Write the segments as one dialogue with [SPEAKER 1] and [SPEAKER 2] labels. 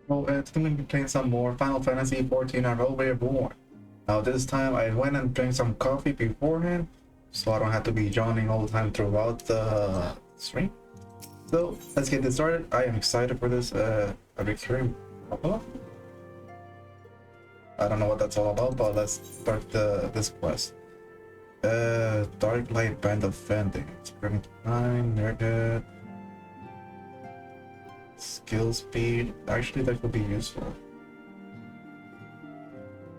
[SPEAKER 1] Well, today we'll be playing some more Final Fantasy 14 and Reborn. Now this time I went and drank some coffee beforehand, so I don't have to be yawning all the time throughout the stream. So let's get this started. I am excited for this recurring problem. I don't know what that's all about, but let's start this quest. Dark Light Band of Vending. Spring 9, Nerdhead. Skill speed. Actually, that could be useful.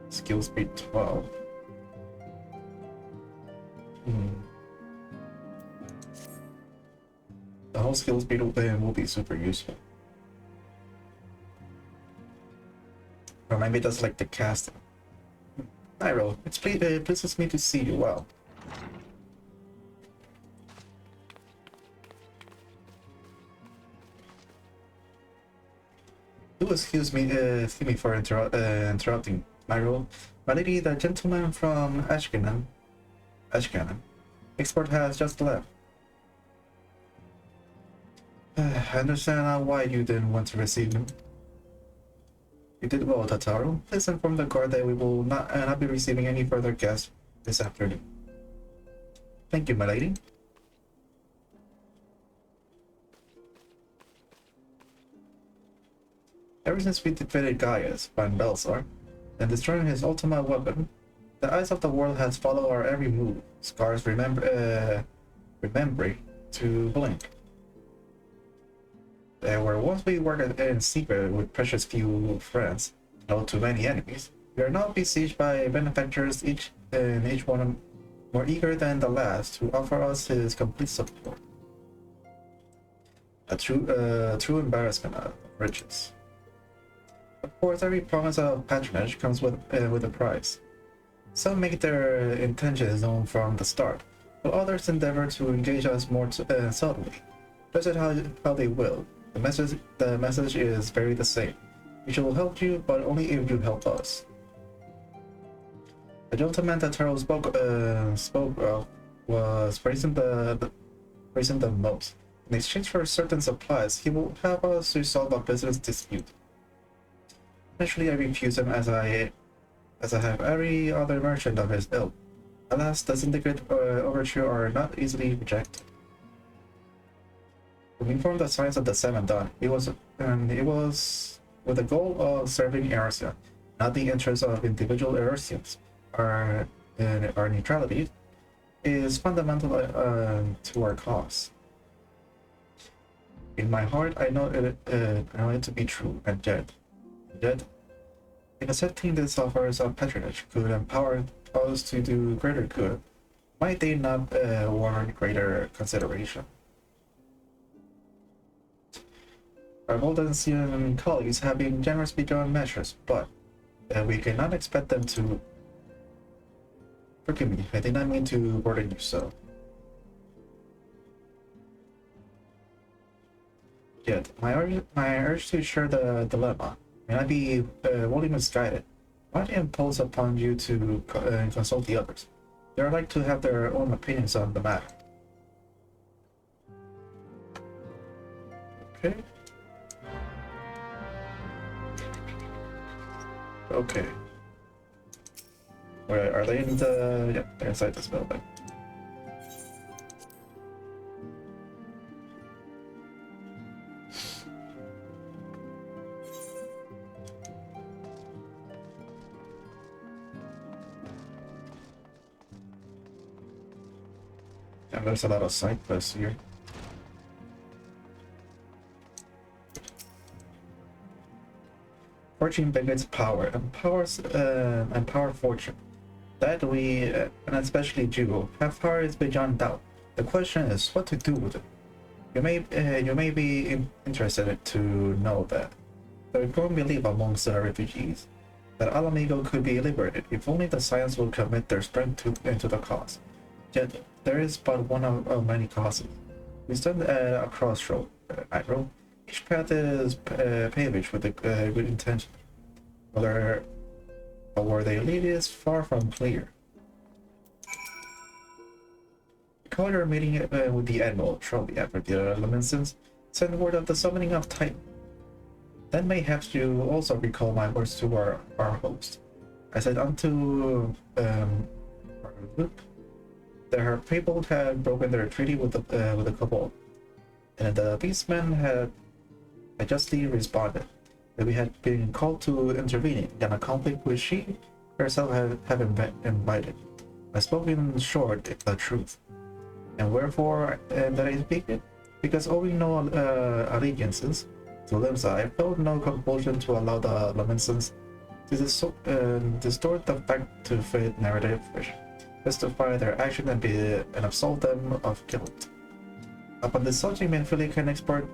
[SPEAKER 1] Skill speed 12. The whole skill speed will be super useful. Or maybe that's like the casting. Nightrow, it pleases me to see you well. Do excuse me for interrupting, Nightrow. My lady, the gentleman from Ashkenham, expert has just left. I understand why you didn't want to receive him. You did well, Tataru. Please inform the guard that we will not be receiving any further guests this afternoon. Thank you, my lady. Ever since we defeated Gaius van Belsar and destroying his ultimate weapon, the eyes of the world has followed our every move. Scars remembering to blink. Where once we worked in secret with precious few friends, no too many enemies, we are now besieged by benefactors, each one more eager than the last to offer us his complete support. A true embarrassment of riches. Of course, every promise of patronage comes with a price. Some make their intentions known from the start, while others endeavor to engage us more subtly. Judge it how they will. The message is very the same. We shall help you, but only if you help us. The gentleman that Taro spoke of was praising the most. In exchange for certain supplies, he will help us resolve a business dispute. Eventually, I refuse him as I have every other merchant of his ilk. Alas, the syndicate overture are not easily rejected. To inform the science of the Seven Dawn, it was with the goal of serving Erisia, not the interests of individual Erisians. Our neutrality is fundamental to our cause. In my heart, I know it to be true, and yet, in accepting this offers of patronage could empower us to do greater good, might they not warrant greater consideration? Our Voldensian colleagues have been generous beyond measures, but we cannot expect them to... Forgive me, I did not mean to burden you so. Yet, my urge to share the dilemma may not be wholly misguided. Why the impulse upon you to consult the others? They are like to have their own opinions on the matter. Okay. Okay. Where are they in the... Yeah, they're inside this building. And there's a lot of side quests here. Fortune begets power, and power fortune. That we, and especially you, have power is beyond doubt. The question is what to do with it. You may be interested to know that there is growing belief amongst the refugees that Alamigo could be liberated if only the Scions will commit their strength into the cause. Yet there is but one of many causes. We stand at a crossroad, Nightrow. Each path is paved with a good intention. Where they lead is far from clear. Call your meeting with the Admiral shortly after the Lamencins. Send word of the summoning of Titan. Then mayhaps you also recall my words to our host. I said unto our group that her people had broken their treaty with the kobold, and the beastmen had justly responded that we had been called to intervene in a conflict which she herself had invited. I spoke in short the truth. And wherefore did I speak it? Because owing no allegiances to Limsa, I felt no compulsion to allow the Laminsons to distort the fact-to-faith narrative which justify their action and absolve them of guilt. Upon this subject, Manfili can expect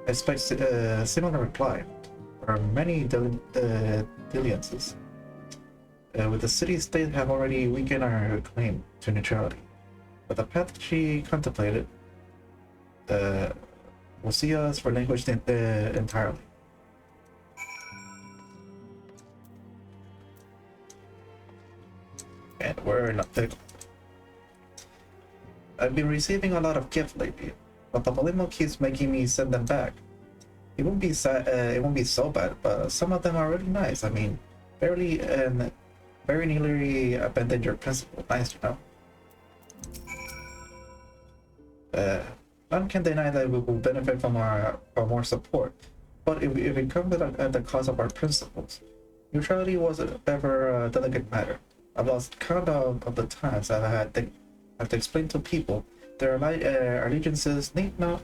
[SPEAKER 1] a similar reply. There are many diligences with the city-state have already weakened our claim to neutrality. But the path she contemplated will see us relinquished entirely. And we're not big. I've been receiving a lot of gifts lately, but the Malimo keeps making me send them back. It won't be so bad, but some of them are really nice. I mean, very nearly abandoned your principle. Nice, you know. None can deny that we will benefit from our more support, but if it comes at the cost of our principles, neutrality was ever a delicate matter. I've lost count of the times I've had to explain to people their allegiances need not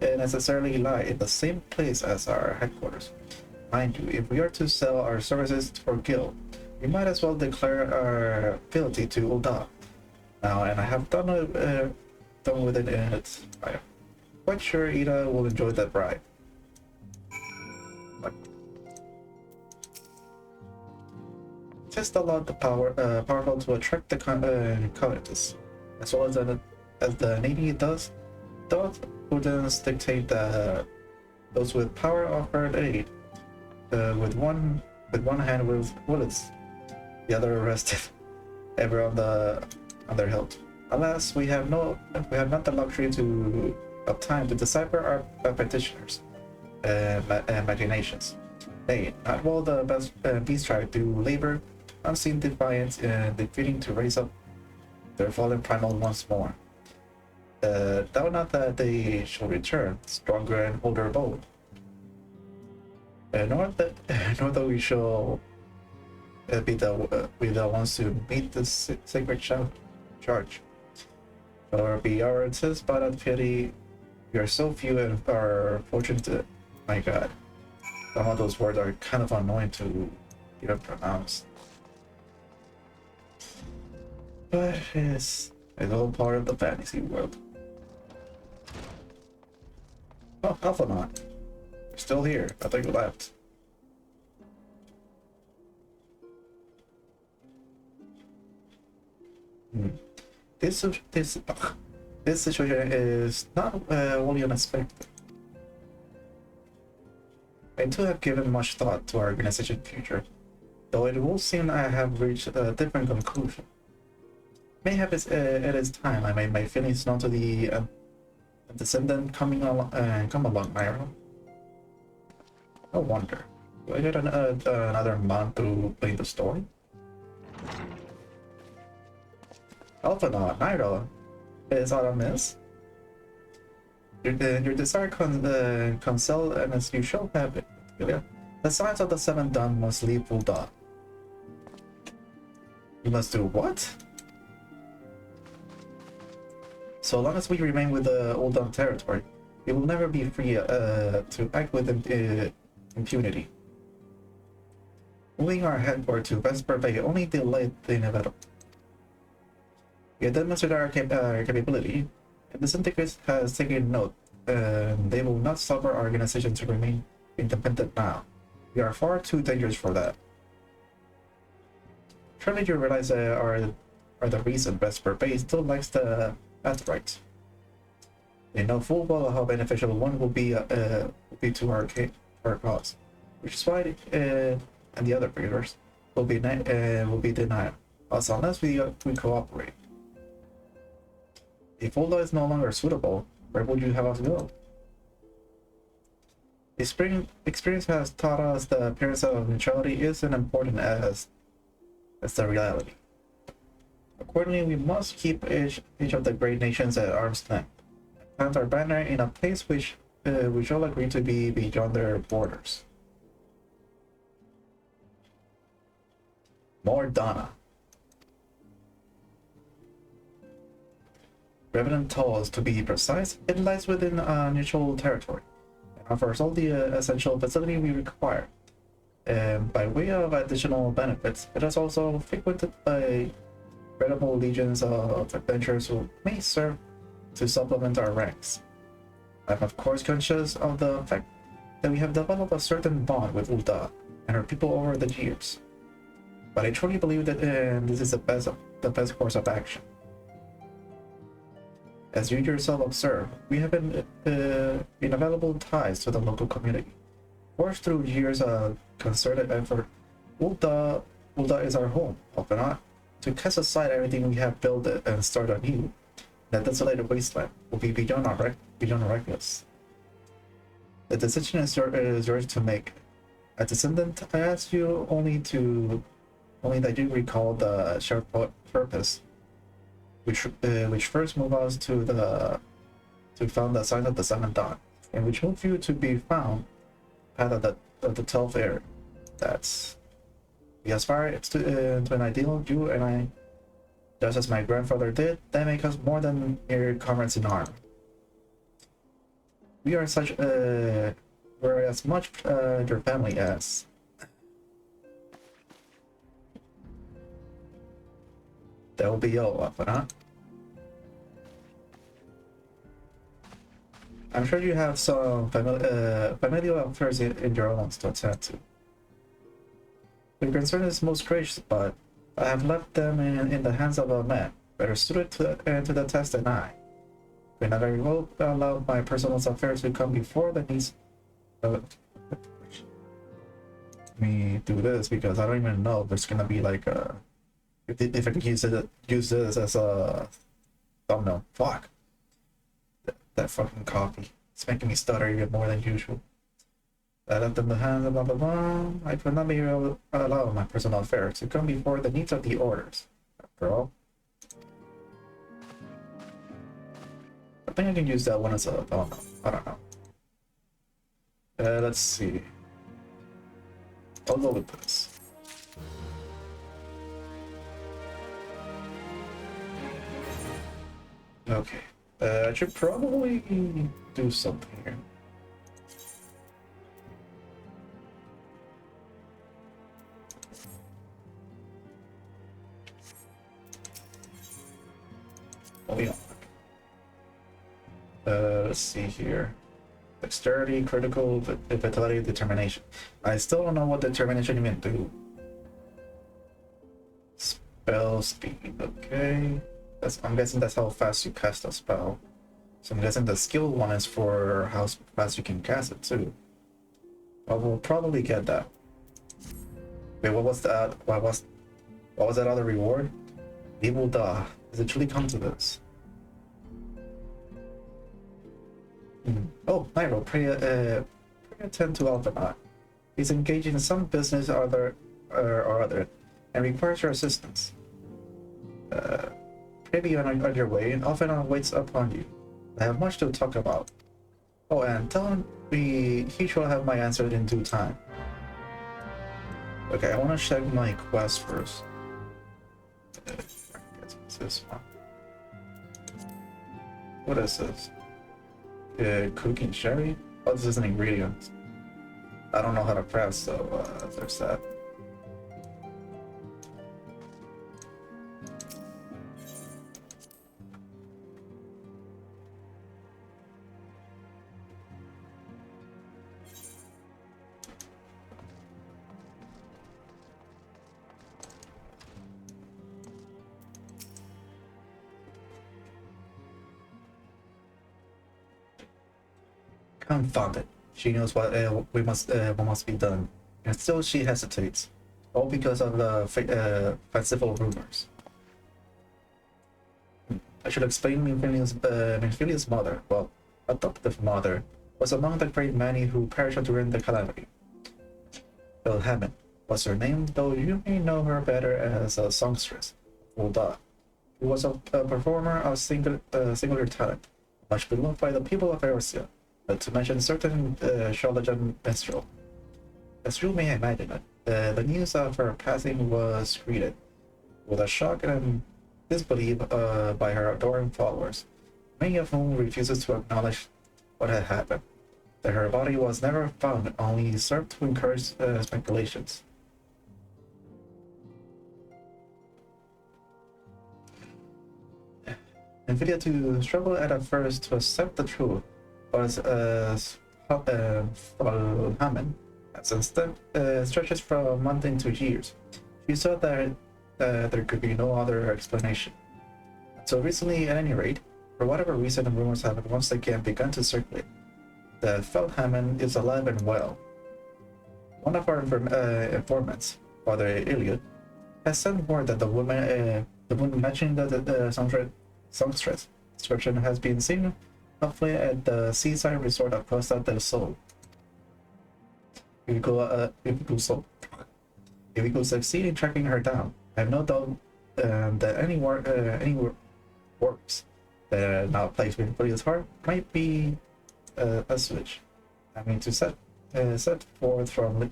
[SPEAKER 1] necessarily lie in the same place as our headquarters. Mind you, if we are to sell our services for Gil, we might as well declare our fealty to Ulda. Now, and I have done with it in its I'm quite sure Ida will enjoy that ride. But just allow the powerful to attract the covetous, as well as the needy does. Those who then dictate that those with power offered aid with one hand with bullets, the other arrested, ever on their hilt. Alas, we have not the luxury of time to decipher our petitioners' imaginations. Nay, not while the beast tribe do labor unseen defiance in defeating to raise up their fallen primal once more. Doubt not that they shall return stronger and older bold. Nor that we shall be the ones to meet the sacred charge. Or be our insist, but at pity, we are so few and are fortunate. My God, some of those words are kind of annoying to even pronounce. But it's all part of the fantasy world. Oh, Alphanon, you're still here. I thought you left. This situation is not wholly unexpected. I too have given much thought to our organization's future, though it will seem I have reached a different conclusion. Mayhap it is time I made my feelings known to the descendant come along, Nightrow. No wonder. Do I get another month to play the story? Nightrow, is all amiss? Your desire consel, and as you shall have it. The signs of the seventh dawn must leave full dawn. You must do what? So long as we remain with the Old Dawn territory, we will never be free to act with impunity. Moving our headquarters to Vesper Bay only delayed the inevitable. We have demonstrated our capability, and the Syndicate has taken note. They will not suffer our organization to remain independent now. We are far too dangerous for that. Surely you realize are the reason Vesper Bay still likes the Athrites. They know full well how beneficial one will be to our cause, which is why and the other breeders will be denied us unless we cooperate. If Ulda is no longer suitable, where would you have us go? Experience has taught us the appearance of neutrality isn't important as the reality. Accordingly, we must keep each of the great nations at arm's length, and plant our banner in a place which we shall agree to be beyond their borders. More Donna. Revenant Tolls, to be precise, it lies within neutral territory and offers all the essential facility we require. By way of additional benefits, it is also frequented by credible legions of adventurers who may serve to supplement our ranks. I'm of course conscious of the fact that we have developed a certain bond with Ulda and her people over the years, but I truly believe that this is the best course of action. As you yourself observe, we have inavailable ties to the local community. Forged through years of concerted effort, Ulda is our home, often not. To cast aside everything we have built and start anew, that desolated wasteland will be beyond reckless. The decision is yours to make. As descendant, I ask you only that you recall the shared purpose, which first moved us to found the sign of the Seventh Dawn, and which moved you to be found path of the 12th era. That's we aspire to an ideal, you and I, just as my grandfather did, that make us more than mere comrades in arms. We are we're as much your family as. That will be all, huh? I'm sure you have some familial affairs in your own to attend to. Your concern is most gracious, but I have left them in the hands of a man better suited to the test than I. When I will allow my personal affairs to come before the needs of me do this, because I don't even know if it's gonna be like if I can use this as a thumbnail. Fuck. That fucking coffee. It's making me stutter even more than usual. I left in the hands of blah blah blah. I could not be able to allow my personal affairs to come before the needs of the orders. After all, I think I can use that one as a. Oh no, I don't know. Let's see. I'll go with this. Okay. I should probably do something here. Oh yeah. Let's see here. Dexterity, critical, vitality, determination. I still don't know what determination even do. Spell speed, okay. I'm guessing that's how fast you cast a spell. So I'm guessing the skill one is for how fast you can cast it too. Well, we'll probably get that. Wait, what was that? What was that other reward? Evil Da. Does it truly come to this? Oh, Nightrow, pray attend to Alpha. He's engaged in some business or other, and requires your assistance. Pray be on your way, and Alpha waits upon you. I have much to talk about. Oh, and tell him he shall have my answer in due time. Okay, I want to check my quest first. What's this one? What is this? Cooking sherry? Oh, this is an ingredient. I don't know how to craft, so there's that. Confound it. She knows what must be done, and still she hesitates, all because of the fanciful rumors. I should explain Minfilia's mother, well, adoptive mother, was among the great many who perished during the calamity. Bill Hammond was her name, though you may know her better as a songstress. Ulda. She was a performer of singular talent, much beloved by the people of Eorzea, not to mention certain Sholajan minstrel. As you may imagine it, the news of her passing was greeted with a shock and disbelief by her adoring followers, many of whom refuses to acknowledge what had happened. That her body was never found only served to encourage speculations. Nvidia to struggle at first to accept the truth was Hammond, since then stretches from months into years. She saw that there could be no other explanation. So recently, at any rate, for whatever reason, rumors have once again begun to circulate that Hammond is alive and well. One of our informants, Father Iliad, has sent word that the woman mentioning the songstress description has been seen roughly at the seaside resort of Costa del Sol. If we could succeed in tracking her down, I have no doubt that any works that are now placed with Lydia's heart might be a switch. I mean, to set forth from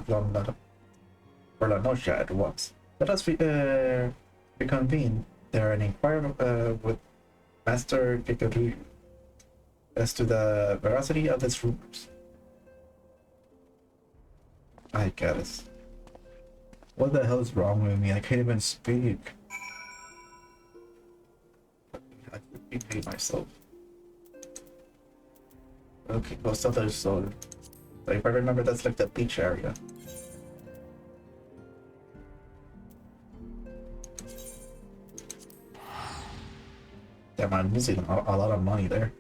[SPEAKER 1] La Noche at once. Let us reconvene there and inquire with Master Gikaru as to the veracity of these rumors. I guess. What the hell is wrong with me? I can't even speak. I could hate myself. Okay, Costa del Sol. If I remember, that's like the beach area. Damn, I'm losing a lot of money there.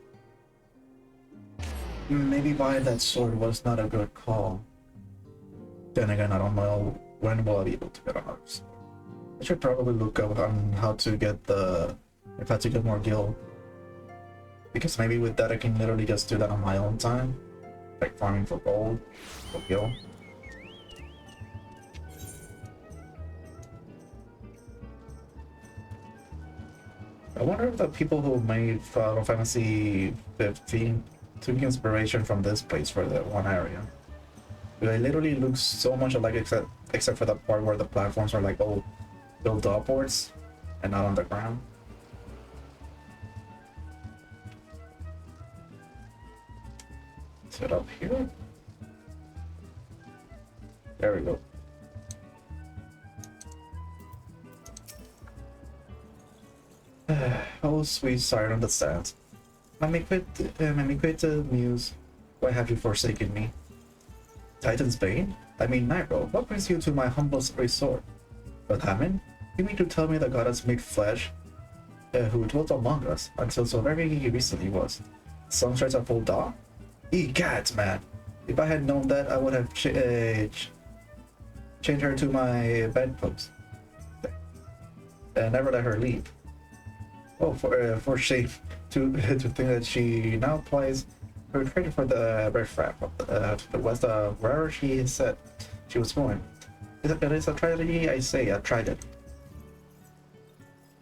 [SPEAKER 1] Maybe buying that sword was not a good call. Then again, I don't know when will I be able to get another sword. I should probably look up on how to get more gil. Because maybe with that I can literally just do that on my own time. Like farming for gold, for gil. I wonder if the people who made Final Fantasy 15 took inspiration from this place for that one area. It literally looks so much alike except for the part where the platforms are like all built upwards and not on the ground. Is it up here? There we go. Oh, sweet siren on the sands. My quit muse, why have you forsaken me? Titan's Bane? I mean Nightrow, what brings you to my humblest resort? But Hammond, you mean to tell me the goddess made flesh, who dwelt among us until so very recently was songstress of Ulda? Egad, man! If I had known that, I would have changed her to my bedpost and never let her leave. Oh, for shame to think that she now applies her trade for the riffraff to the west of wherever she said she was going. It is a tragedy, I say. I tried it.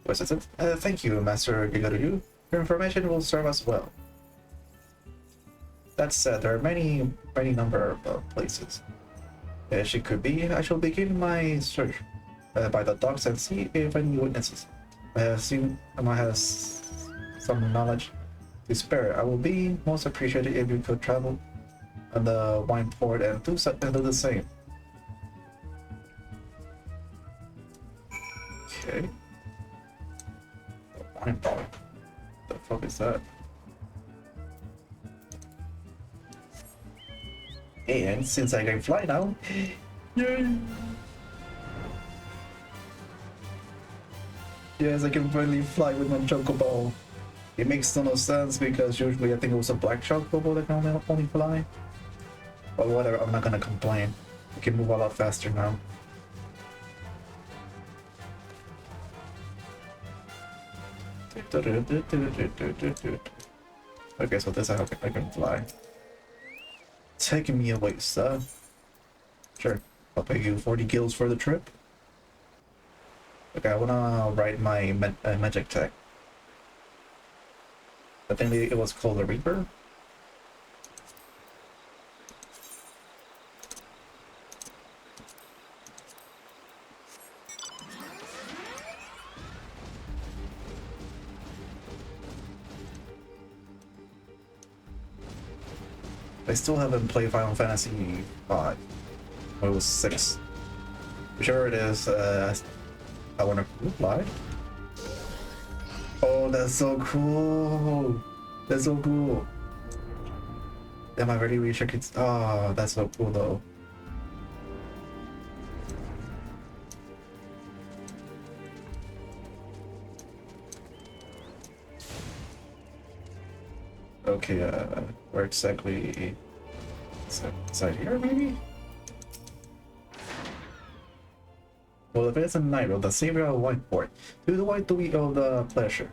[SPEAKER 1] Was it? Thank you, Master Gigaru. Your information will serve us well. That said, there are many number of places she could be. I shall begin my search by the docks and see if any witnesses. I assume Emma has some knowledge to spare. I will be most appreciated if you could travel on the wine port and do the same. Okay. The wine port. The fuck is that? And since I can fly now, yay! Yes, I can finally fly with my chocobo. It makes no sense because usually I think it was a black chocobo that can only fly. But whatever, I'm not gonna complain. I can move a lot faster now. Okay, so this I can fly. Taking me away, sir. Sure, I'll pay you 40 gills for the trip. Okay, I wanna write my magic tech. I think it was called the Reaper. I still haven't played Final Fantasy V. Well, it was 6. Sure it is. I wanna fly. Oh, that's so cool. That's so cool. Damn, I already wish I could. Oh, that's so cool though. Okay, where exactly? Inside here, maybe? Well, if it's a Nightrow, the savior of Whiteboard, to what do we owe the pleasure?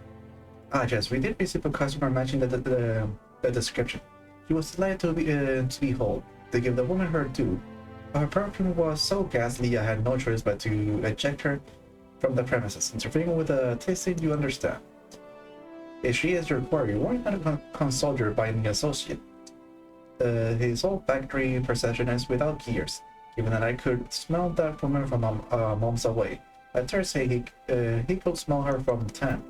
[SPEAKER 1] Ah, yes, we did receive a customer matching the description. He was delighted to behold, to give the woman her due. Her perfume was so ghastly I had no choice but to eject her from the premises, interfering with the tasting, you understand. If she is your quarry, why not consult your binding associate? His whole factory perception is without gears. Given that I could smell that woman from mom's away, I dare say he could smell her from 10.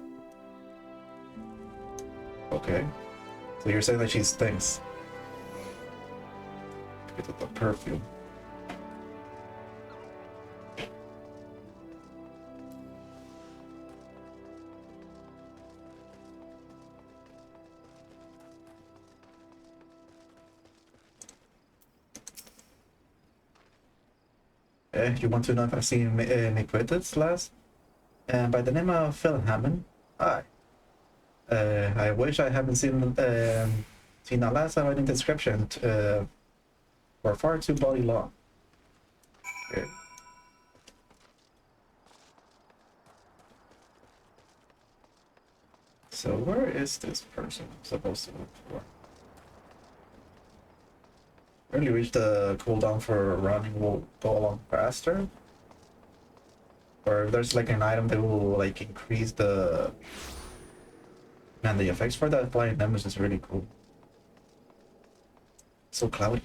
[SPEAKER 1] Okay, so you're saying that she stinks. Look at the perfume. You want to know if I've seen Iniquities last? By the name of Phil Hammond? Aye. I wish I haven't seen the last writing description for far too bloody long. Okay. So where is this person supposed to look for? Really wish the cooldown for running will go along faster. Or if there's like an item that will like increase the... Man, the effects for that flying nemesis is really cool. So cloudy.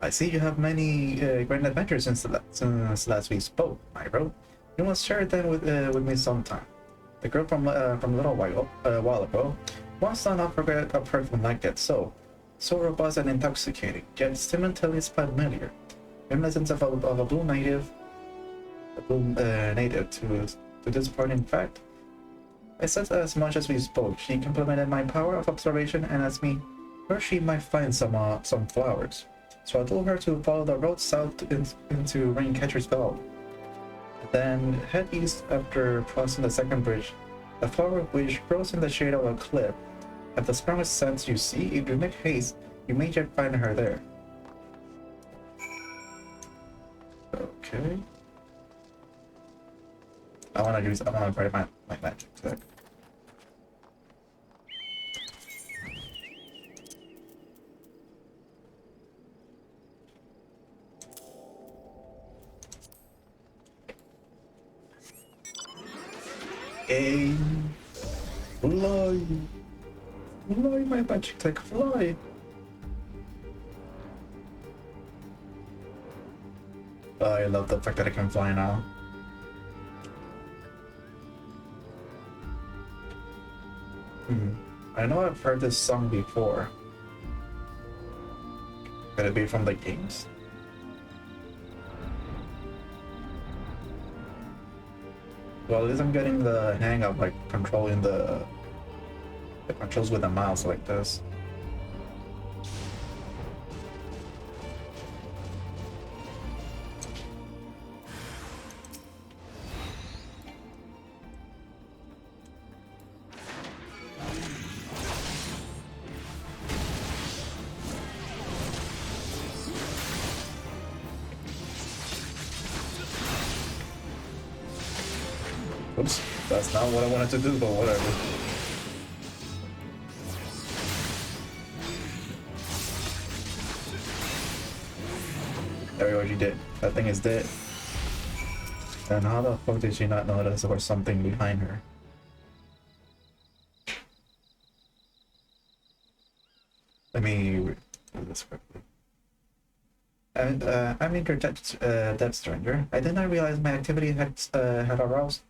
[SPEAKER 1] I see you have many grand adventures since last we spoke, Nightrow. You must share them with me sometime. The girl from a little while ago once not forget a perfume like that, so robust and intoxicating, yet stimulatingly familiar, reminiscent of a blue native to this point. In fact, I said as much as we spoke. She complimented my power of observation and asked me where she might find some flowers. So I told her to follow the road south into Raincatcher's Valley, then head east after crossing the second bridge. The flower which grows in the shade of a cliff. At the strongest sense you see, if you make haste, you may yet find her there. Okay. I wanna write my magic tech. Aim. Fly. Fly, my magic tech, fly. I love the fact that I can fly now. I know I've heard this song before. Could it be from the games? Well, at least I'm getting the hang of like controlling the controls with a mouse like this. Oops, that's not what I wanted to do, but whatever. There we go, she did. That thing is dead. And how the fuck did she not notice there was something behind her? Let me do this quickly. And I'm your dead stranger. I did not realize my activity had aroused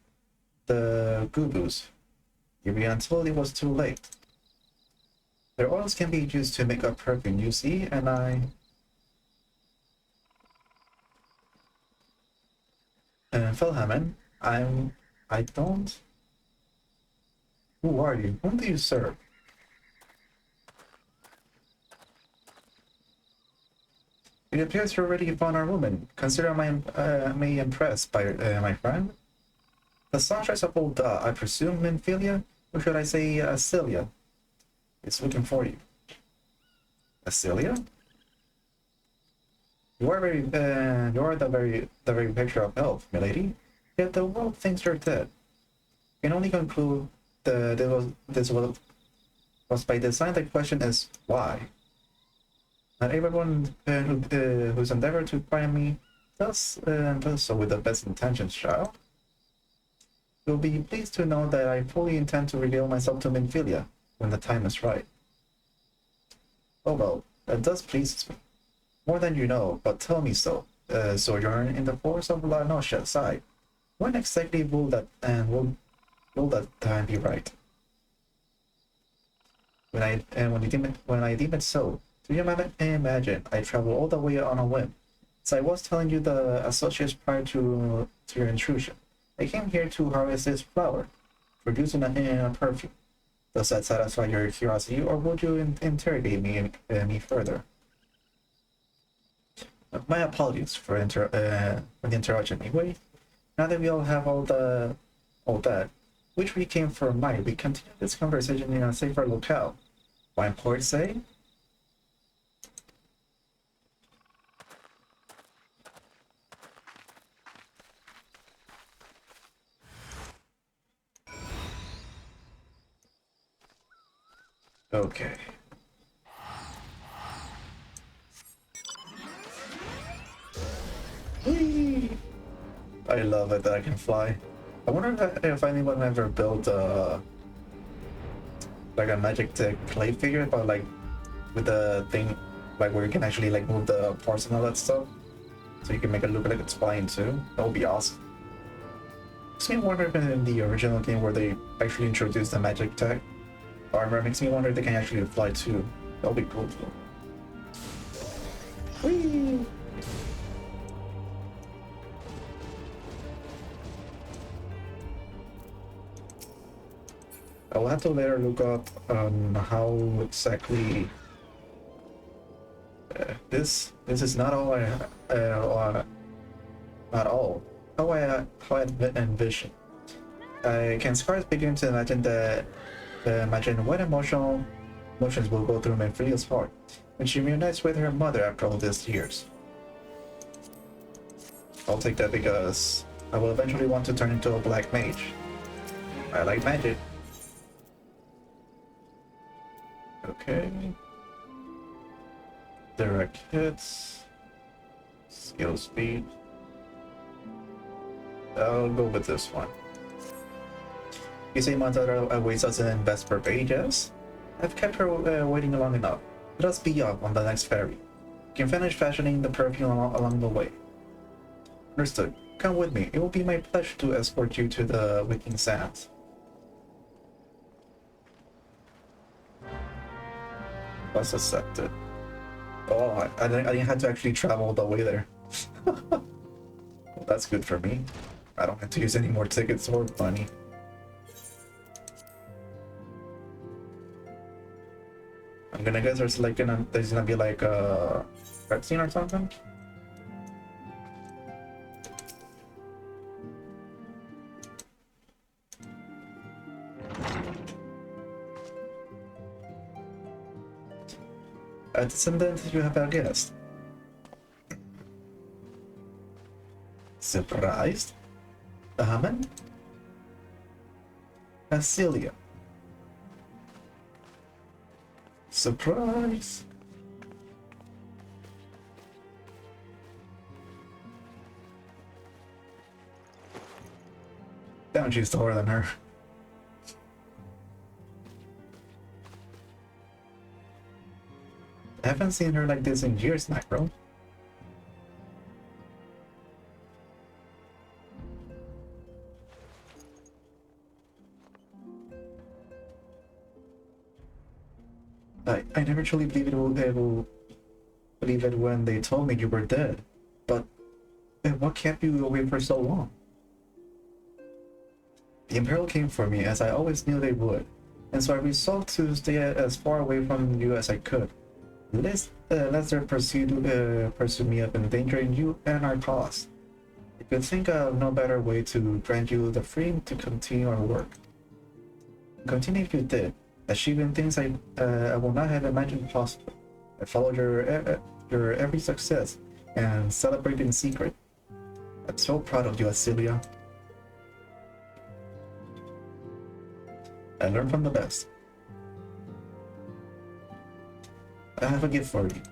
[SPEAKER 1] the Goobos. Maybe until it was too late. Their oils can be used to make up perfume, you see, and Philhammond, I don't... Who are you? Whom do you serve? It appears you already found our woman. Consider me impressed by my friend. The sunshines of old, I presume, Minfilia? Or should I say, Cilia? It's looking for you. Cilia? You are the very picture of health, milady. Yet the world thinks you're dead. You can only conclude this was by design. The question is why. Not everyone who's endeavored to find me does so with the best intentions, child. You'll be pleased to know that I fully intend to reveal myself to Minfilia when the time is right. Oh well, that does please me. More than you know, but tell me so. Sojourn in the forest of La Noche side. When exactly will that time be right? When I deem it so. Do you imagine I travel all the way on a whim? As I was telling you the associates prior to your intrusion, I came here to harvest this flower, producing a perfume. Does that satisfy your curiosity, or would you interrogate me further? My apologies for the interruption. Anyway, now that we all have all that, which we came for might, we continue this conversation in a safer locale. Wine port say? Okay. Whee! I love it that I can fly. I wonder if anyone ever built like a magic tech clay figure, but like with the thing like where you can actually like move the parts and all that stuff, so you can make it look like it's flying too. That would be awesome. Makes me wonder if in the original game where they actually introduced the magic tech armor, makes me wonder if they can actually fly too. That would be cool too. Whee! I'll have to later look up how exactly this is not all not all how I envision. I can scarce begin to imagine what emotions will go through Manfredia's heart when she reunites with her mother after all these years. I'll take that because I will eventually want to turn into a black mage. I like magic. Okay. Direct hits. Skill speed. I'll go with this one. You say Montana awaits us in Vesper Pages? I've kept her waiting long enough. Let us be off on the next ferry. You can finish fashioning the perfume along the way. Understood. Come with me. It will be my pleasure to escort you to the Wicking Sands. Plus accepted. Oh, I didn't have to actually travel all the way there. Well, that's good for me. I don't have to use any more tickets or money. I'm gonna guess there's gonna be like a cutscene or something. A descendant, you have a guest. Surprised? Hammond? Cilia. Surprise! Damn, she's taller than her. I haven't seen her like this in years, Nightrow. I never truly believed believe it when they told me you were dead. But what kept you away for so long? The Imperial came for me, as I always knew they would, and so I resolved to stay as far away from you as I could. Lest they pursue me up, endangering you and our cause. I could think of no better way to grant you the freedom to continue our work. Continue if you did, achieving things I would not have imagined possible. I followed your every success and celebrated in secret. I'm so proud of you, Asilia. I learned from the best. I have a gift for you.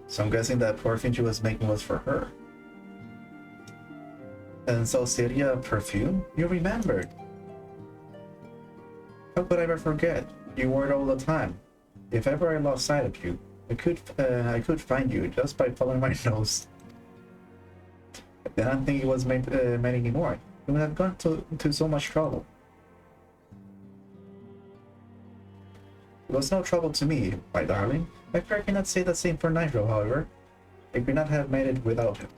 [SPEAKER 1] So I'm guessing that perfume she was making was for her. And so Celia, perfume? You remembered. How could I ever forget? You wore it all the time. If ever I lost sight of you, I could find you just by following my nose. I didn't think it was meant anymore. You would have gone to so much trouble. It was no trouble to me, my darling. I fear I cannot say the same for Nightrow, however. I could not have made it without him.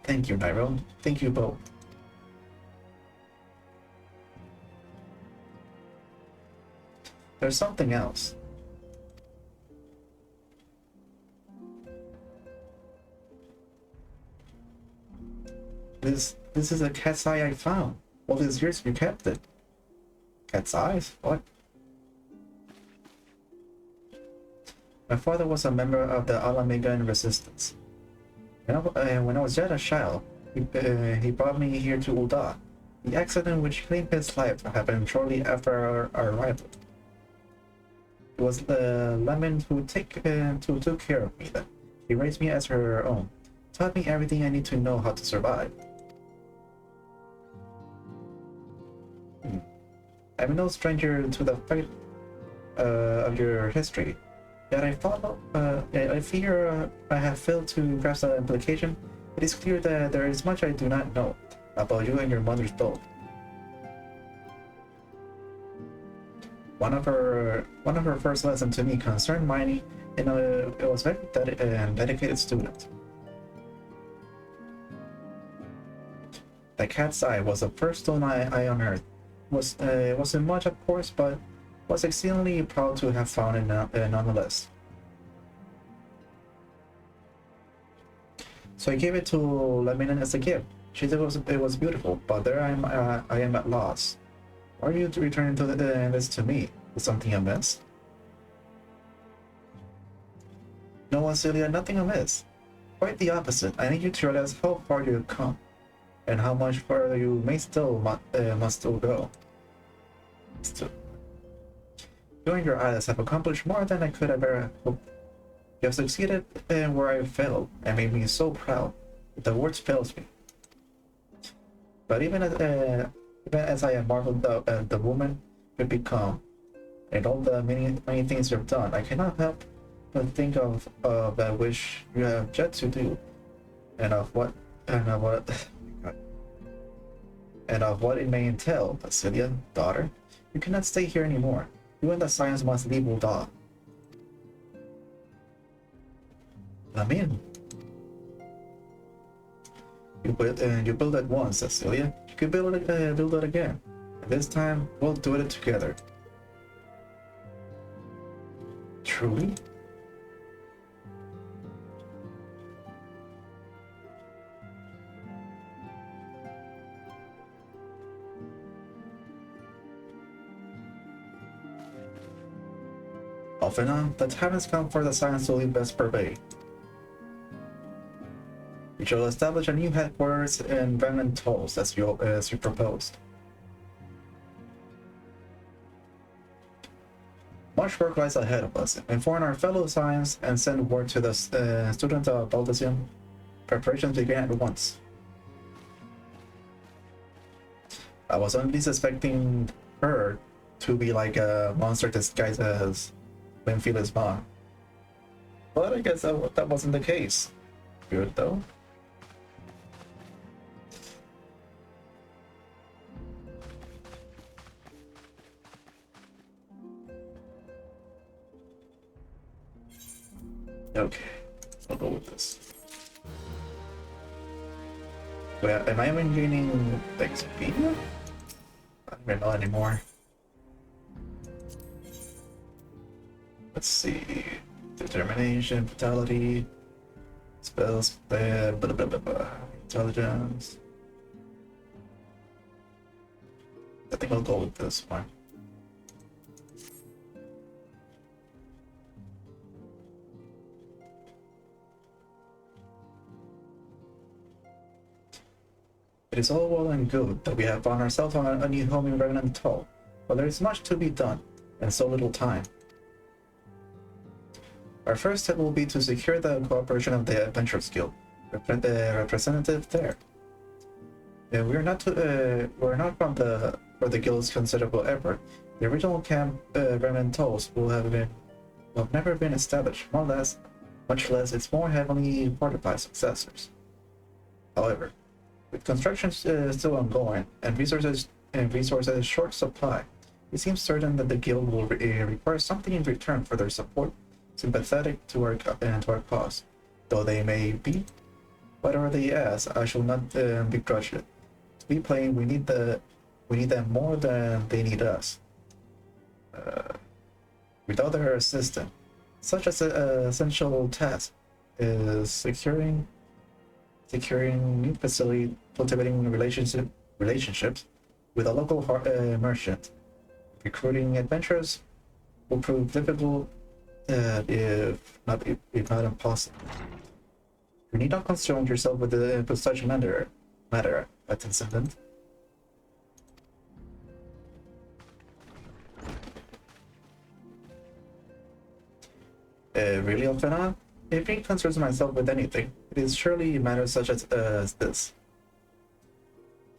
[SPEAKER 1] Thank you, Nightrow. Thank you both. There's something else. This is a cat's eye I found. All these years you kept it. Cat's eyes? What? My father was a member of the Alamegan resistance. When I was yet a child, he brought me here to Ul'dah. The accident which claimed his life happened shortly after our arrival. It was the Lemon who took care of me then. He raised me as her own, taught me everything I need to know how to survive. I'm no stranger to the fact of your history, yet I fear I have failed to grasp the implication. It is clear that there is much I do not know about you and your mother's both. One of her first lessons to me concerned Miney, and it was very dedicated student. The cat's eye was the first stone I unearthed. It wasn't much, of course, but was exceedingly proud to have found it nonetheless. So I gave it to Lemon as a gift. She said it was beautiful, but there I am at loss. Why are you returning this to me? Is something amiss? No, Celia, nothing amiss. Quite the opposite. I need you to realize how far you have come, and how much further you may must still go. You and your eyes have accomplished more than I could ever hope. You have succeeded where I failed, and made me so proud. The words fails me. But even as I have marveled the woman you've become, and all the many things you've done, I cannot help but think of that which you have yet to do, and of what it may entail. Basilia, daughter, you cannot stay here anymore. You and the science must leave Ul'dah. Lamin, you build it once, Cecilia. You can build it again. And this time, we'll do it together. Truly? Alphina, the time has come for the science to leave Vesper. We shall establish a new headquarters in Van Tolls as you proposed. Much work lies ahead of us. Inform our fellow science and send word to the students of Baldacium. Preparations begin at once. I was only suspecting her to be like a monster disguised as Winfield's mom. But I guess that wasn't the case. Good though. Okay, I'll go with this. Wait, am I even gaining XP? I don't even know anymore. Let's see. Determination, vitality, spells, blah, blah, blah, blah, blah. Intelligence. I think I'll go with this one. It is all well and good that we have found ourselves on a new home in Revenant Toll, but there is much to be done, and so little time. Our first step will be to secure the cooperation of the Adventurers Guild, the representative there. We're not from for the Guild's considerable effort. The original camp, Revenant Tolls, will have never been established, much less its more heavily fortified successors. However, with construction still ongoing and resources short supply, it seems certain that the guild will require something in return for their support, sympathetic to our cause. Though they may be, whatever they ask, I shall not begrudge it. To be plain, we need them more than they need us. Without their assistance, such as an essential task is securing new facility, cultivating relationships with a local merchant. Recruiting adventurers will prove difficult, if not impossible. You need not concern yourself with such matter, attendant. Really, Alfena? If he concerns myself with anything, it is surely matters such as this.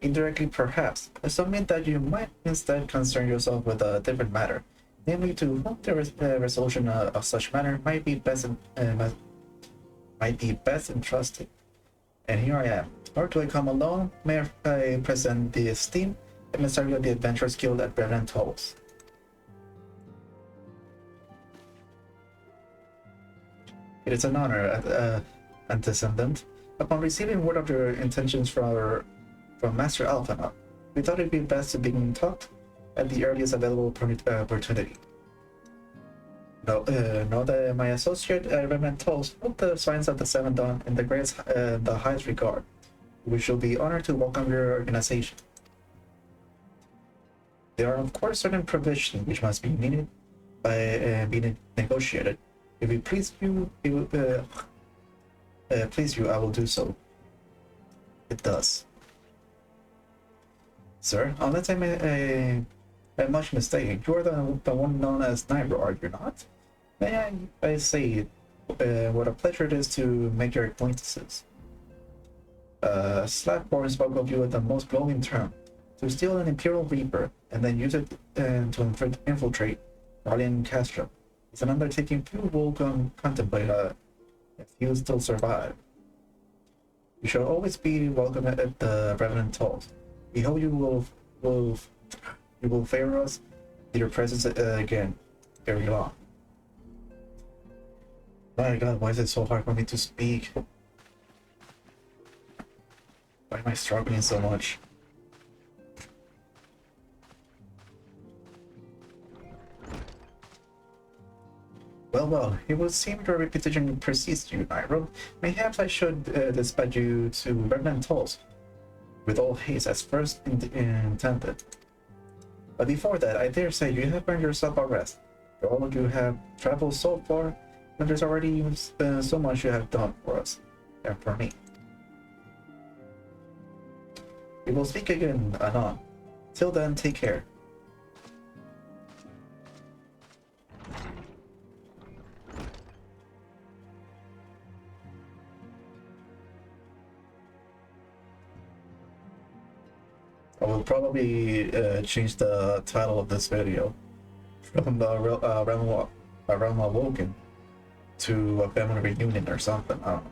[SPEAKER 1] Indirectly, perhaps, I submit that you might instead concern yourself with a different matter, namely to whom the resolution of such matter might be best entrusted. And here I am. Or do I come alone? May I present the esteemed emissary of the Adventurers Guild at Revenant Tolls. It is an honor, Antecedent. Upon receiving word of your intentions from Master Alphana, we thought it'd be best to begin talk at the earliest available opportunity. Know that my associate Revenant Tolls hold the signs of the Seven Dawn in the highest regard. We shall be honored to welcome your organization. There are of course certain provisions which must be needed by being negotiated. If it please you, I will do so. It does. Sir, unless I'm much mistaken, you are the one known as Nightrow, are you not? May I say what a pleasure it is to make your acquaintances. Slapborn spoke of you in the most glowing term. To steal an Imperial Reaper and then use it to infiltrate Rallian Castro is an undertaking few will contemplate if you still survive. You shall always be welcome at the Revenant Tolls. We hope you will favor us with your presence again very long. My God, why is it so hard for me to speak? Why am I struggling so much? Well, it would seem your reputation precedes you, Nightrow. Perhaps I should dispatch you to Revenant Tolls with all haste as first intended. But before that, I dare say you have earned yourself a rest. For all you have traveled so far, and there's already so much you have done for us, and for me. We will speak again anon. Till then, take care. I will probably change the title of this video from the Realm Awoken to a family reunion or something. I don't know.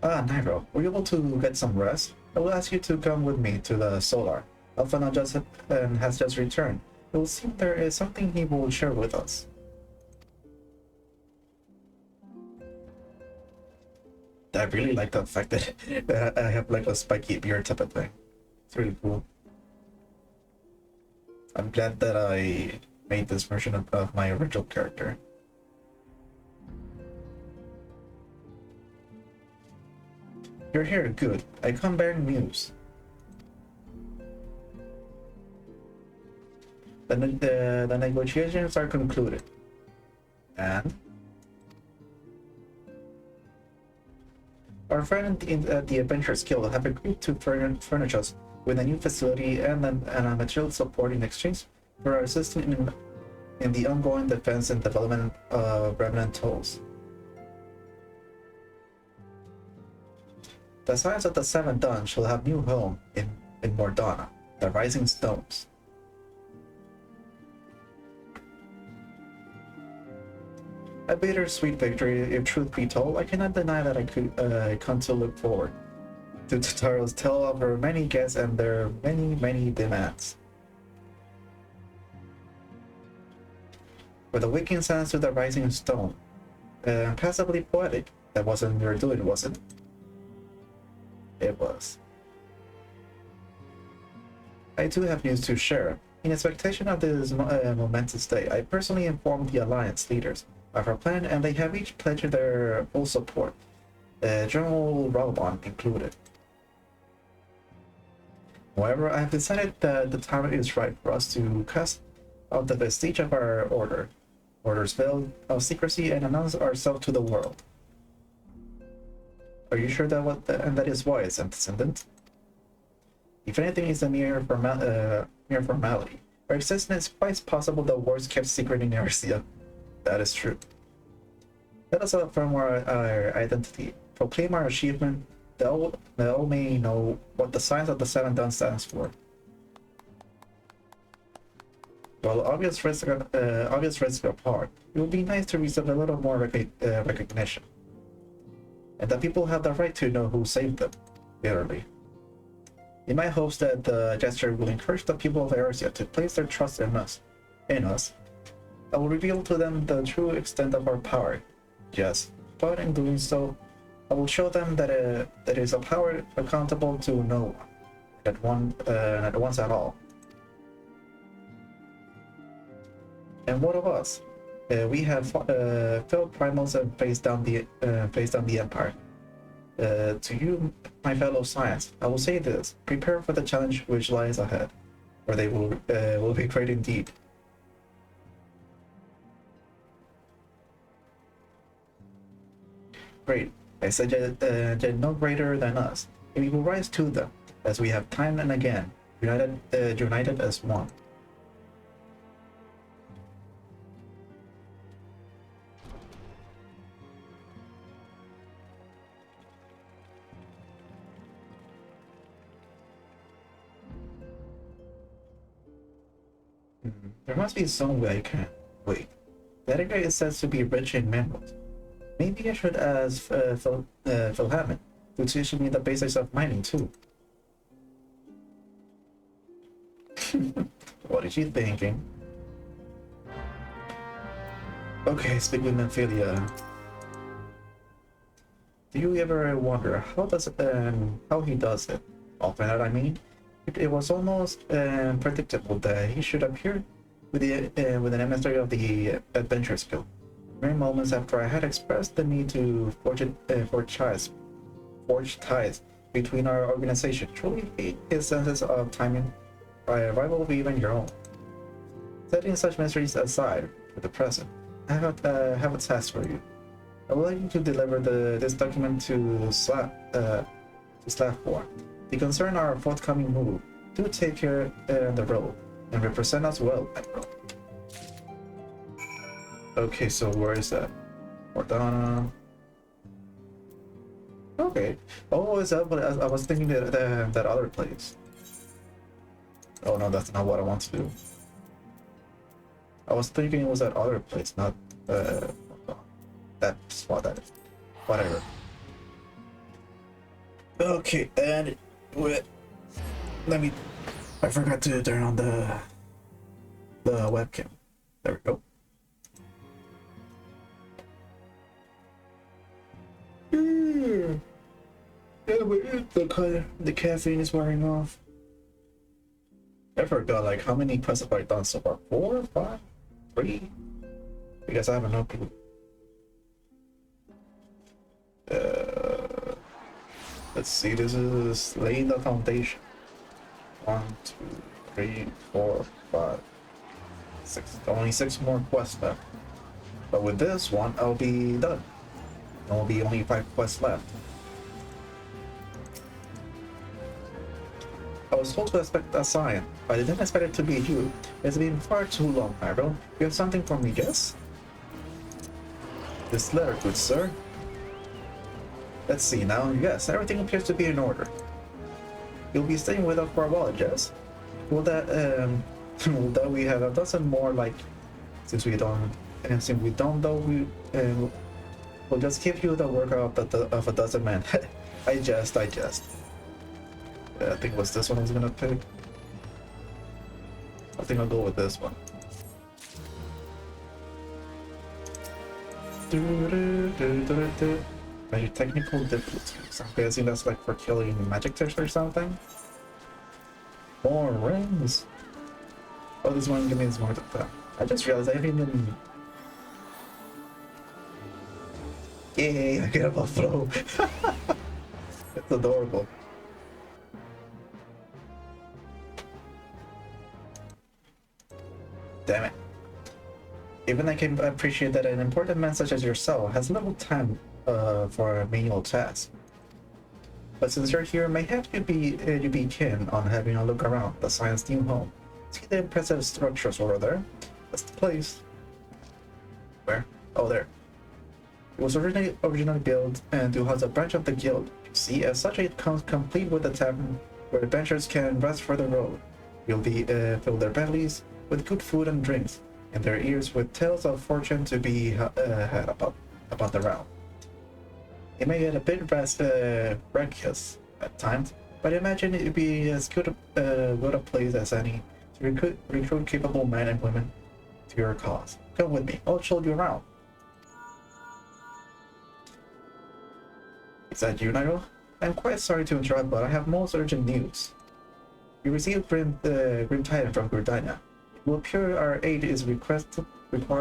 [SPEAKER 1] Ah, Nightrow, were you able to get some rest? I will ask you to come with me to the Solar. Alphana has just returned. It will seem there is something he will share with us. I really like the fact that I have like a spiky beard type of thing. It's really cool. I'm glad that I made this version of my original character. You're here, good. I come bearing news. The negotiations are concluded. And? Our friend at the Adventurers Guild have agreed to furnish us with a new facility and a material support in exchange for our assistance in the ongoing defense and development of Revenant tools. The Science of the Seven Duns shall have new home in Mordana, the Rising Stones. A bittersweet victory, if truth be told. I cannot deny that I come to look forward to Tataro's tale of her many guests and their many demands. With a waking sense to the Rising Stone, passably poetic. That wasn't your doing, was it? It was. I too have news to share. In expectation of this momentous day, I personally informed the Alliance leaders of our plan, and they have each pledged their full support, General Raubon included. However, I have decided that the time is right for us to cast out the vestige of our order's veil of secrecy, and announce ourselves to the world. Are you sure that is wise, Descendant? If anything is a mere formality, our existence is quite possible the worst kept secret in Earthsia. That is true. Let us affirm our identity, proclaim our achievement, that all may know what the Science of the Seven Duns stands for. While obvious risks apart, it would be nice to receive a little more recognition. And that people have the right to know who saved them, literally. In my hopes that the gesture will encourage the people of Earthsia to place their trust in us, I will reveal to them the true extent of our power. Yes, but in doing so, I will show them that it is a power accountable to no one, at once at all. And what of us? We have filled primals and faced down the Empire. To you, my fellow Science, I will say this: prepare for the challenge which lies ahead, for they will be great indeed. Great. I suggest no greater than us, and we will rise to them, as we have time and again, united as one. There must be some way I can. Wait. That area is said to be rich in minerals. Maybe I should ask Philhammond to teach me the basics of mining too. What is she thinking? Okay, speak with Nymphalia. Do you ever wonder how he does it? Often, I mean. It was almost predictable that he should appear with an emissary of the Adventurers Guild. Mere moments after I had expressed the need to forge ties between our organization. Truly, his senses of timing rival even your own. Setting such mysteries aside for the present, I have a task for you. I would like you to deliver this document to Slav4. To concern our forthcoming move, do take care on the road and represent us well at road. Okay, so where is that? Mordana. Okay. Oh, is that what I was thinking that other place? Oh no, that's not what I want to do. I was thinking it was that other place, not that spot. That is. Whatever. Okay, and wait, let me. I forgot to turn on the webcam. There we go. Yeah, the caffeine is wearing off. I forgot like how many quests have I done so far? 4, 5, 3? Because I have no clue. Let's see, this is laying the foundation. 1, 2, 3, 4, 5, 6. Only 6 more quests left. But with this one, I'll be done. There will be only 5 quests left. I was told to expect a sign, but I didn't expect it to be you. It's been far too long, Nightrow. You have something for me, Jess? This letter, good sir. Let's see now. Yes, everything appears to be in order. You'll be staying with us for a while, Jess. Will that we have a dozen more, like, since we don't though, we'll just give you the work of a dozen men. I jest. I think it was this one I was gonna pick. I think I'll go with this one. Measure technical difficulties. I'm guessing that's like for killing magic text or something. More rings. Oh, this one means more than that. I just realized I haven't even. Yay! I get a throw. It's adorable. Damn it. Even I can appreciate that an important man such as yourself has little time for a menial task. But since you're here, mayhap you be keen on having a look around the science new home. See the impressive structures over there? That's the place. Where? Oh, there. It was originally built and to house a branch of the guild. You see, as such, it comes complete with a tavern where adventurers can rest for the road. You'll be fill their bellies with good food and drinks, and their ears with tales of fortune to be had about the realm. It may get a bit reckless at times, but I imagine it'd be as good a place as any to recruit capable men and women to your cause. Come with me, I'll show you around. Is that you, Nightrow? I'm quite sorry to interrupt, but I have most urgent news. We received Grim Titan from Gurdania. It will appear our aid is required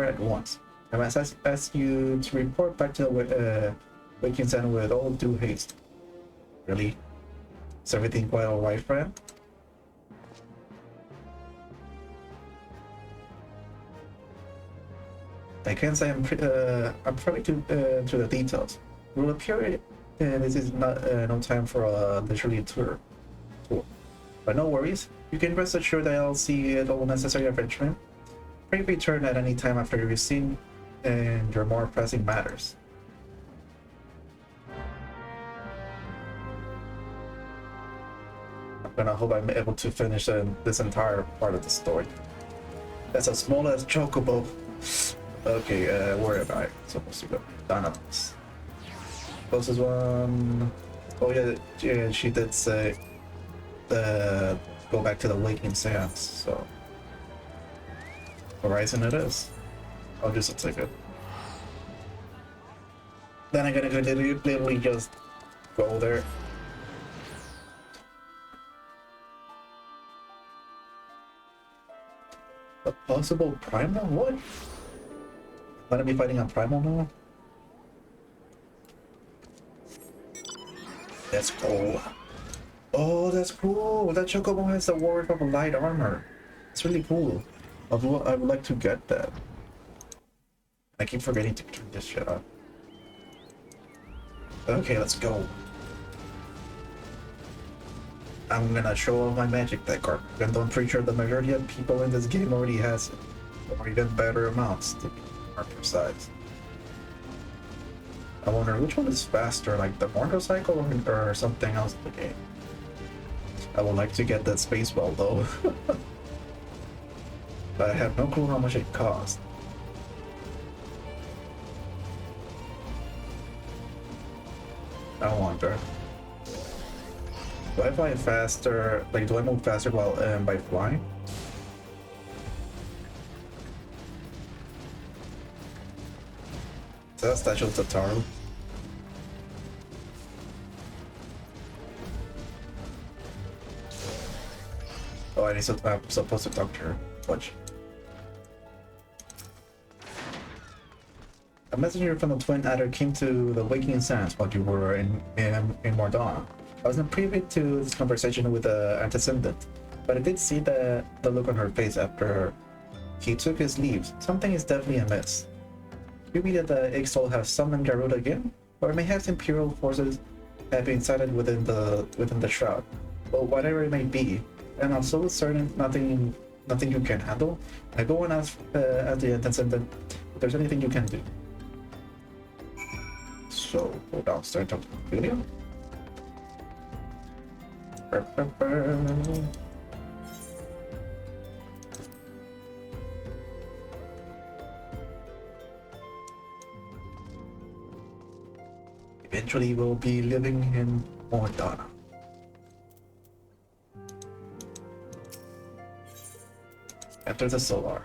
[SPEAKER 1] at once. I must ask you to report back to the Waking Center with all due haste. Really? Is everything quite alright, friend? I can't say I'm privy to the details. It will appear this is not no time for a leisurely tour. But no worries, you can rest assured that I'll see all necessary arrangement. Pray return at any time after you've seen and your more pressing matters. I'm gonna hope I'm able to finish this entire part of the story. That's as small as Chocobo. Okay, where am I supposed to go? Dynamis. Closest one. Oh yeah, she did say go back to the Waking Sands, so Horizon it is. I'll just take it. Then I'm gonna literally just go there. A possible primal? What? Gonna be fighting a primal now? That's cool. Oh, that's cool. That Chocobo has the word of light armor. It's really cool. I would like to get that. I keep forgetting to turn this shit on. Okay, let's go. I'm gonna show off my magic deck card. And I'm pretty sure the majority of people in this game already has it. Or even better amounts to be more precise. I wonder which one is faster, like the motorcycle or something else in the game. I would like to get that space ball though. But I have no clue how much it costs. I wonder. Do I fly faster? Like, do I move faster while by flying? Is that a statue of Tataru? Oh, I'm supposed to talk to her. Watch. A messenger from the Twin Adder came to the Waking Sands while you were in Mordana. I wasn't privy to this conversation with the antecedent, but I did see the look on her face after he took his leave. Something is definitely amiss. Maybe that the XIV have summoned Garuda again, or perhaps Imperial forces have been sighted within the shroud. But whatever it may be, and I'm so certain nothing you can handle. I go and ask the antecedent if there's anything you can do. So go downstairs to the video. Eventually we'll be living in Mordana. Enter the solar.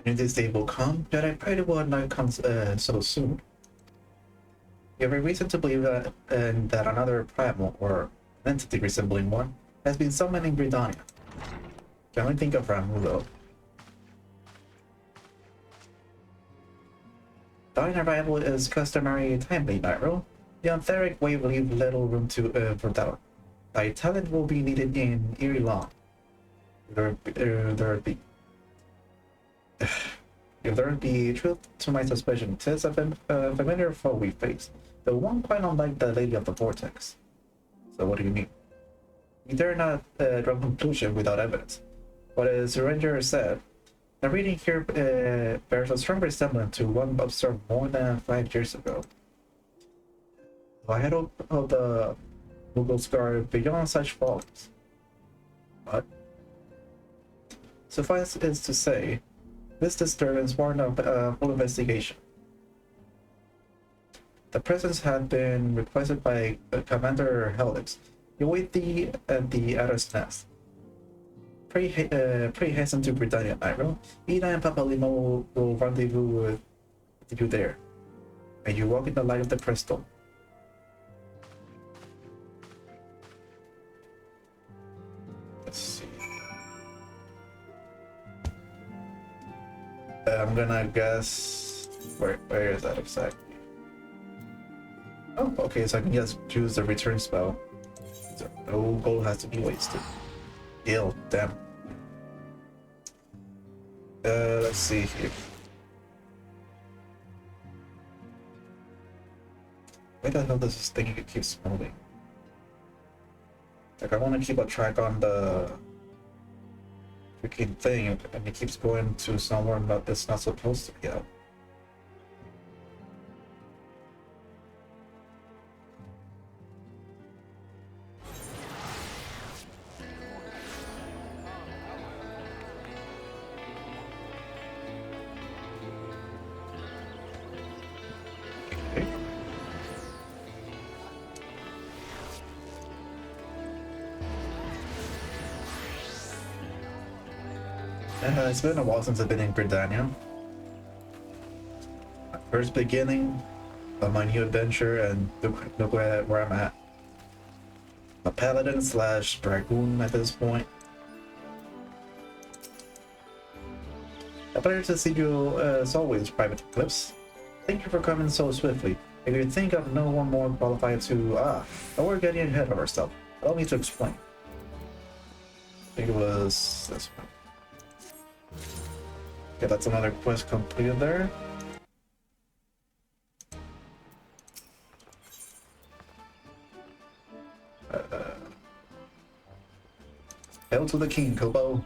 [SPEAKER 1] And this day will come, but I pray it will not come so soon. You have a reason to believe that another primal, or an entity resembling one, has been summoned in Gridania. Can only think of Ramu though. Thine arrival is customary timely, Nightrow. The etheric wave will leave little room for doubt. Thy talent will be needed in Eerie Long. If there be truth to my suspicion, 'tis a familiar foe we face, though one quite unlike the Lady of the Vortex. So what do you mean? We dare not draw conclusion without evidence. But as Ranger said, the reading here bears a strong resemblance to one observed more than 5 years ago. I had hoped of the Google Scar beyond such faults. But suffice it to say, this disturbance warranted a full investigation. The presence had been requested by Commander Helix. You await thee at the Adder's Nest. Pray hasten to Britannia, Nightrow. Ida and Papa Limo will rendezvous with you there. May you walk in the light of the crystal. Let's see. I'm gonna guess where is that exactly? Oh, okay, so I can just choose the return spell. So no gold has to be wasted. Ew, damn. Let's see here. Why the hell does this thing keep moving? Like, I want to keep a track on the freaking thing, and it keeps going to somewhere that's not supposed to be at. It's been a while since I've been in Gridania. My first beginning of my new adventure, and look where I'm at. A paladin slash dragoon at this point. A pleasure to see you as always, Private Eclipse. Thank you for coming so swiftly. If you think of no one more qualified to but we're getting ahead of ourselves. Allow me to explain. I think it was this one. Okay, that's another quest completed there. Hail to the king, Kobo.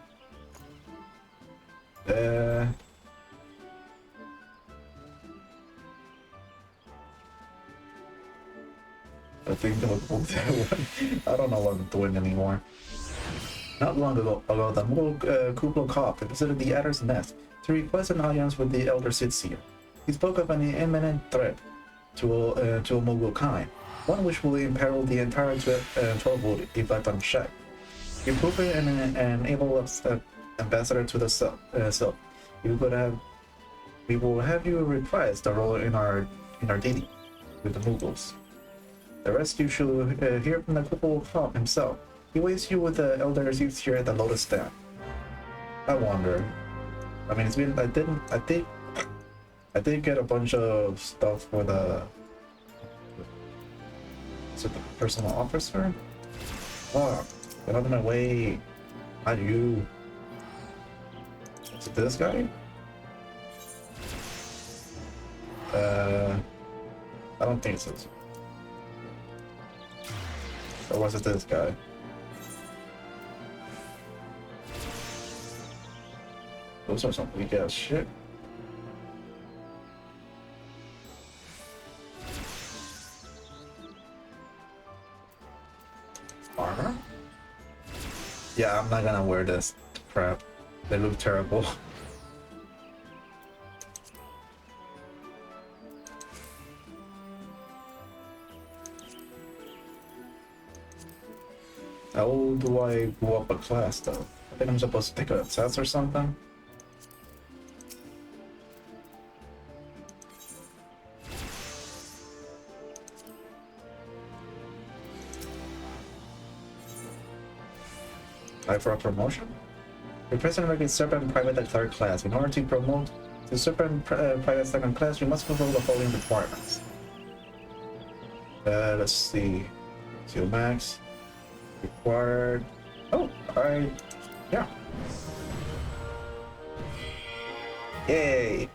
[SPEAKER 1] I think I'll go that one. I don't know what I'm doing anymore. Not long ago, the Kuplo Cop visited the Adder's Nest to request an audience with the Elder Seer. He spoke of an imminent threat to a Mogul kind, one which will imperil the entire 12-wood if left unchecked. You prove it an able ambassador to the self. We will have you reprise the role in our dealing with the Mughals. The rest you should hear from the Kuplo Cop himself. He waits you with the Elder Seer at the Lotus Stand. I wonder. I mean, it's been. I did get a bunch of stuff for the. Is it the personal officer? Fuck. Get out of my way. Not you. Is it this guy? I don't think it's this. Or was it this guy? Those are some weak ass shit. Armor? Yeah, I'm not gonna wear this crap. They look terrible. How do I go up a class though? I think I'm supposed to take a test or something. Apply for a promotion? Your president recommends Serpent Private at 3rd class. In order to promote to Serpent Private 2nd class, you must fulfill the following requirements. Let's see. Seal max. Required. Oh, alright. Yeah. Yay!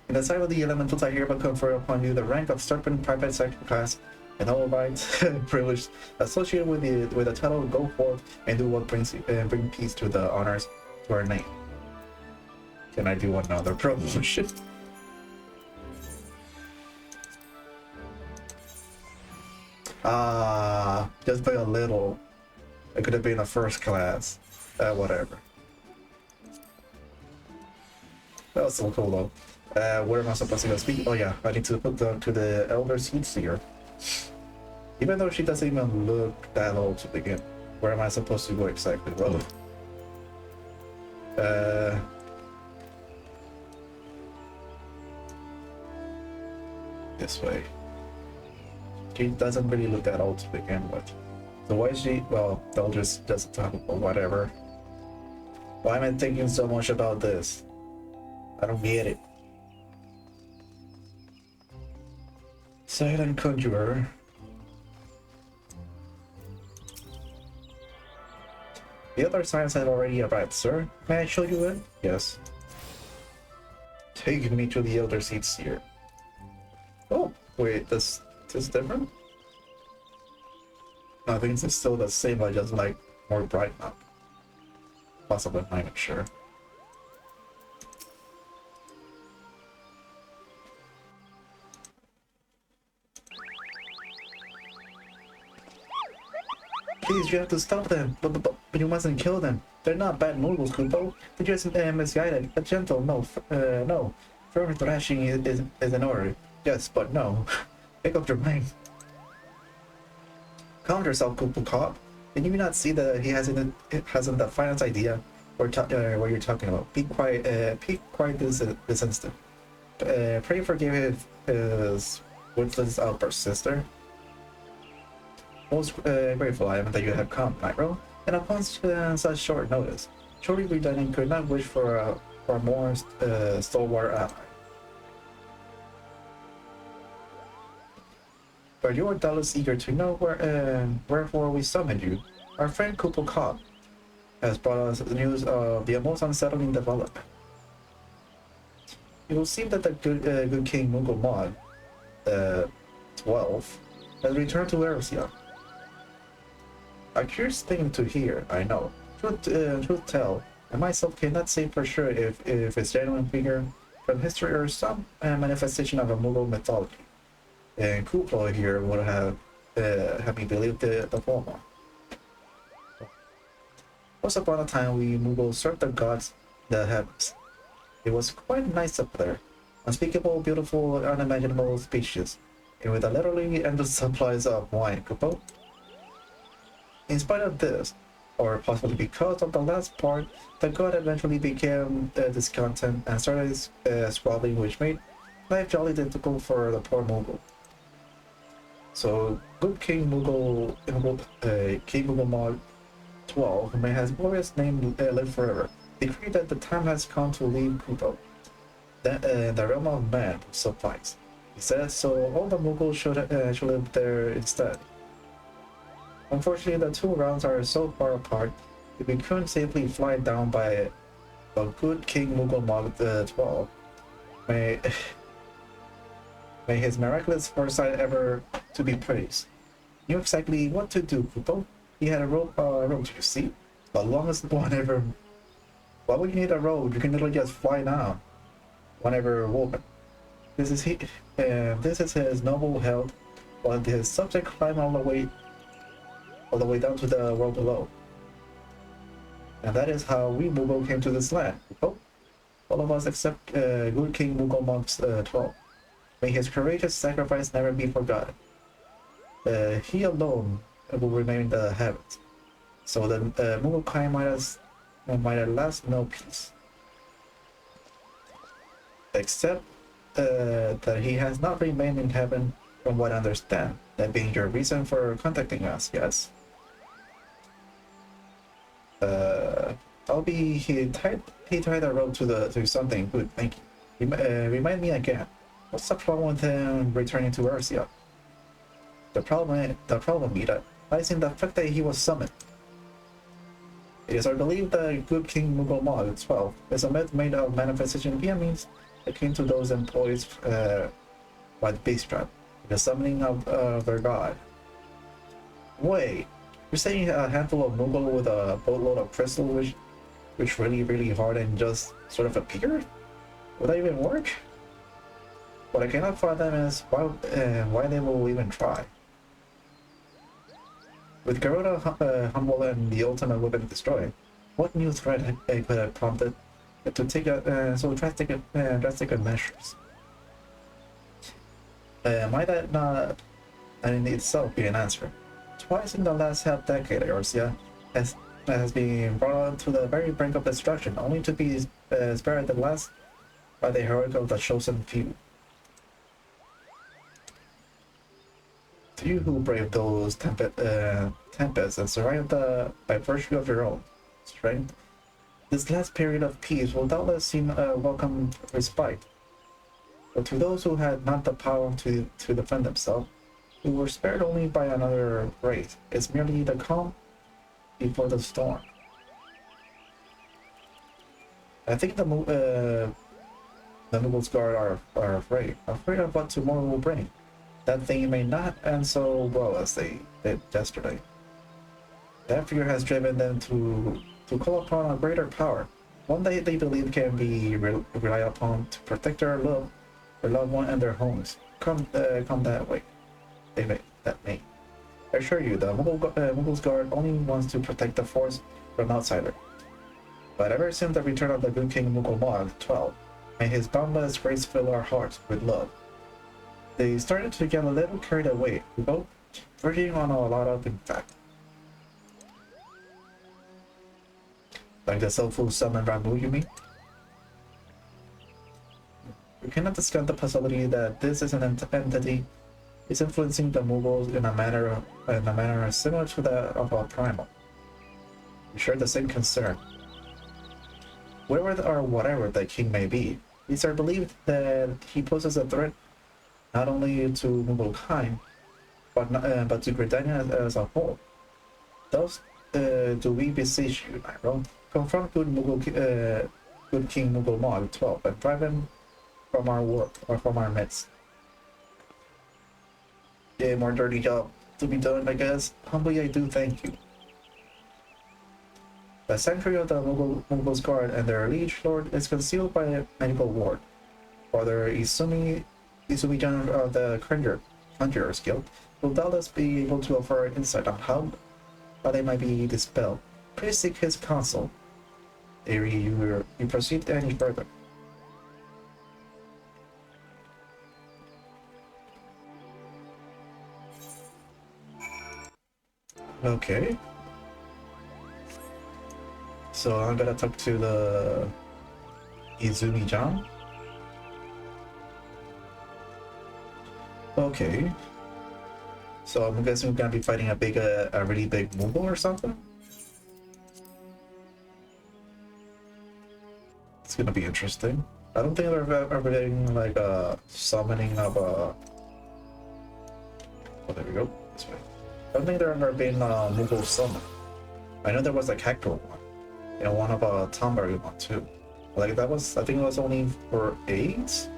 [SPEAKER 1] In the sight of the elementals, I hereby confer upon you the rank of Serpent Private 2nd class and all rights privileged associated with the title. Go forth and do what brings bring peace to the honors to our name. Can I do another promotion? Just by a little. It could have been a 1st class. Whatever. That was so cool though. Where am I supposed to go speak? Oh yeah, I need to put them to the Elder Seer. Even though she doesn't even look that old to begin. Where am I supposed to go exactly? Well, this way. She doesn't really look that old to begin with. So why is she? Well, they'll just talk about whatever. Why am I thinking so much about this? I don't get it. Silent Conjurer. The other signs have already arrived, sir. May I show you in? Yes. Take me to the Elder Seer. Oh, wait, this is different? No, I think it's still the same, but just like more bright now. Possibly, I'm not even sure. Please, you have to stop them, but you mustn't kill them. They're not bad Mughals, Kupo. They're just misguided. A gentle no. Firm thrashing is in order. Yes, but no. Pick up your mind. Calm yourself, Kuplo Cop. Can you not see that he hasn't the finest idea what you're talking about? Be quiet. This instant. Pray forgive his worthless outburst, sister. Most grateful I am that you have come, Nightrow, and upon such short notice. Surely we could not wish for a more stalwart ally. But you are doubtless eager to know wherefore we summoned you. Our friend Kuplo Cop has brought us news of the most unsettling development. It would seem that the good King Mughal Mod 12 has returned to Eresia. A curious thing to hear, I know. Truth tell, I myself cannot say for sure if it's genuine figure from history or some manifestation of a Mughal mythology. And Kuplo here would have me believe the former. Once upon a time, we Mughals served the gods the heavens. It was quite nice up there. Unspeakable, beautiful, unimaginable species, and with a literally endless supplies of wine, Kupo. In spite of this, or possibly because of the last part, the god eventually became discontent and started squabbling, which made life jolly difficult for the poor Mughal. So, good King Mughal Mod 12, may his glorious name live forever, decreed that the time has come to leave Kupo. The realm of man will suffice. He said, so all the Mughals should live there instead. Unfortunately, the two realms are so far apart that we couldn't safely fly down by the good King Mughal Mod 12. May his miraculous foresight ever to be praised. He knew exactly what to do, Kupo. He had a rope, you see? The longest one ever. Why would you need a road? You can literally just fly down whenever woken. This is his noble health, while his subject climb all the way down to the world below. And that is how we Mughal came to this land. All of us except good King Mughal Monks 12. May his courageous sacrifice never be forgotten. He alone will remain in the heavens, so the Mughal kind might at last know peace. Except that he has not remained in heaven, from what I understand. That being your reason for contacting us, yes. He tied a rope to something. Good, thank you. Remind me again. What's the problem with him returning to Eresia? The problem, Mita, lies in the fact that he was summoned. It is our belief that good King Mughal Mod 12 is a myth made of manifestation via means akin to those employed by the Beast Trap, the summoning of their god. Wait, you're saying a handful of Mughal with a boatload of crystal which really hard and just sort of appeared? Would that even work? What I cannot fathom is why they will even try. With Garuda humble and the ultimate weapon destroyed, what new threat could have prompted to take so drastic measures? Might that not in itself be an answer? Twice in the last half-decade, Eresia has been brought to the very brink of destruction, only to be spared at last by the heroic of the chosen few. To you who braved those tempests and survived by virtue of your own strength, this last period of peace will doubtless seem a welcome respite. But to those who had not the power to defend themselves, who were spared only by another wraith, it's merely the calm before the storm. I think the Mughal's guard are afraid of what tomorrow will bring. That thing may not end so well as they did yesterday. That fear has driven them to call upon a greater power, one that they believe can be relied upon to protect their loved one and their homes. Come that way. That may. I assure you, the Mughal's guard only wants to protect the force from outsider. But ever since the return of the good King Mughal Mod 12, may his boundless grace fill our hearts with love. They started to get a little carried away, both verging on a lot of, in fact. Like the soulful summon Ramu, you mean? We cannot discount the possibility that this is an entity is influencing the Mughals in a manner similar to that of a primal. We share the same concern. Whatever the king may be, it is believed that he poses a threat not only to Mughal kind, but to Gridania as a whole. Thus, do we beseech you, Nightrow, confront good King Mughal Mod 12 and drive him from our work or from our midst. Yeah, more dirty job to be done, I guess. Humbly I do thank you. The sanctuary of the Mogul's guard and their liege lord is concealed by a medical ward. Father Izumi-chan of the Conjurer's Guild will doubtless be able to offer insight on how they might be dispelled. Please seek his counsel ere you proceed any further. Okay. So I'm gonna talk to the Izumi-chan. Okay. So I'm guessing we're gonna be fighting a really big Moogle or something? It's gonna be interesting. I don't think I've ever been like a summoning of a... Oh, there we go. This way. I don't think there ever been a Moogle summon. I know there was like Hector one. And one of a Tomberry one too. Like that was, I think it was only for 8?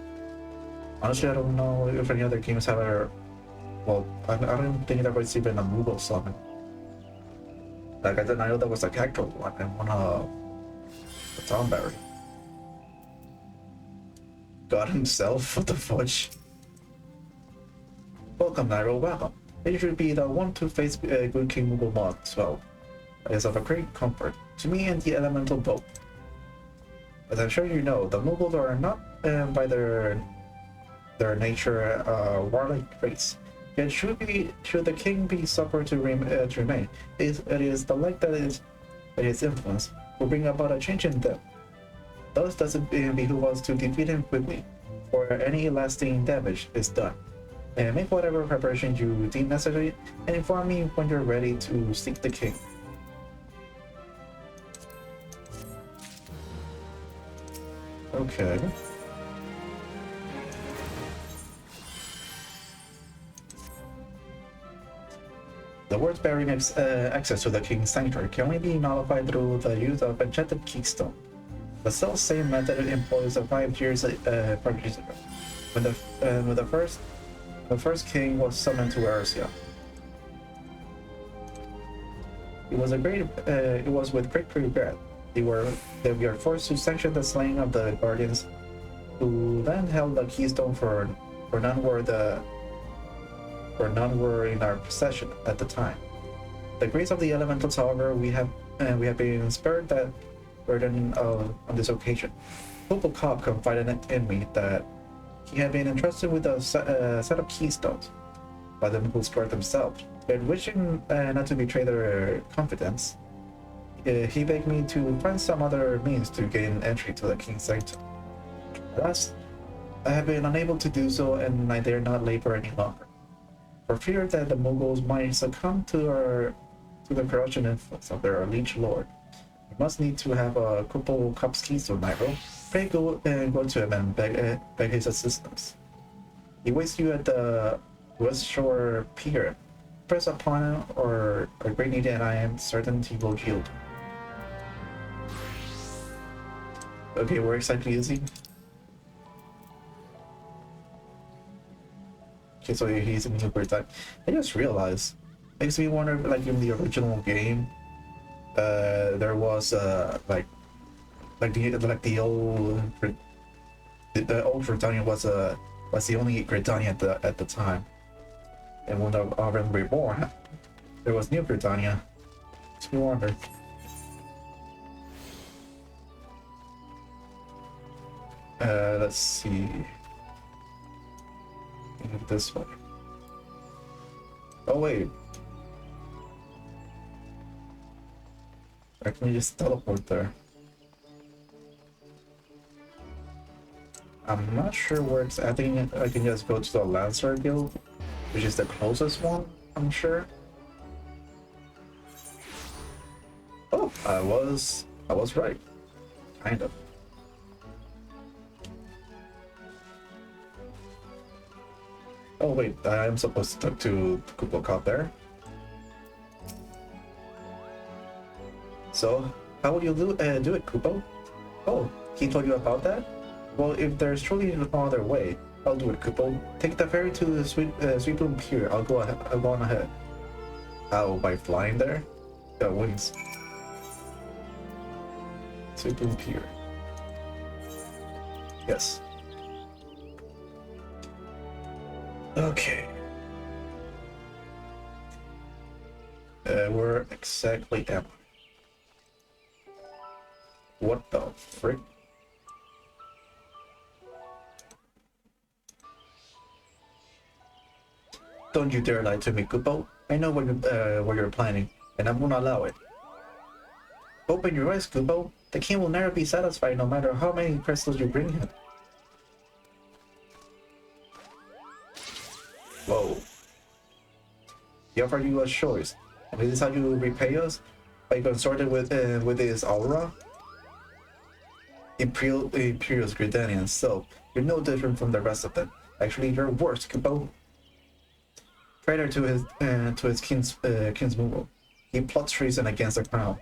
[SPEAKER 1] Honestly, I don't know if any other games have ever... Well, I don't think there was even a Moogle summon. Like I know there was a Hector one and one a Tomberry. God himself, what the fudge? Welcome, Nightrow, welcome. It should be the one to face good King Moogle mod as well. It is of a great comfort to me and the elemental both. As I'm sure you know, the Moogles are not by their nature warlike race. Yet should the king be suffered to remain, it is the light that his influence will bring about a change in them. Thus does it behoove us to defeat him quickly, or any lasting damage is done. And make whatever preparations you deem necessary, and inform me when you're ready to seek the king. Okay. The words bearing access to the king's sanctuary can only be nullified through the use of enchanted keystone. The self-same method employs 5 years previous ago, when the first king was summoned to Earthsia. It was with great regret that we are forced to sanction the slaying of the guardians, who then held the keystone for none were in our possession at the time. The grace of the elementals, however, we have been spared that burden on this occasion. Popo Cobb confided in me that he had been entrusted with a set of keystones by the Moogles guard themselves, but wishing not to betray their confidence, he begged me to find some other means to gain entry to the king's sanctum. Thus, I have been unable to do so, and I dare not labor any longer, for fear that the Moogles might succumb to the corruption influence of their liege lord. We must need to have a couple cups keystone, Nightrow. Pray go to him and beg his assistance. He waits you at the West Shore Pier. Press upon him, or a great need, and I am certain he will yield. Okay, where exactly is he? Okay, so he's in New Britain. I just realized, makes me wonder, like in the original game, there was the old Britannia was the only Britannia at the time, and when Reborn, there was New Britannia. Makes me wonder. Let's see. This way. Oh wait. I can just teleport there. I'm not sure where it's. I think I can just go to the Lancer Guild, which is the closest one, I'm sure. Oh, I was right. Kind of. Oh wait, I am supposed to talk to Kupo Cop there. So, how would you do it, Kupo? Oh, he told you about that? Well, if there's truly no other way, I'll do it, Kupo. Take the ferry to the Sweet Bloom Pier. I'll go on ahead. How, by flying there? Got wings. Sweet Bloom Pier. Yes. Okay. Where exactly am I? What the frick? Don't you dare lie to me, Kupo. I know what you're planning, and I won't allow it. Open your eyes, Kupo. The king will never be satisfied no matter how many crystals you bring him. Whoa. He offered you a choice, and this is how you repay us? By consorting with his aura? Imperial Gridanian, so you're no different from the rest of them. Actually, you're worse, Kupo. Traitor to his king's movement. He plots treason against the crown.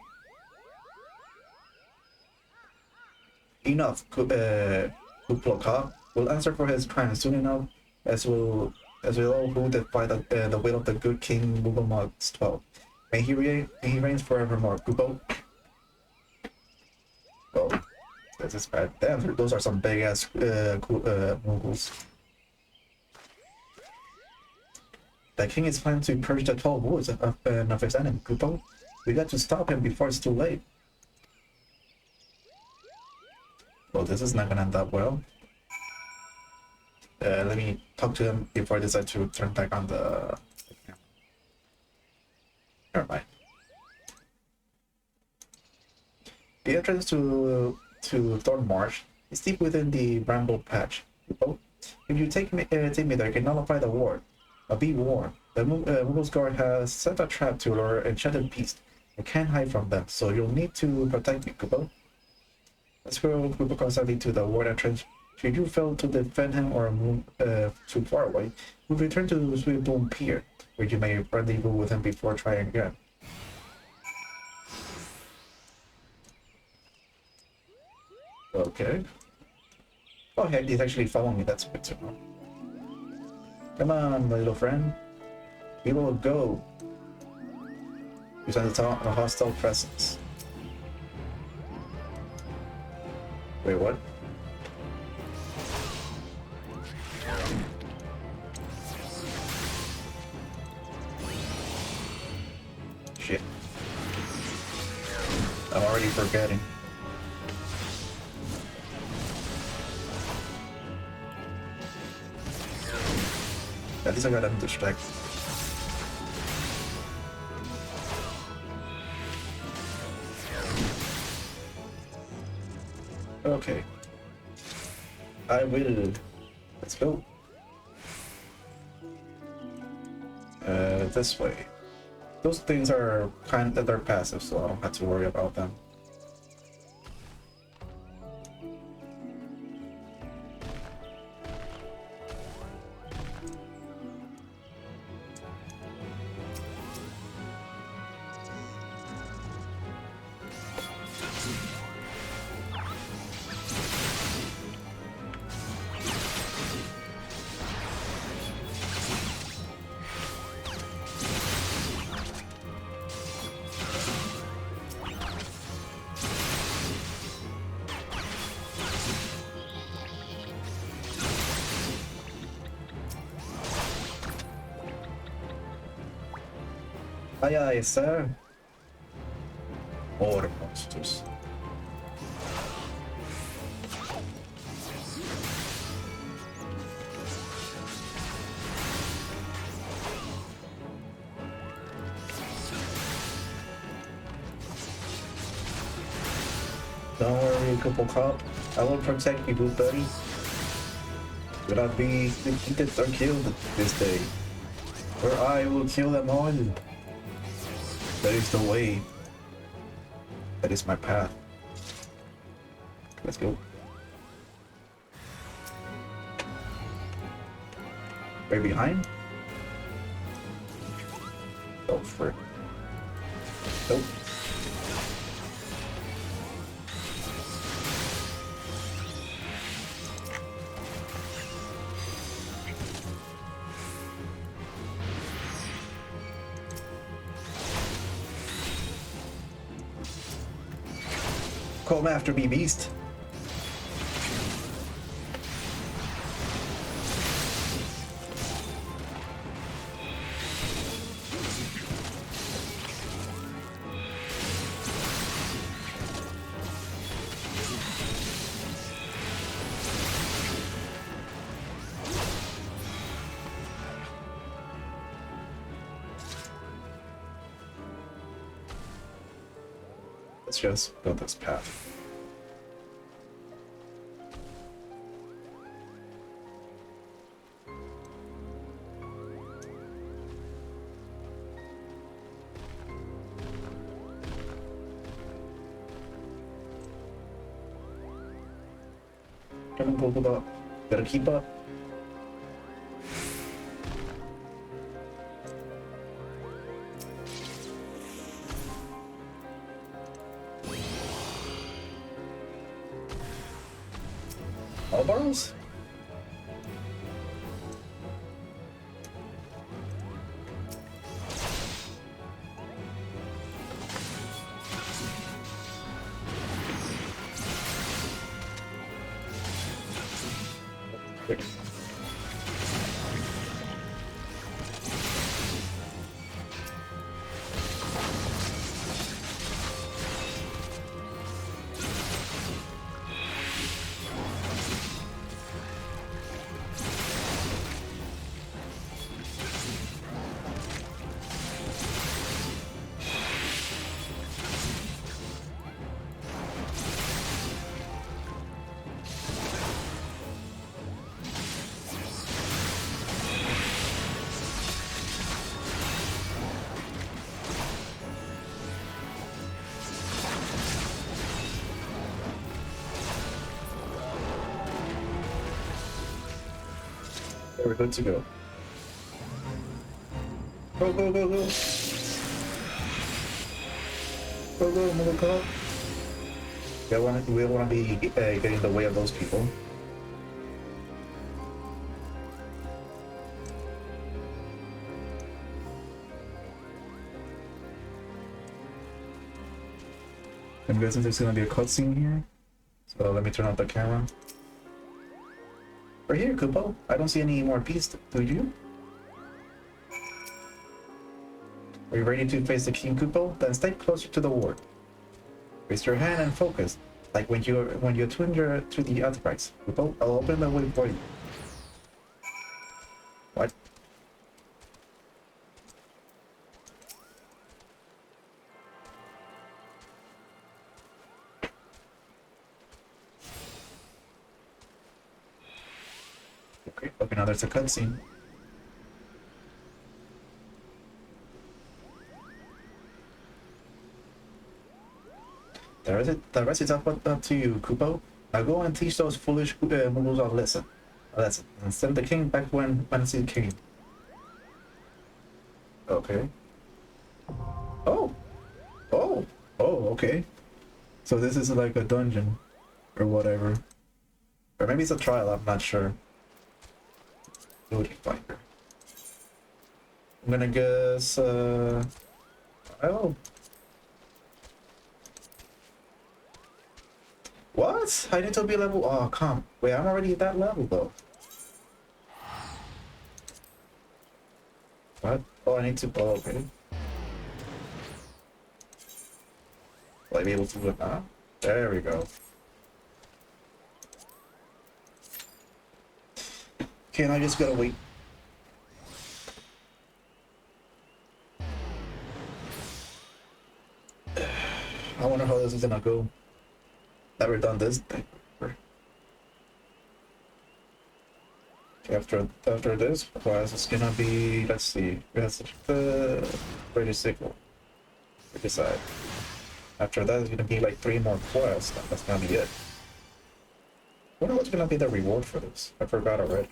[SPEAKER 1] Enough, Kuploka will answer for his crimes soon enough, as will all who defy the will of the good King Mugomog 12. May he reigns forevermore, Kupo. Oh, this is bad. Damn, those are some big ass Mughals. The king is planning to purge the 12 woods of his enemy, Kupo. We got to stop him before it's too late. Well, this is not gonna end up well. Let me talk to him before I decide to turn back on the camera. Never mind. The entrance to Thornmarsh is deep within the Bramble Patch. Kupo. If you take me there, you can nullify the ward. Be warned, the Mughals guard has set a trap to lure enchanted beasts. I can't hide from them, so you'll need to protect me, Kupo. Let's go Kupo constantly to the ward entrance. Should you fail to defend him or move too far away, we'll return to Sweet Bloom Pier, where you may rendezvous with him before trying again. Okay. Oh, heck, he's actually following me. That's good to know. Come on, my little friend. We will go. You sense a hostile presence. Wait, what? Shit. I'm already forgetting. At least I got him distracted. Okay. I will. Let's go. This way. Those things are they're passive, so I don't have to worry about them. Aye, aye, sir. More monsters. Don't worry, Couple Cop. I will protect you, good buddy. Will not be defeated or killed this day, or I will kill them all. That is the way. That is my path. Let's go. Right behind? Oh, frick. Nope. Come after me, beast. Let's just build this path. Come on, hold up. Gotta keep up. All barrels? Quick. We're good to go. Go, go, go, go. Go, go, move, go. We want to be getting in the way of those people. I'm guessing there's going to be a cutscene here. So let me turn off the camera. We're here, Kupo. I don't see any more beasts, do you? Are you ready to face the King, Kupo? Then stay closer to the ward. Raise your hand and focus, like when you attune to the Antichrist. Kupo, I'll open the way for you. What? Okay, now there's a cutscene. The rest is up to you, Kupo. Now go and teach those foolish Muggles a lesson. And send the king back when he came. Okay. Oh! Oh! Oh, okay. So this is like a dungeon. Or whatever. Or maybe it's a trial, I'm not sure. Looting finder. I'm gonna guess, oh. What? I need to be level, oh, come. Wait, I'm already at that level, though. What? Oh, I need to, oh, okay. Will I be able to do it now? There we go. Okay, and I just gotta wait. I wonder how this is gonna go. Never done this thing before. Okay, after this class, it's gonna be, let's see, that's the British sequel. We decide. After that, it's gonna be like 3 more quests. That's gonna be it. I wonder what's gonna be the reward for this. I forgot already.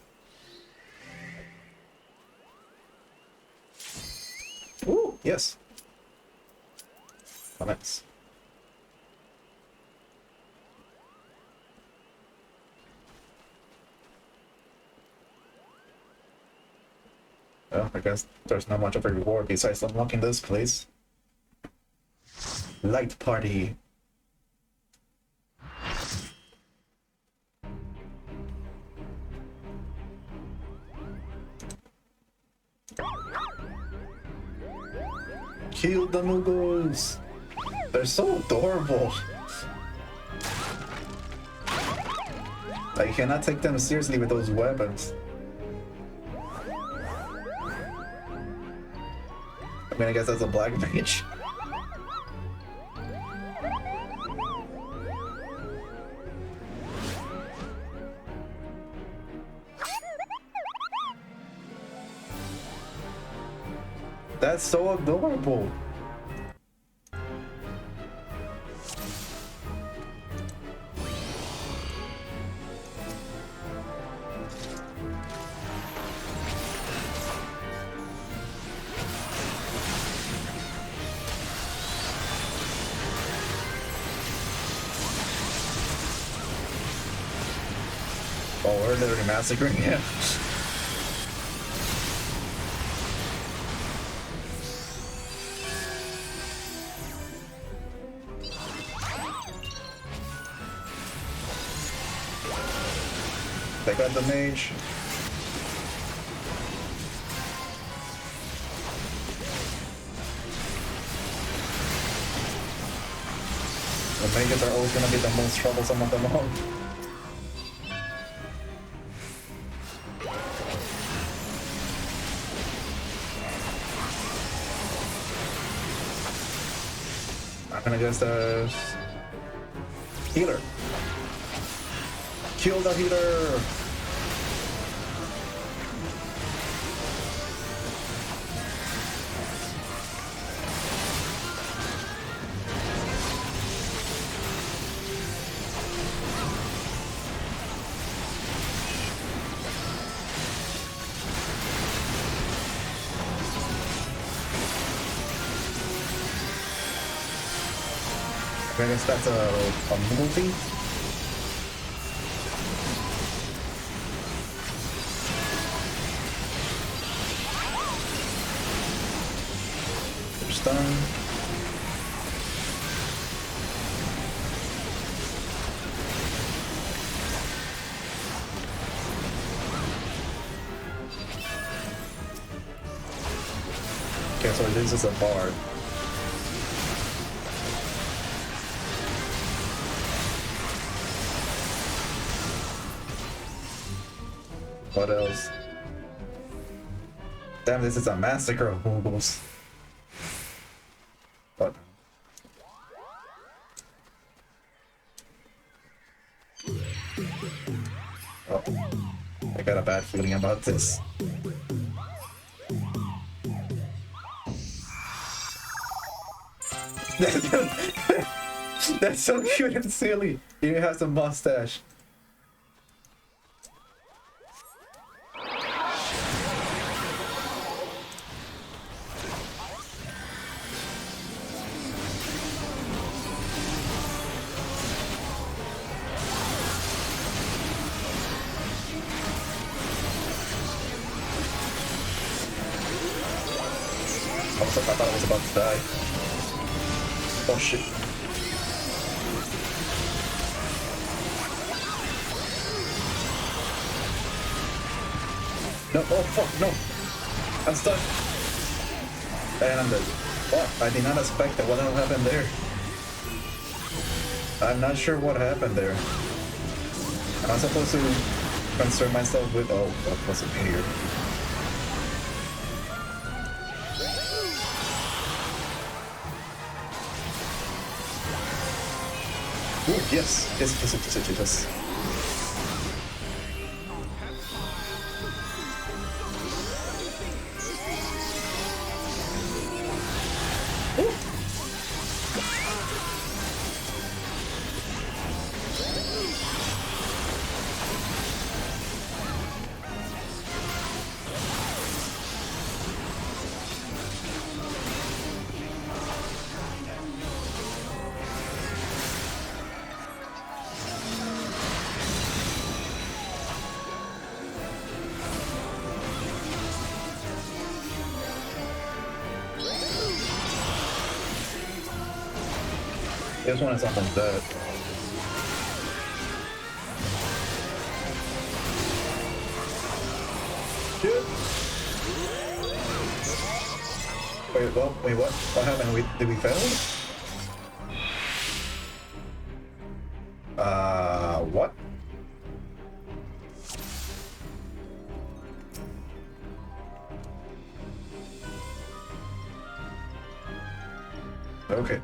[SPEAKER 1] Ooh, yes. Comments. Well, I guess there's not much of a reward besides unlocking this place. Light party. Kill the noodles! They're so adorable! Like, you cannot take them seriously with those weapons. I mean, I guess that's a black mage. That's so adorable. Oh, we're literally massacring him. They got the mage. The mages are always gonna be the most troublesome of them all. I'm gonna guess the healer. Kill the healer! I guess that's a movie. They're stunned. Okay, so this is a bard. What else? Damn, this is a massacre of Moogles. What? Oh, I got a bad feeling about this. That's so cute and silly. He has a mustache. I thought I was about to die. Oh shit. No, oh fuck, no. I'm stuck. And I'm dead. What? I did not expect that. What happened there? I'm not sure what happened there. I'm supposed to concern myself with... Oh, what was it here? Ooh, yes. Yes. This one is almost dead. Shoot. Wait, well, wait, what? What happened? Did we fail? What? Okay.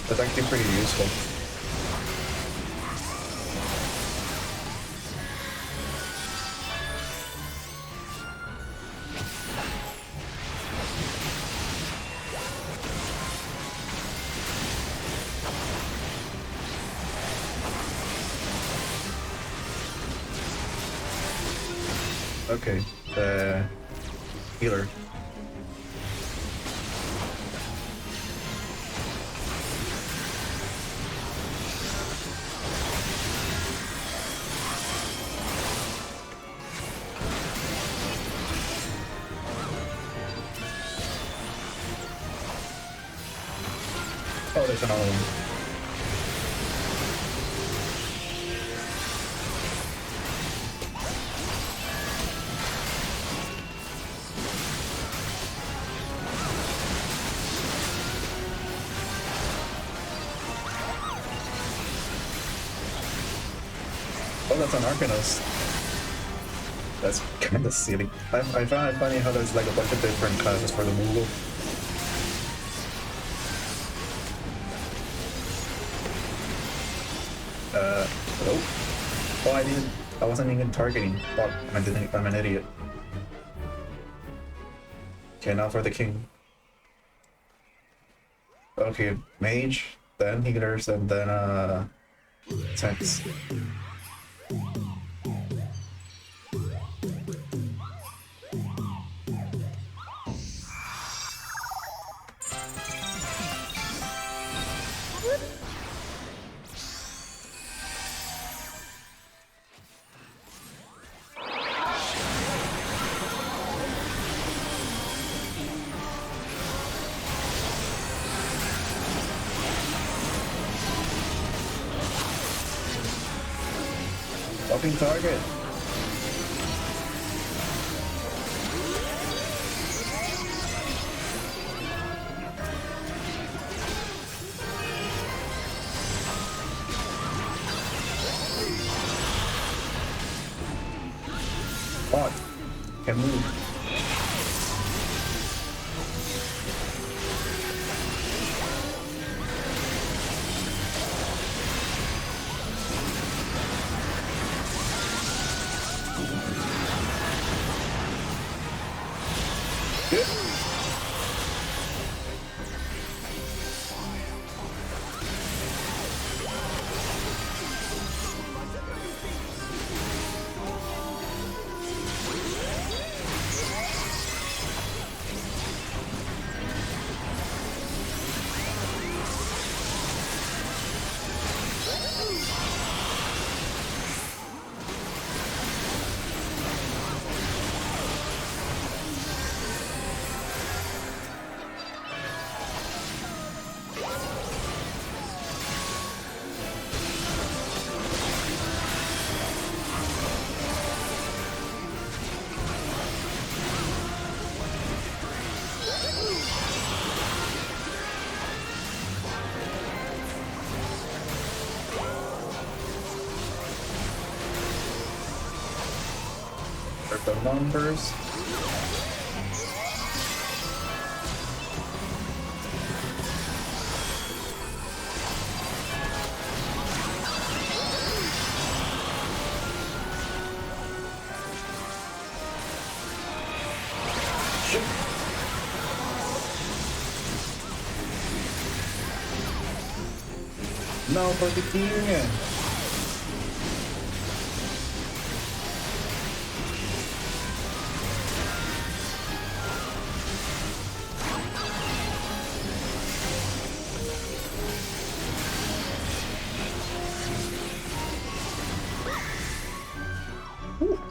[SPEAKER 1] That's actually pretty useful. Okay, the healer. Oh, there's another one. Oh, that's an Arcanist. That's kind of silly. I found it funny how there's like a bunch of different classes for the Moogle. Hello? Oh, I wasn't even targeting. Fuck, I'm an idiot. Okay, now for the king. Okay, mage, then healers, and then tanks. Fucking target. Fuck. Can move. The numbers. now for the king.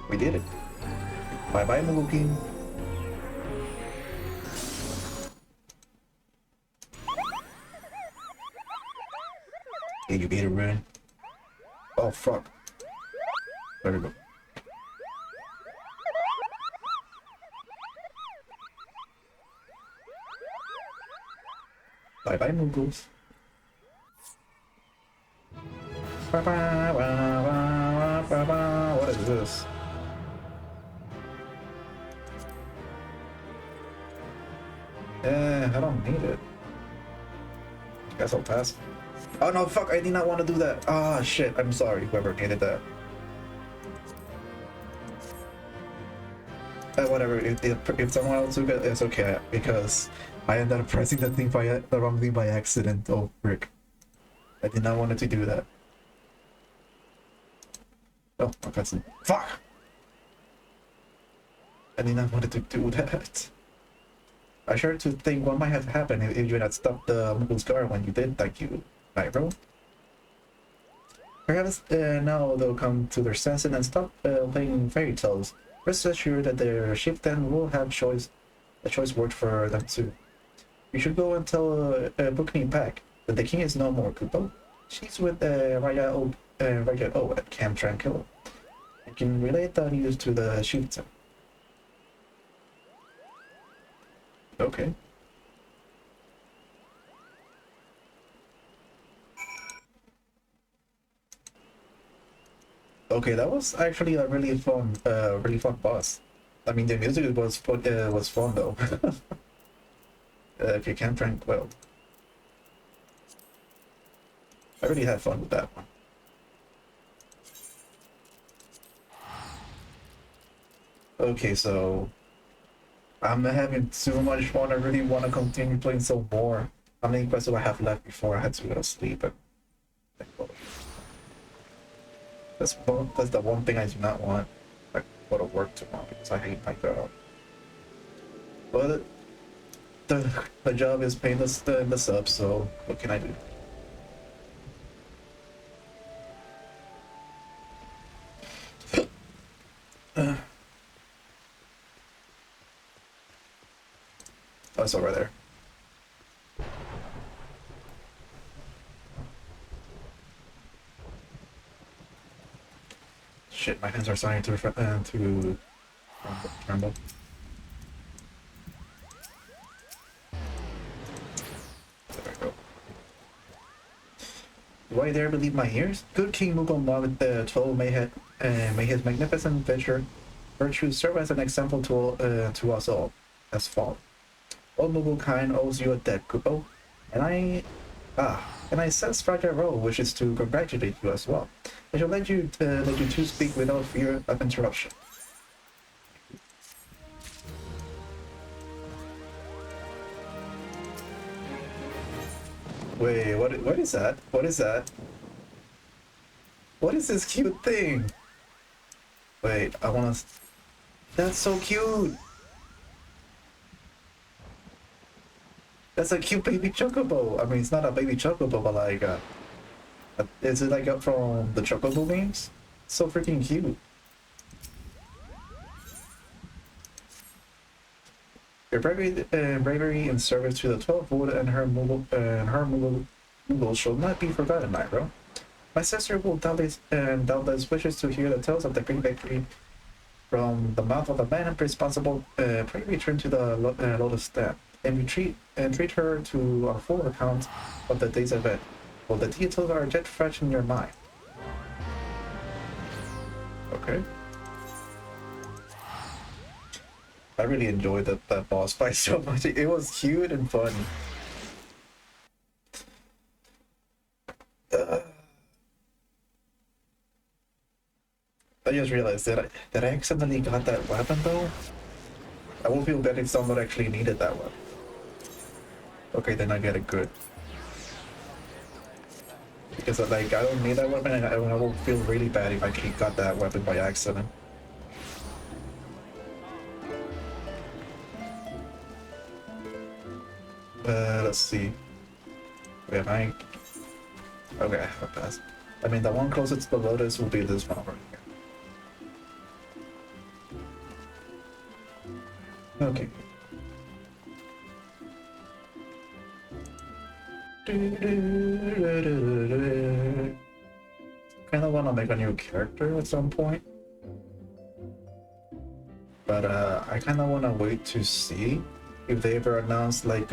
[SPEAKER 1] We did it. Bye bye, Mugukin. Yeah, you beat a rune. Oh fuck. There we go. Bye bye, Muggles. What is this? I don't need it. Guess I'll pass. Oh no, fuck, I did not want to do that. Ah, shit, I'm sorry, whoever needed that. Whatever, if someone else took it, it's okay, because I ended up pressing the thing the wrong thing by accident. Oh, frick. I did not want to do that. Oh, my cousin. Fuck! I did not want to do that. I sure to think what might have happened if you had stopped the Muggle's guard when you did. Thank you, Nightrow. Perhaps now they'll come to their senses and stop playing fairy tales. Rest assured that their chieftain will have a choice word for them too. You should go and tell Bookney Pack that the king is no more, Kupo. She's with Raja O at Camp Tranquil. You can relate the news to the chieftain. Okay. Okay, that was actually a really fun boss. I mean, the music was fun though. If you can tranquil. I really had fun with that one. Okay, so I'm having too much fun. I really want to continue playing some more. How many quests do I have left before I had to go to sleep? That's the one thing I do not want. I go to work tomorrow because I hate my job. But the job is paying the sub, so what can I do? Oh, it's over there. Shit, my hands are starting to tremble. There we go. Do I dare believe my ears? Good King Mughal the 12 may his magnificent virtues serve as an example to us all. As fall. All Mughal kind owes you a debt, Kupo. And I sense Raja Ro wishes to congratulate you as well. I shall let you two speak without fear of interruption. Wait, what is that? What is that? What is this cute thing? Wait, I wanna... That's so cute! That's a cute baby chocobo. I mean, it's not a baby chocobo, but like, is it like from the chocobo games? So freaking cute. Your bravery in service to the 12 wood and her Mughal shall not be forgotten, Nightrow. My sister will doubtless wishes to hear the tales of the great victory from the mouth of the man responsible. Pray return to the Lotus Stand and treat her to a full account of the day's event. Well, the details are yet fresh in your mind. Okay. I really enjoyed that boss fight so much. It was cute and funny. I just realized that I accidentally got that weapon though. I won't feel bad if someone actually needed that weapon. Okay, then I get it good. Because like I don't need that weapon, and I will feel really bad if I got that weapon by accident. Let's see. Wait, am I? Okay, I'll pass. I mean, the one closest to the Lotus will be this one over here. Okay. Kind of want to make a new character at some point, but I kind of want to wait to see if they ever announce like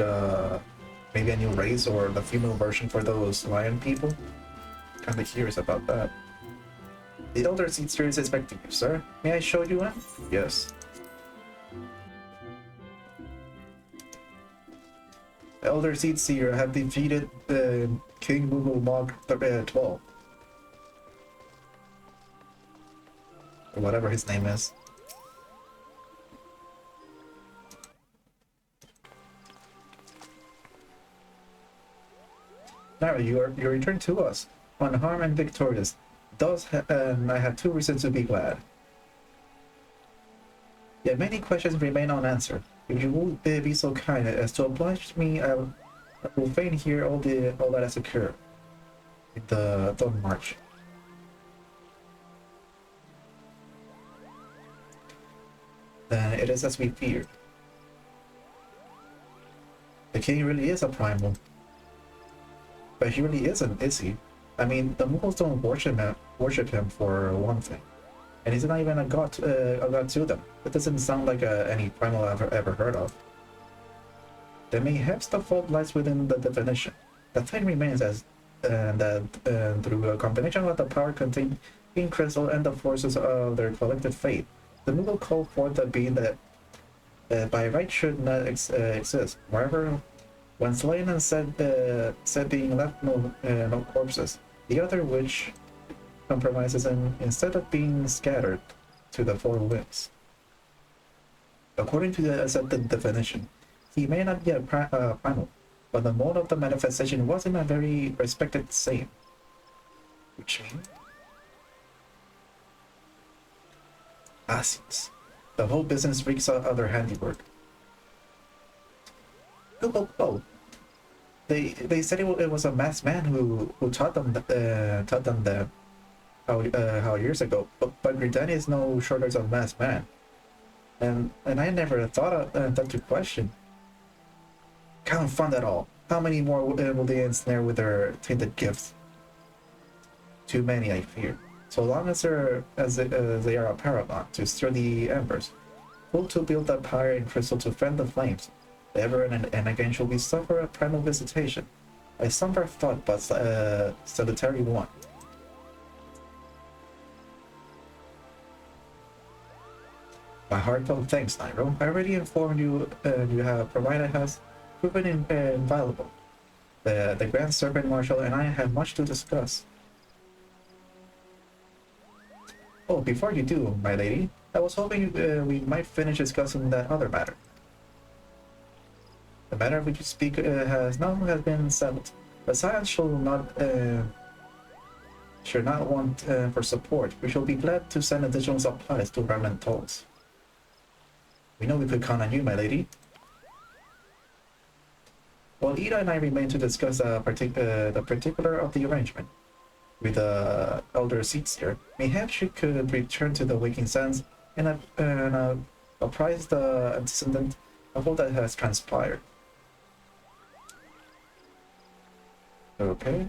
[SPEAKER 1] maybe a new race or the female version for those lion people. Kind of curious about that. The Elder Seed is expecting you, sir. May I show you in? Yes. Elder Seed Seer have defeated King Google Mog 12. Or whatever his name is. Now you return to us, unharmed and victorious. Thus, I have 2 reasons to be glad. Yet many questions remain unanswered. If you will be so kind as to oblige me, I will fain hear all that has occurred in the Dawn March. Then it is as we feared. The king really is a primal. But he really isn't, is he? I mean, the Mughals don't worship him for one thing. And he's not even a god to them. That doesn't sound like any primal I've ever heard of. Then perhaps the fault lies within the definition. The fact remains as that through a combination of the power contained in crystal and the forces of their collective faith, the Mughal called forth the being that by right should not exist. Moreover, when slain and said being left no corpses, the other which compromises him instead of being scattered to the 4 winds. According to the accepted definition, he may not be a primal, but the mode of the manifestation wasn't a very respected saint. Which means Asians. The whole business reeks of their handiwork. Oh. They said it was a masked man who taught them that how years ago. But Gridani is no shortage of masked man, and I never thought to question. Confound it all! How many more will they ensnare with their tainted gifts? Too many, I fear. So long as they are a paramount to stir the embers, full to build the pyre and crystal to fan the flames. Ever and again shall we suffer a primal visitation. A somber thought, but salutary one. My heartfelt thanks, Nightrow. I already informed you you have provided us proven inviolable. The Grand Serpent Marshal and I have much to discuss. Oh, before you do, my lady, I was hoping we might finish discussing that other matter. The matter of which you speak has been settled. But science should not want for support. We shall be glad to send additional supplies to Remnant Tolls. We know we could count on you, my lady. While Ida and I remain to discuss the particular of the arrangement with the Elder Seedseer, mayhap she could return to the Waking Sands and apprise the antecedent of all that has transpired. Okay.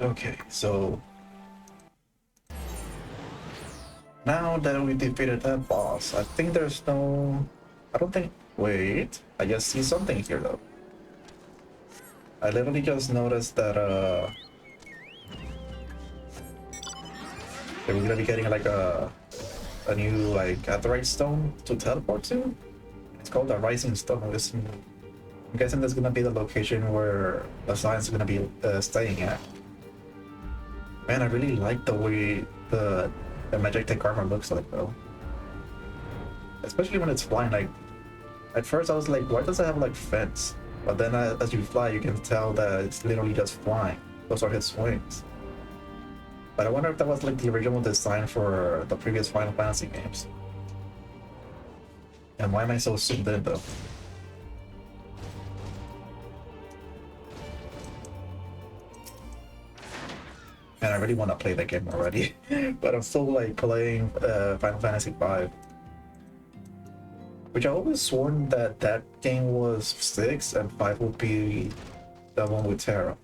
[SPEAKER 1] Okay, so now that we defeated that boss, I think there's no... I don't think... Wait, I just see something here though. I literally just noticed that we're gonna be getting like a new like Aetheryte stone to teleport to. It's called the Rising Stone. I'm guessing that's gonna be the location where the science is gonna be staying at. Man, I really like the way the majestic armor looks like though. especially when it's flying. Like at first I was like, why does it have like fins? But then as you fly, you can tell that it's literally just flying. Those are his wings. But I wonder if that was like the original design for the previous Final Fantasy games. And why am I so zoomed in though? And I really want to play that game already. But I'm still like playing Final Fantasy V. Which I always sworn that that game was 6 and 5 would be the one with Terra.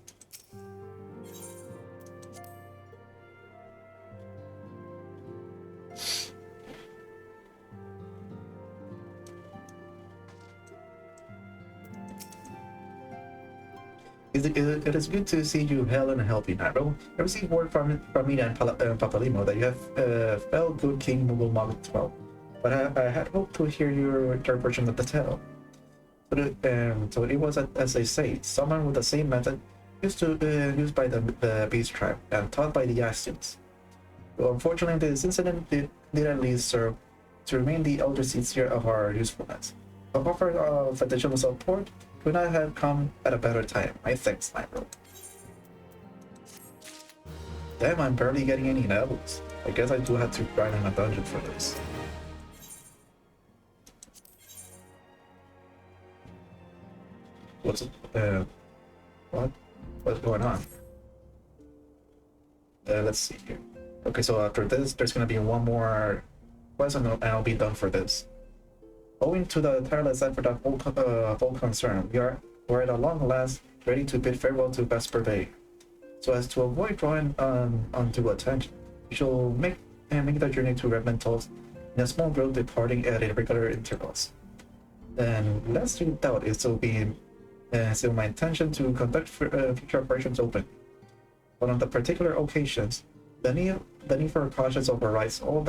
[SPEAKER 1] It is good to see you well and healthy, Nightrow. I received word from me and Papalimo that you have fell good King Mugulmog 12. But I had hoped to hear your version of the tale. So it was, as they say, someone with the same method used by the Beast Tribe and taught by the Astions. Well, unfortunately, this incident did at least serve to remain the elder seer of our usefulness. A offer of additional support could not have come at a better time. My thanks, Nightrow. Damn, I'm barely getting any levels. I guess I do have to grind in a dungeon for this. What's going on? Let's see here. Okay, so after this, there's gonna be one more quest and I'll be done for this. Owing to the tireless effort of all concerned, we're at a long last ready to bid farewell to Vesper Bay. So as to avoid drawing undue attention, we shall make the journey to Redmond Tolls in a small group departing at irregular intervals. And lest you doubt, it will be still my intention to conduct future operations open. But on the particular occasions, the need for cautions overrides all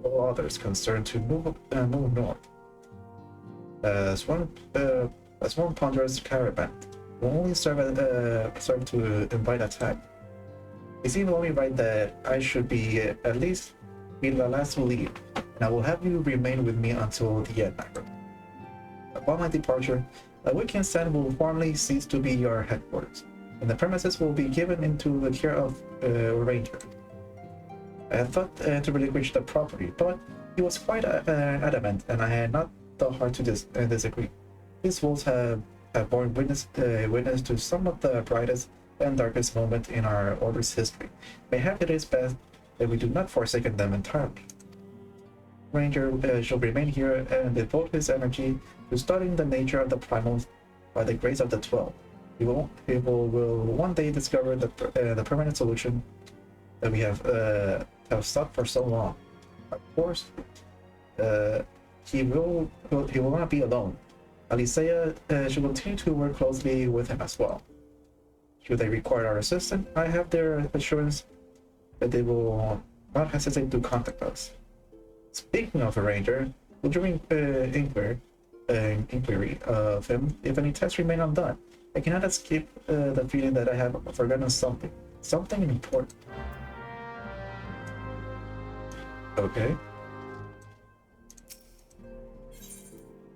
[SPEAKER 1] others concerned to move north. As one ponderous caravan will only serve to invite attack. It seems only right that I should be at least be the last to leave, and I will have you remain with me until the end, Nightrow. Upon my departure, Awoken-19-Nightrow will formally cease to be your headquarters, and the premises will be given into the care of a ranger. I had thought to relinquish the property, but he was quite adamant, and I had not the heart to disagree. These wolves have borne witness to some of the brightest and darkest moments in our order's history. Mayhap it is best that we do not forsake them entirely. Ranger shall remain here and devote his energy to studying the nature of the primals by the grace of the 12. He will one day discover the permanent solution that we have sought for so long. Of course, he will not be alone. Alicia should continue to work closely with him as well. Should they require our assistance, I have their assurance that they will not hesitate to contact us. Speaking of a ranger, would you inquiry of him if any tests remain undone? I cannot escape the feeling that I have forgotten something important. Okay.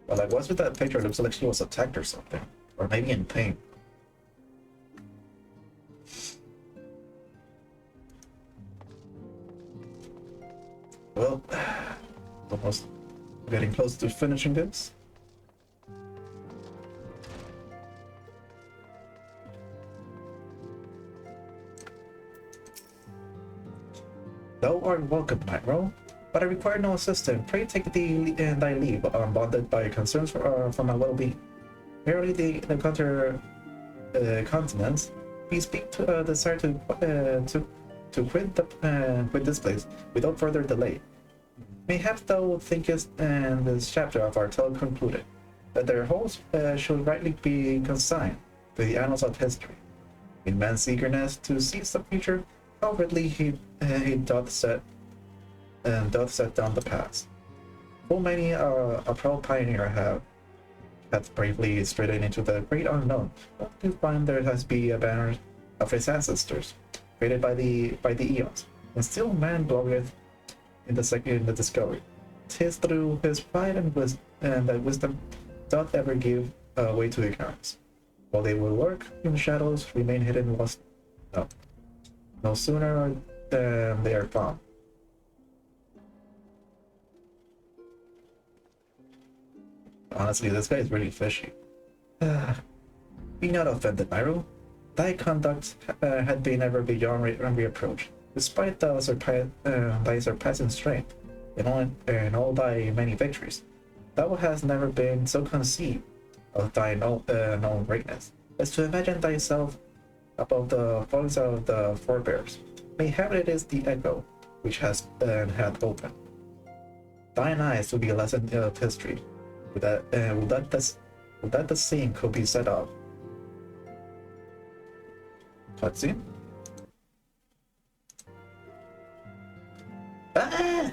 [SPEAKER 1] Well, like, what's with that picture? It looks like she was attacked or something, or maybe in pain. Well, almost getting close to finishing this. Thou art welcome, Nightrow, but I require no assistance. Pray take thy leave, unbonded by concerns for my well-being. Merely the continents, we speak to desire to quit this place without further delay. Mayhap thou thinkest, and this chapter of our tale concluded, that their wholes should rightly be consigned to the annals of history. In man's eagerness to seize the future, outwardly he doth set down the past. Full many a proud pioneer hath bravely stridden into the great unknown, only to find there has been a banner of his ancestors, created by the eons, and still man glorieth in the discovery. 'tis through his pride and that wisdom doth ever give way to ignorance. While they will lurk in shadows, remain hidden lost. No sooner than they are found. Honestly, this guy is really fishy. Be not offended, Nightrow. Thy conduct had been ever beyond reproach, despite thy surpassing strength and all thy many victories. Thou hast never been so conceived of thy known greatness as to imagine thyself above the voice of the forebears. Mayhap it is the echo which hath opened thine eyes to be a lesson of history. Would that the same could be set up? Cutscene? Ah!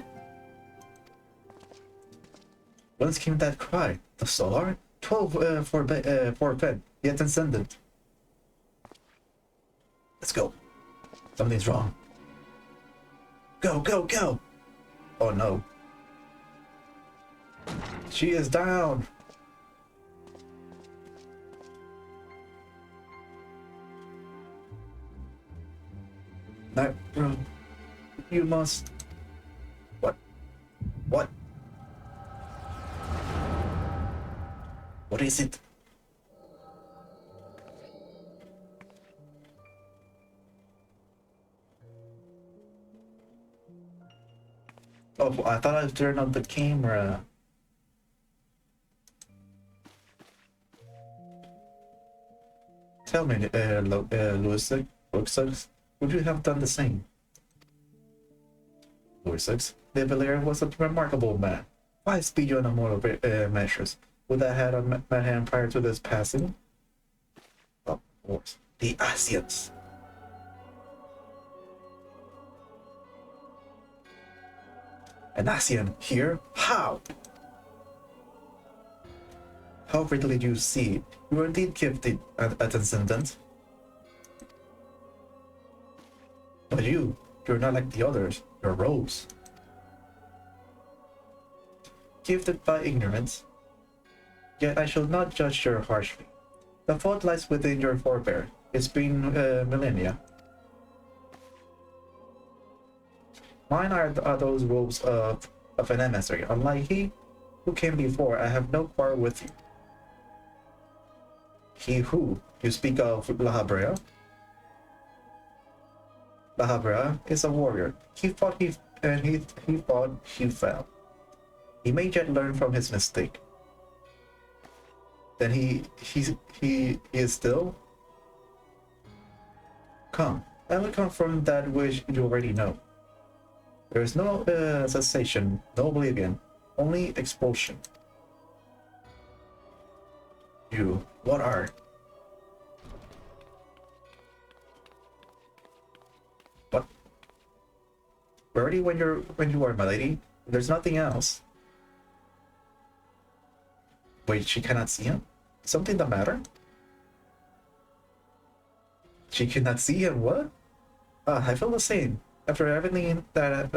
[SPEAKER 1] Whence came that cry? The solar? 12 forbid, yet transcendent. Let's go. Something's wrong. Go, go, go! Oh no. She is down! Nightrow, you must... What? What? What is it? Oh, I thought I turned on the camera. Tell me, Louis, would you have done the same? Louis, de Villiers was a remarkable man. Wise beyond a mortal measures. Would I have met him prior to this passing? Of course. The Asians. An Asian here? How? How readily do you see? You are indeed gifted at transcendent. But you're not like the others. You're rogues. Gifted by ignorance. Yet I shall not judge you harshly. The fault lies within your forebear. It's been millennia. Mine are those robes of an emissary. Unlike he who came before, I have no quarrel with you. He who you speak of, La Habrea? La Habrea is a warrior. He fought, he fell. He may yet learn from his mistake. Then he is still. Come, I will confirm that which you already know. There is no cessation, no oblivion, only expulsion. You, what are? What? Ready when you are, my lady. There's nothing else. Wait, she cannot see him? Something the matter? She cannot see him. What? I feel the same. After everything that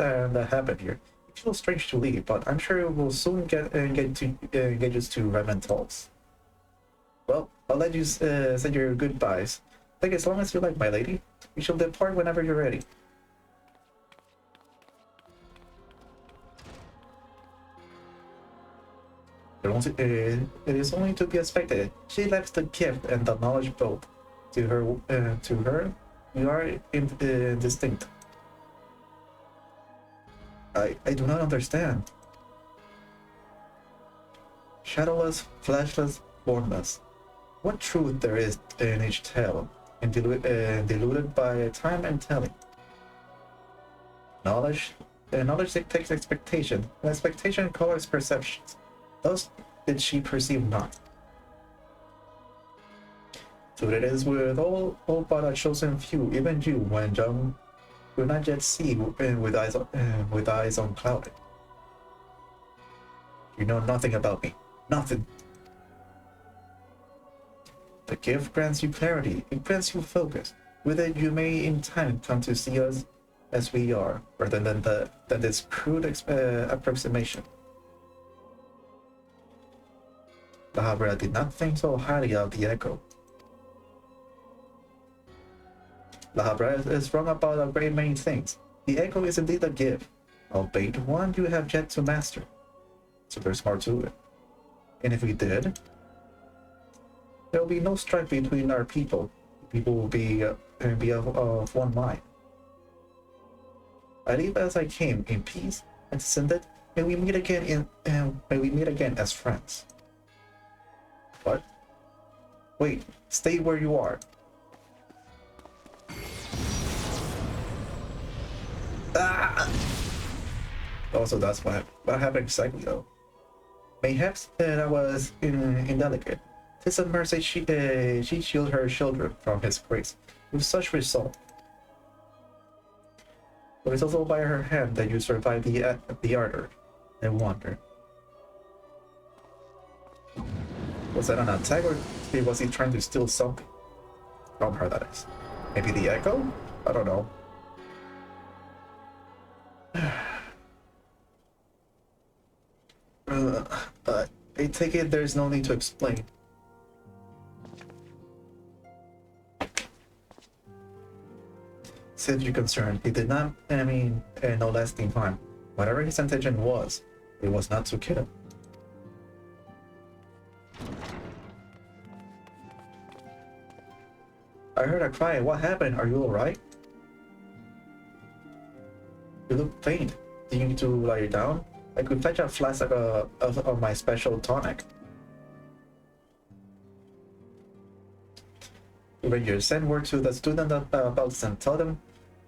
[SPEAKER 1] happened here, it feels strange to leave, but I'm sure we'll soon get used to Redmond talks. Well, I'll let you say your goodbyes. Like, as long as you like, my lady, we shall depart whenever you're ready. It is only to be expected. She lacks the gift and the knowledge both. To her, you are indistinct. I do not understand. Shadowless, fleshless, formless. What truth there is in each tale, and diluted by time and telling. Knowledge takes expectation, and expectation colors perceptions. Thus did she perceive not. So it is with all but a chosen few, even you, when young, do not yet see with eyes unclouded. You know nothing about me. Nothing. The gift grants you clarity. It grants you focus. With it, you may in time come to see us as we are, rather than this crude approximation. Lahabra did not think so highly of the echo. Lahabra is wrong about a great many things. The echo is indeed a gift, albeit one you have yet to master. So there's more to it. And if we did, there will be no strife between our people. People will be of one mind. I leave as I came, in peace, and descended. May we meet again as friends. What? Wait, stay where you are. Ah! Also, that's what happened exactly though. Mayhaps that was indelicate. 'Tis a mercy she shielded her children from his grace with such result. But it's also by her hand that you survived the ardor. I wonder. Was that an attack, or was he trying to steal something from her, that is? Maybe the echo? I don't know. I take it there's no need to explain. Since you're concerned, he did not, no lasting harm. Whatever his intention was, it was not to kill him. I heard a cry. What happened? Are you alright? You look faint. Do you need to lie down? I could fetch a flask of my special tonic. Ranger, send word to the student about and tell them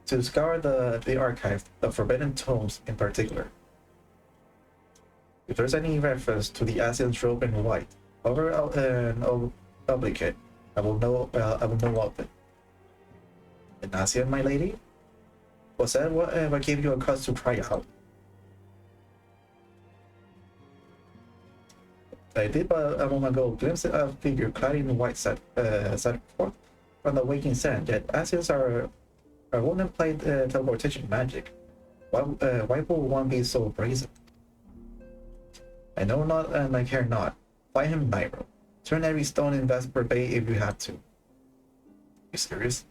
[SPEAKER 1] to scour the archive, the forbidden tomes in particular. If there's any reference to the Asian's robe in white, however obligate, I will know of it. An Asian, my lady? Was that what gave you a cause to cry out? I did but a moment ago glimpse a figure clad in white set forth from the waking sand, yet Asians are won't employ teleportation magic. Why would one be so brazen? I know not and I care not. Find him, Nightrow. Turn every stone in Vesper Bay if you have to. You serious?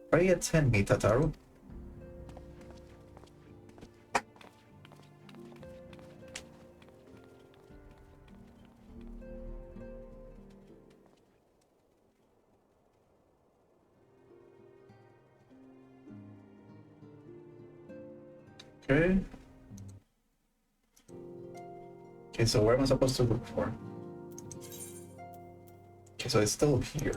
[SPEAKER 1] Pray attend me, Tataru. Okay. Okay, so where am I supposed to look for? Okay, so it's still here.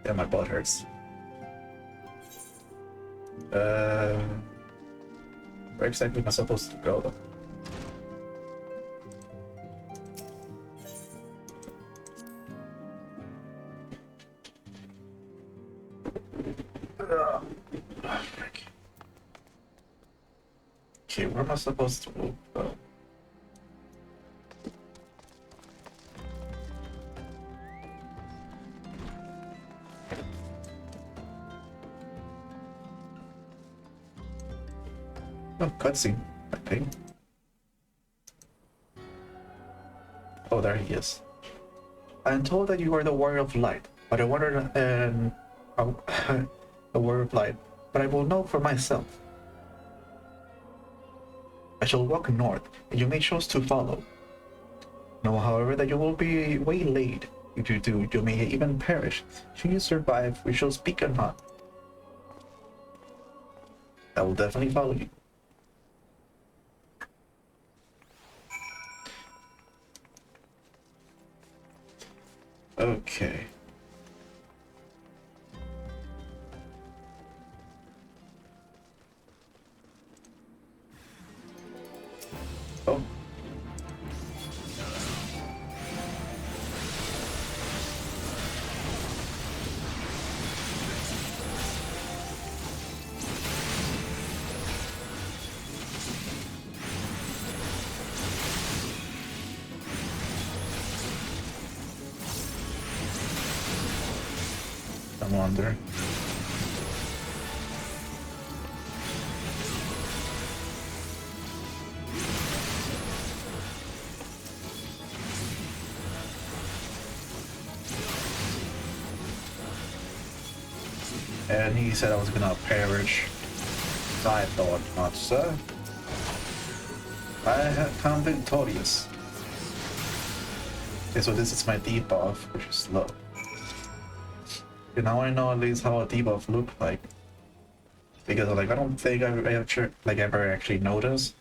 [SPEAKER 1] Yeah, my butt hurts. Where exactly am I supposed to go though? Okay, where am I supposed to go? Oh, cutscene, I think. Oh, there he is. I am told that you are the warrior of light, but I wonder, the warrior of light, but I will know for myself. I shall walk north, and you may choose to follow. Know, however, that you will be waylaid. If you do, you may even perish. Should you survive, we shall speak or not. I will definitely follow you. Okay. Oh. I wonder. and he said I was gonna perish. I thought not, sir. I have come victorious. Okay, so this is my debuff, which is low. Okay, now I know at least how a debuff look like. Because like I don't think I ever actually noticed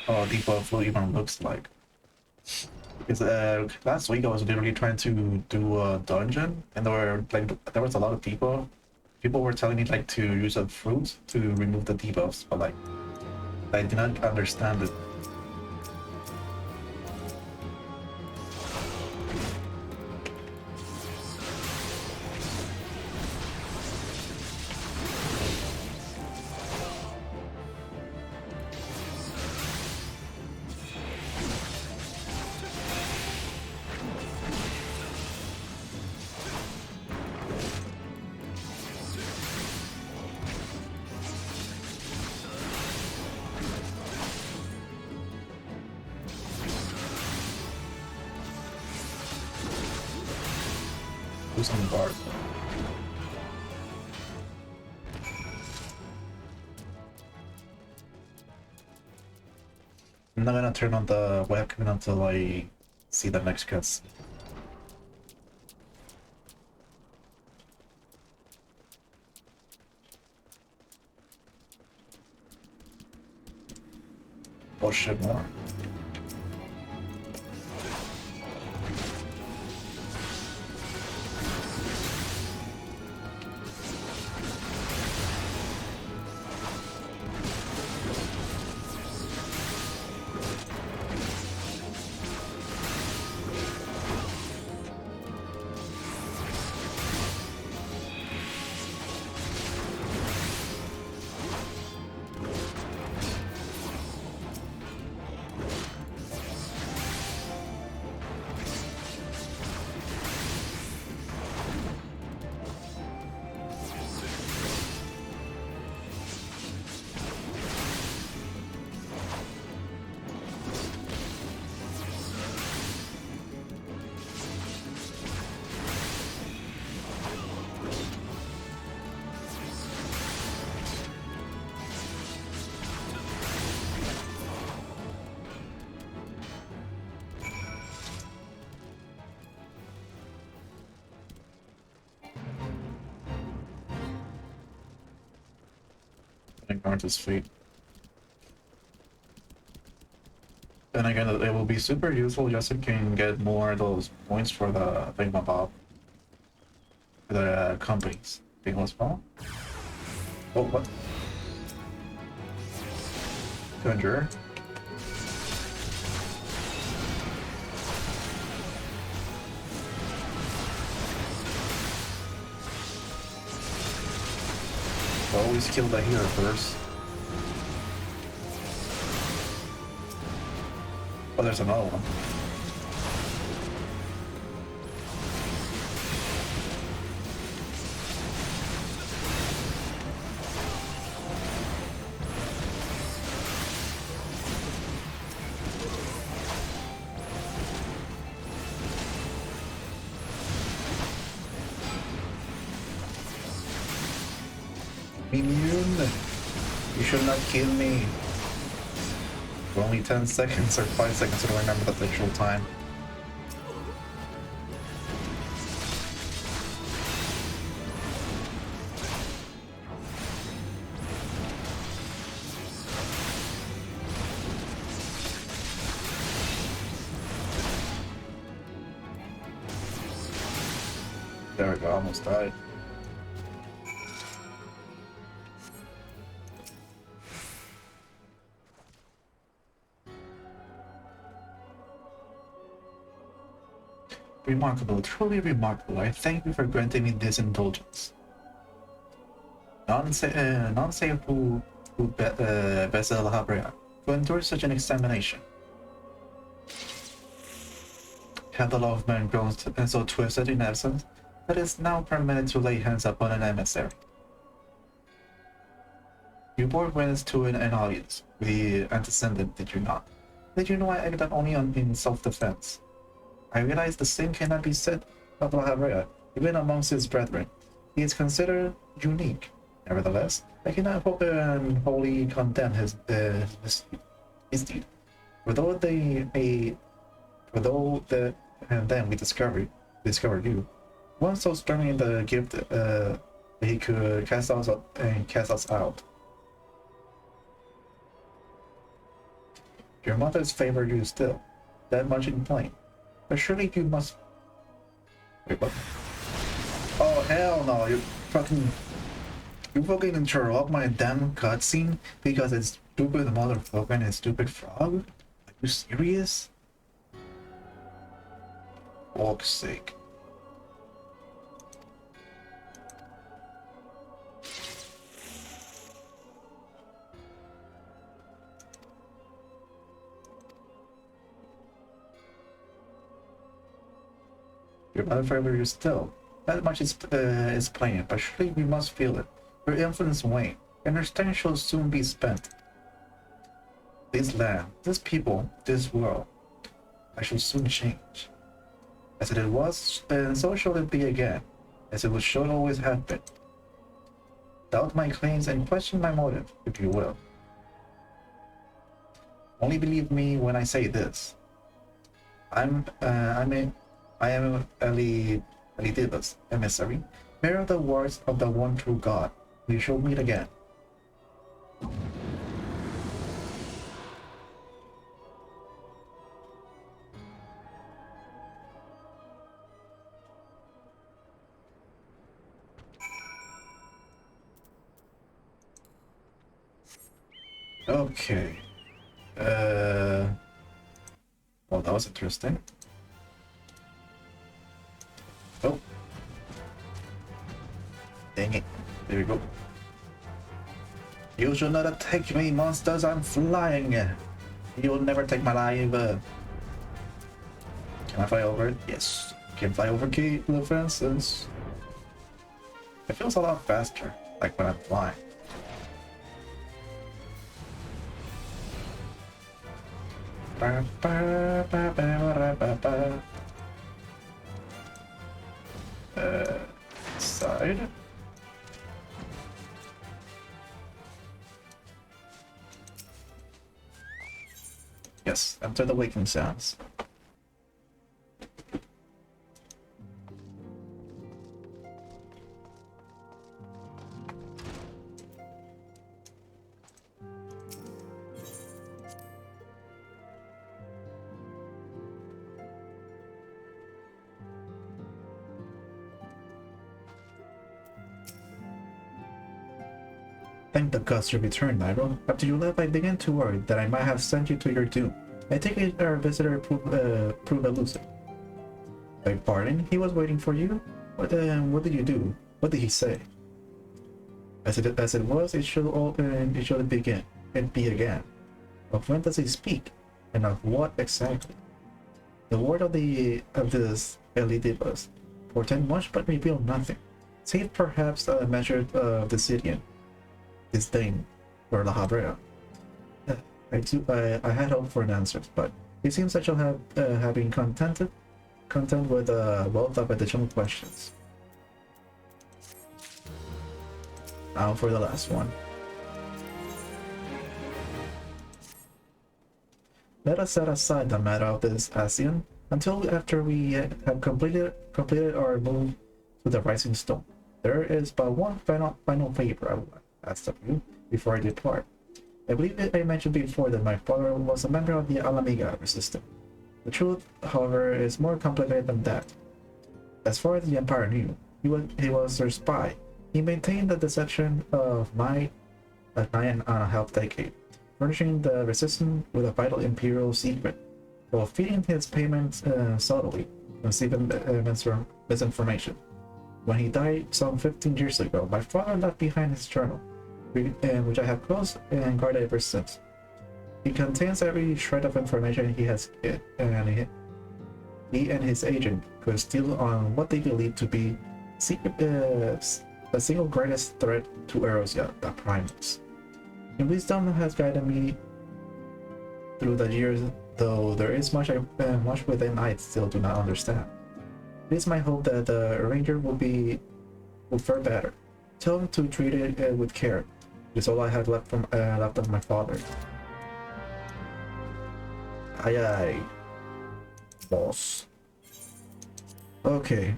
[SPEAKER 1] how a debuff even looks like. Because last week I was literally trying to do a dungeon, and there was a lot of debuff. People were telling me like to use a fruit to remove the debuffs, but like I did not understand it. Some guard. I'm not gonna turn on the webcam until I see the next cuts. Oh shit, more. Aren't his feet. Then again, it will be super useful just so you can get more of those points for the thingamabob. The companies. Thing was wrong? Oh, what? Avenger. Always kill the hero first. Oh, there's another one. Immune! You should not kill me. For only 10 seconds or 5 seconds, I don't remember the actual time. There we go, almost died. Remarkable, truly remarkable. I thank you for granting me this indulgence. None say who Bezel Habrea, who endured such an examination. Have the law of man grown so twisted in essence that it is now permitted to lay hands upon an emissary? You bore witness to an audience with the antecedent, did you not? Did you know I acted only in self-defense? I realize the same cannot be said of Lahavrea, even amongst his brethren. He is considered unique. Nevertheless, I cannot wholly condemn his deed. For though and then we discovered you. One so strong in the gift that he could cast us out. Your mothers favor you still, that much in plain. But surely you must. Wait, what? Oh hell no! You fucking interrupt my damn cutscene because it's stupid motherfucker and it's stupid frog? Are you serious? For fuck's sake. Your mother favor you still. That much is plain, but surely we must feel it. Your influence wane, and your strength shall soon be spent. This land, this people, this world, I shall soon change. As it was, and so shall it be again, as it should always have been. Doubt my claims and question my motive, if you will. Only believe me when I say this. I am Elidibus, emissary, bearer of the words of the one true God. We shall meet again. Okay. Well, that was interesting. Oh. Dang it. There we go. You should not attack me, monsters. I'm flying. You'll never take my life. Can I fly over it? Yes. Can fly over the fences. It feels a lot faster, like when I'm flying. Side. Yes, enter the waking sounds. Thank the gods you returned, Nightrow. After you left, I began to worry that I might have sent you to your doom. I take it our visitor proved elusive. Beg pardon? He was waiting for you? What did you do? What did he say? As it was, it should begin. It be again. Of when does he speak? And of what exactly? The word of this Elidibus portend much but reveal nothing, save perhaps a measure of Decidian disdain for La Habrea. I had hoped for an answer, but it seems that you'll have been content with a wealth of additional questions. Now for the last one. Let us set aside the matter of this Asian until after we have completed our move to the Rising Stone. There is but one final favor I would ask of you before I depart. I believe I mentioned before that my father was a member of the Alamiga resistance. The truth, however, is more complicated than that. As far as the Empire knew, he was their spy. He maintained the deception of might at 9.5 decades, furnishing the resistance with a vital imperial secret, while feeding his payments subtly, conceiving misinformation. When he died some 15 years ago, my father left behind his journal, which I have closed and guarded ever since. It contains every shred of information he and his agent could steal on what they believe to be the single greatest threat to Erosia, the Primus. Your wisdom has guided me through the years, though there is much within I still do not understand. It is my hope that the Ranger will fare better. Tell him to treat it with care. It's all I had left of my father. Aye aye, boss. Okay.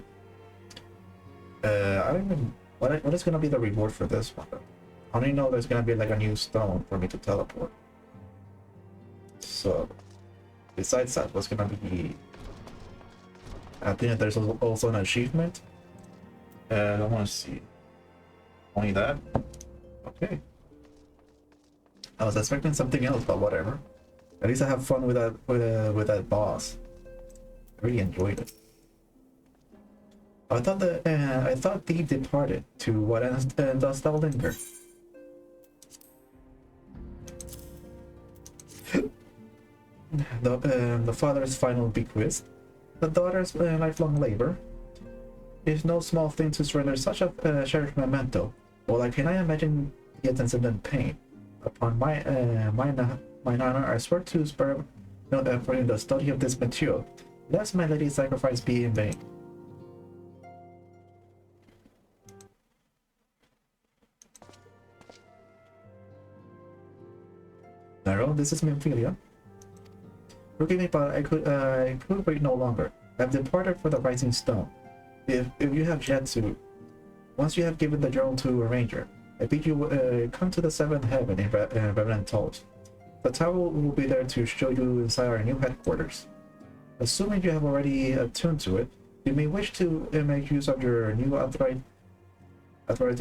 [SPEAKER 1] I don't even... What is gonna be the reward for this one? I only know there's gonna be like a new stone for me to teleport. So, besides that, what's gonna be... I think there's also an achievement. I want to see. Only that? Okay. I was expecting something else, but whatever. At least I have fun with that boss. I really enjoyed it. I thought thee departed to what ends does thou linger? The father's final bequest, the daughter's lifelong labor. It is no small thing to surrender such a cherished memento. Well, I cannot imagine the attendant pain. Upon my honor, I swear to spare no effort in the study of this material, lest my lady's sacrifice be in vain. Nightrow, this is Memphilia. Forgive me, but I could wait no longer. I have departed for the Rising Stone. If you have yet to, once you have given the journal to a ranger, I bid you come to the seventh heaven in Revenant Halls. The tower will be there to show you inside our new headquarters. Assuming you have already attuned to it, you may wish to make use of your new authority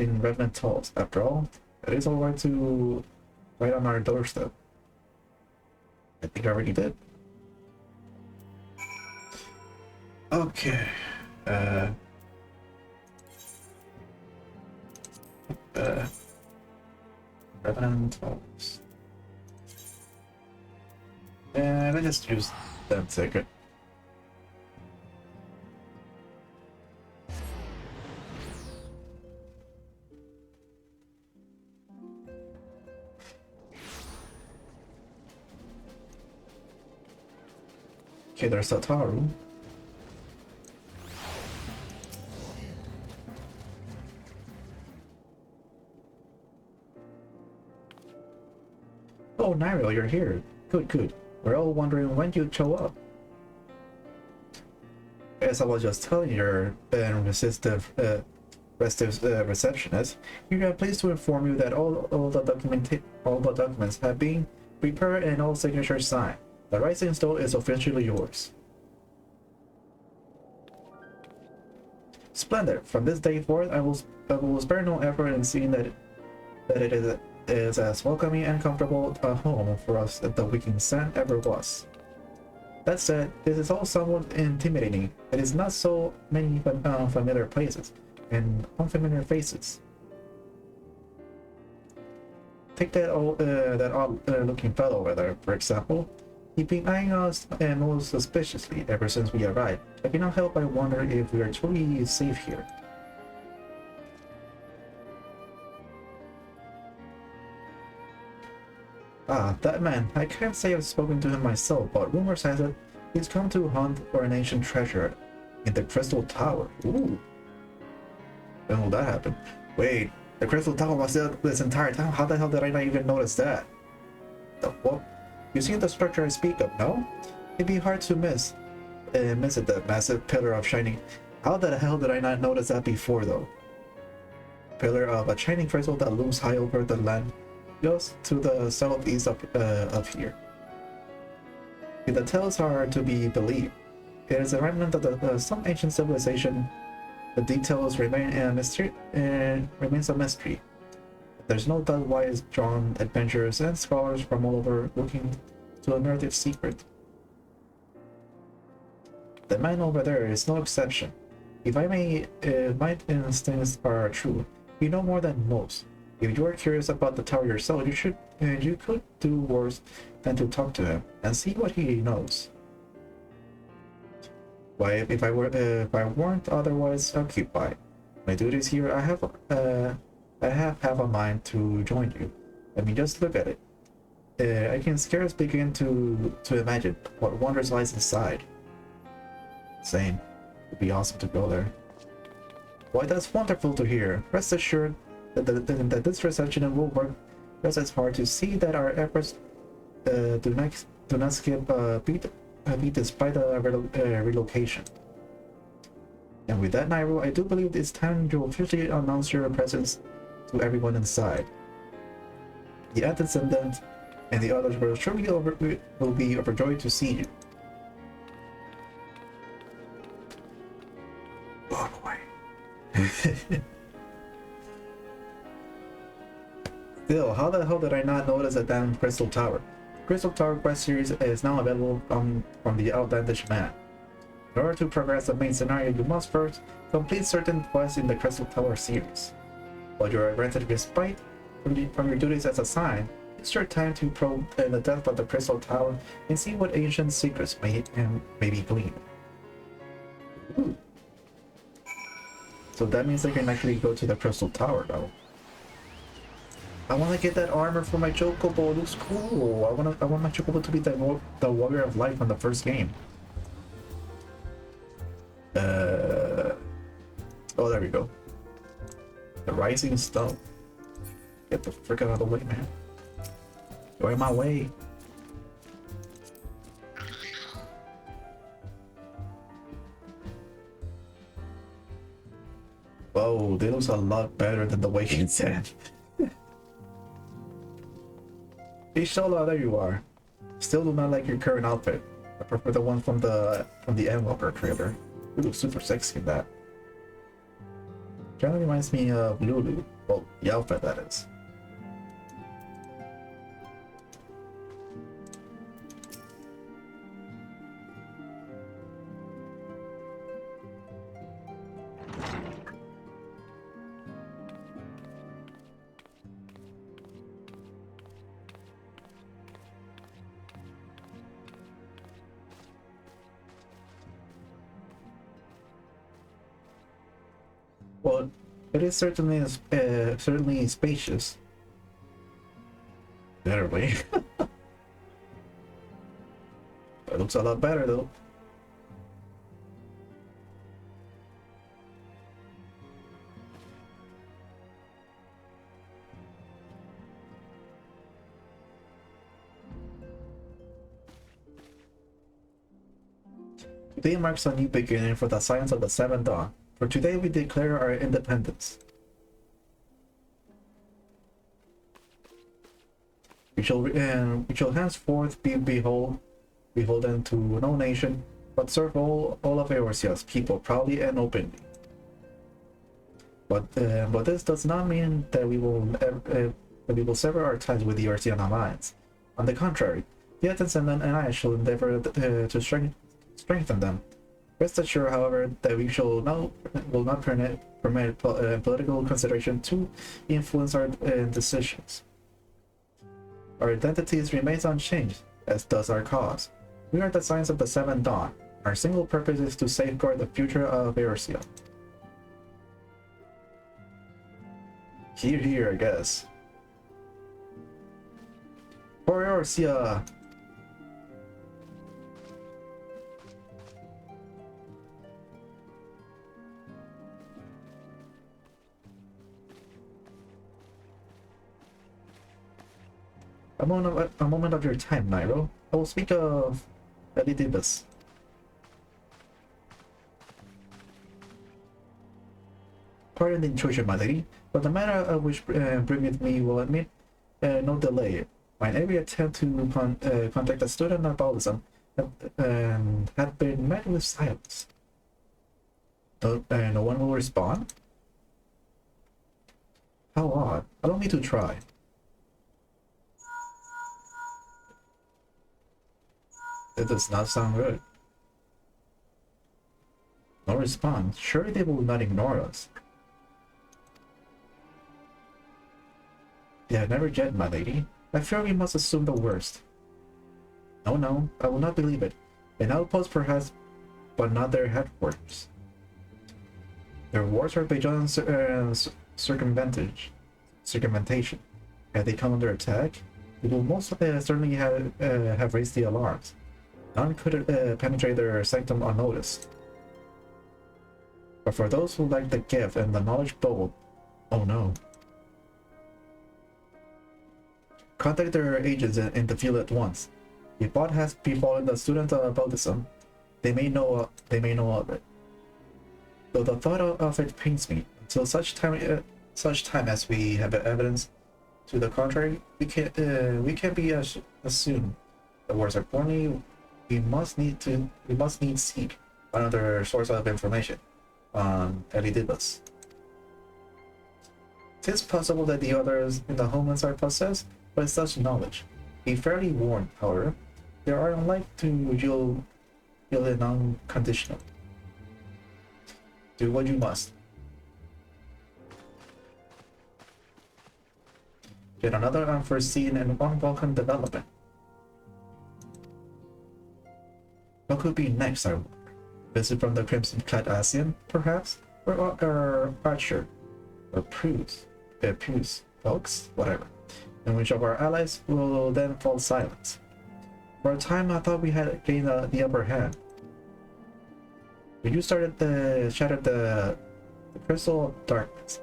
[SPEAKER 1] in Revenant Halls. After all, it is alright to right on our doorstep. I think I already did. Okay. Revenant Halls. Let's just use that ticket. Okay, there's Sataru. Oh, Nightrow, you're here. Good, good. We're all wondering when you'd show up. As I was just telling your restive receptionist, we are pleased to inform you that all the documents have been prepared and all signatures signed. The Rising Stone is officially yours. Splendid. From this day forth, I will spare no effort in seeing that it is as welcoming and comfortable a home for us as the Waking Sun ever was. That said, this is all somewhat intimidating. It is not so many familiar places and unfamiliar faces. Take that odd-looking fellow over there, for example. He's been eyeing us most suspiciously ever since we arrived. I cannot help but wonder if we are truly safe here. Ah, that man. I can't say I've spoken to him myself, but rumors has it he's come to hunt for an ancient treasure in the Crystal Tower. Ooh. When will that happen? Wait, the Crystal Tower was there this entire time? How the hell did I not even notice that? The what? You seen the structure I speak of, no? It'd be hard to miss it, the massive pillar of shining. How the hell did I not notice that before, though? Pillar of a shining crystal that looms high over the land, just to the southeast of here. If the tales are to be believed, it is a remnant of some ancient civilization. The details remain a mystery, remains a mystery. There's no doubt why it's drawn adventurers and scholars from all over looking to unearth its secret. The man over there is no exception. If I may, my instincts are true. You know more than most. If you are curious about the tower yourself, you could do worse than to talk to him and see what he knows. Why, if I weren't otherwise occupied, my duties here, I have a mind to join you. I mean, just look at it. I can scarce begin to imagine what wonders lies inside. Same. It'd be awesome to go there. Why, that's wonderful to hear. Rest assured, that this reception will work just as hard to see that our efforts do not skip a beat despite the relocation. And with that, Nightrow, I do believe it's time to officially announce your presence to everyone inside. The Antecedent and the others will surely be overjoyed to see you. Oh boy. Still, how the hell did I not notice a damn Crystal Tower? Crystal Tower Quest series is now available from the Outlandish Man. In order to progress the main scenario, you must first complete certain quests in the Crystal Tower series. While you are granted respite from your duties as assigned, it's your time to probe the depth of the Crystal Tower and see what ancient secrets may be gleaned. Ooh. So that means I can actually go to the Crystal Tower though. I want to get that armor for my Chocobo. It looks cool. I want my Chocobo to be the warrior of light from the first game. Oh, there we go. The Rising Stone. Get the frick out of the way, man. Go in my way. Whoa, they looks a lot better than the Awakened said. Hey Shola, there you are. Still do not like your current outfit. I prefer the one from the Endwalker trailer. You look super sexy in that. Kind of reminds me of Lulu. Well, the outfit that is. Well, it is certainly spacious. Literally. It looks a lot better though. Today marks a new beginning for the science of the Seventh Dawn. For today we declare our independence. We shall henceforth be beholden to no nation, but serve all of Eorzea's people proudly and openly. But this does not mean that we will sever our ties with the Eorzean alliance. On the contrary, the Antecedent and I shall endeavor to strengthen them. Rest assured, however, that we will not permit political consideration to influence our decisions. Our identities remains unchanged, as does our cause. We are the Science of the Seventh Dawn. Our single purpose is to safeguard the future of Eorzea. Here, I guess. For Eorzea! A moment of your time, Nightrow. I will speak of Elidibus. Pardon the intrusion, my lady, but the matter of which bringeth me will admit no delay. My every attempt to contact a student of Ballism had been met with silence. No one will respond? How odd. Allow me to try. That does not sound good. No response. Surely they will not ignore us. They have never yet, my lady. I fear we must assume the worst. No, I will not believe it. An outpost perhaps, but not their headquarters. Their wards are beyond circumventation. Had they come under attack, they will most certainly have raised the alarms. None could penetrate their sanctum unnoticed. But for those who lack the gift and the knowledge bold, oh no. Contact their agents in the field at once. If what has befallen the student of Buddhism, they may know of it. Though the thought of it pains me, until such time as we have evidence to the contrary, we can be assumed the words are corny. We must need seek another source of information on Elidibus. It is possible that the others in the homelands are possessed by such knowledge. Be fairly warned, however, they are unlike to yield it unconditional. Do what you must. Yet another unforeseen and unwelcome development. What could be next, I wonder? Visit from the crimson-clad Asian, perhaps? Or Archer? Or Puce, folks, whatever. In which of our allies will then fall silent. For a time, I thought we had gained the upper hand. When you shattered the crystal of darkness,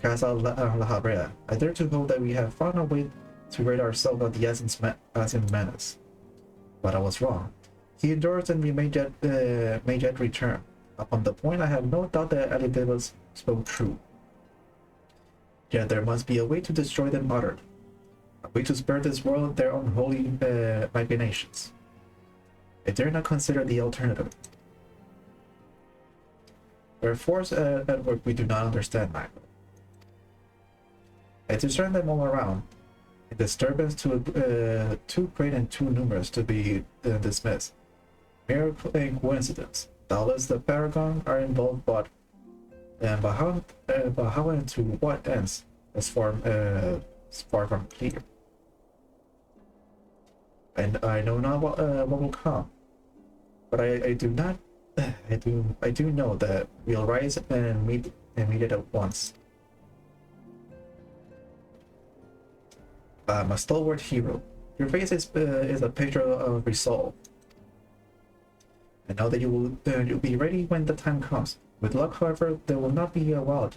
[SPEAKER 1] cast out La Habrea, I dare to hope that we have found a way to rid ourselves of the Asian menace. But I was wrong. He endures and we may yet return. Upon the point, I have no doubt that Elidibus spoke true. Yet there must be a way to destroy them utterly. A way to spare this world their unholy machinations. I dare not consider the alternative. There are forces at work we do not understand, Michael. I discern them all around. A disturbance too great and too numerous to be dismissed. Mere coincidence. Doubtless the Paragon are involved, but how and to what ends is far from clear. And I know not what will come, but I do know that we'll rise and meet it at once. I'm a stalwart hero. Your face is a picture of resolve. And know that you'll be ready when the time comes. With luck, however, there will not be a while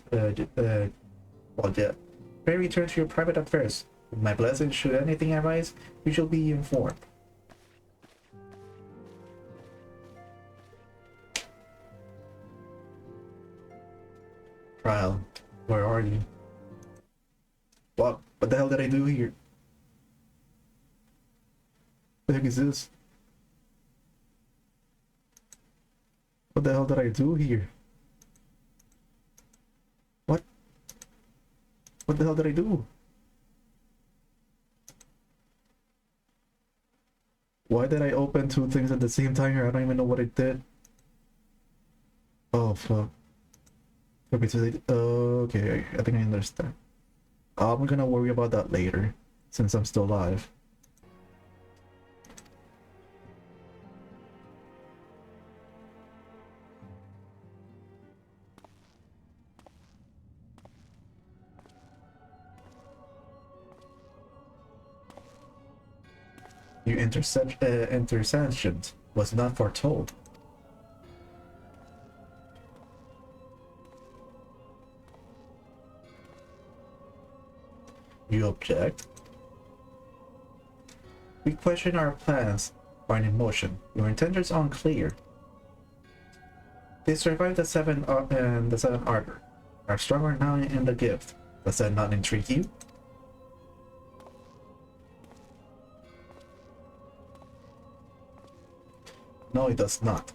[SPEAKER 1] yet. Pray return to your private affairs. With my blessing, should anything arise, you shall be informed. Trial, where are you? What the hell did I do here? What the heck is this? What the hell did I do here? What the hell did I do? Why did I open two things at the same time here? I don't even know what I did. Oh fuck. Okay, I think I understand. I'm gonna worry about that later, since I'm still alive. Your intercession was not foretold. You object? We question our plans are in motion. Your intentions are unclear. They survived the seven ardor. Are stronger now in the gift. Does that not intrigue you? No, it does not.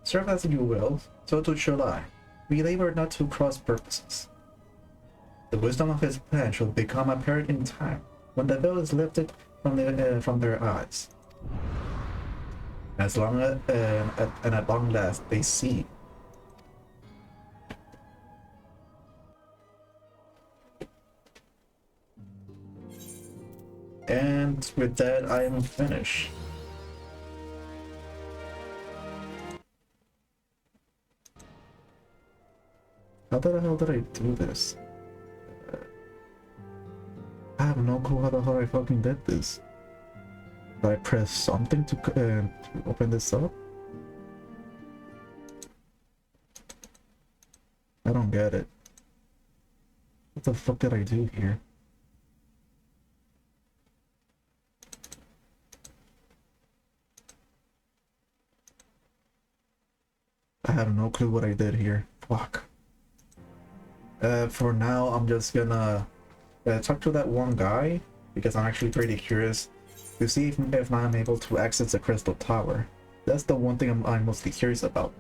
[SPEAKER 1] Serve as you will, so too shall I. We labor not to cross purposes. The wisdom of his plan shall become apparent in time, when the veil is lifted from their eyes. At long last they see. And with that, I am finished. How the hell did I do this? I have no clue how the hell I fucking did this. Did I press something to open this up? I don't get it. What the fuck did I do here? I have no clue what I did here. Fuck. For now, I'm just gonna talk to that one guy, because I'm actually pretty curious to see if I'm able to access the crystal tower. That's the one thing I'm mostly curious about.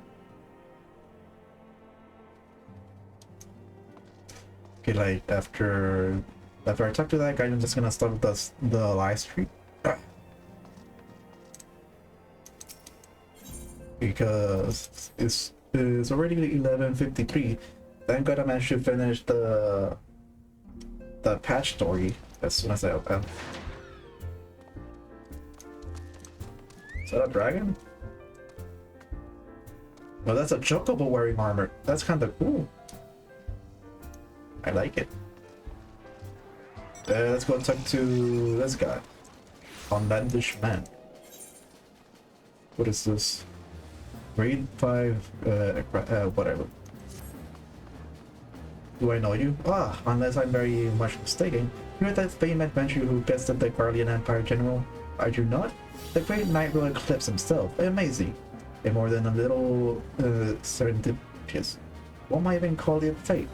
[SPEAKER 1] Okay, like after I talk to that guy, I'm just gonna start the live stream. Because it's already 11:53. Thank God I managed to finish the patch story as soon as I open. Is that a dragon? Well, that's a chocobo wearing armor. That's kind of cool. I like it. Let's go talk to this guy. Outlandish man. What is this? Grade 5, whatever. Do I know you? Ah, unless I'm very much mistaken. You're that famed adventurer who bested the Guardian Empire General, are you not? The great Nightrow Eclipse himself. Amazing. And more than a little serendipitous. One might even call it fate.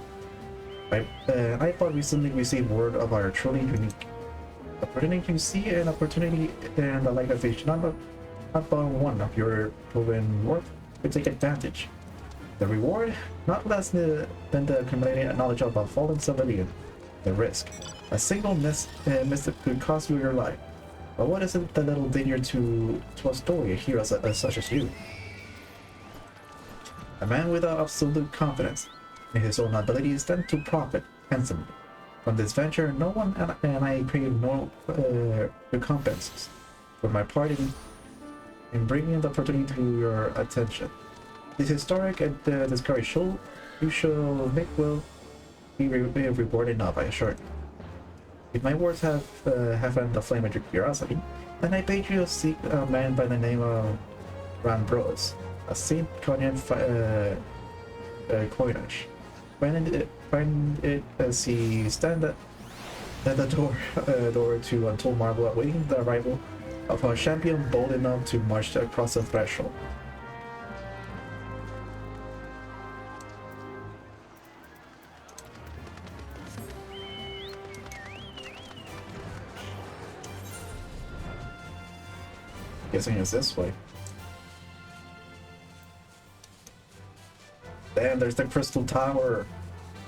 [SPEAKER 1] I thought recently received word of our truly unique opportunity to see an opportunity and the like of each not one of your proven worth to take advantage. The reward, not less than the accumulated knowledge of a fallen civilian. The risk, a single miss could cost you your life. But what isn't the little danger to a story a hero such as you? A man without absolute confidence in his own abilities tends to profit handsomely. From this venture, no one and I crave no recompenses for my part in bringing the opportunity to your attention. This historic and discovery show you shall make will be rewarded enough, I assure you. If my words have fanned the flame of your curiosity, then I bid you seek a man by the name of Rambros, a Saint Conian coinage. Find it as he stand at the door to Untold Marvel, awaiting the arrival of a champion bold enough to march across the threshold. Guessing it's this way. Damn, there's the crystal tower.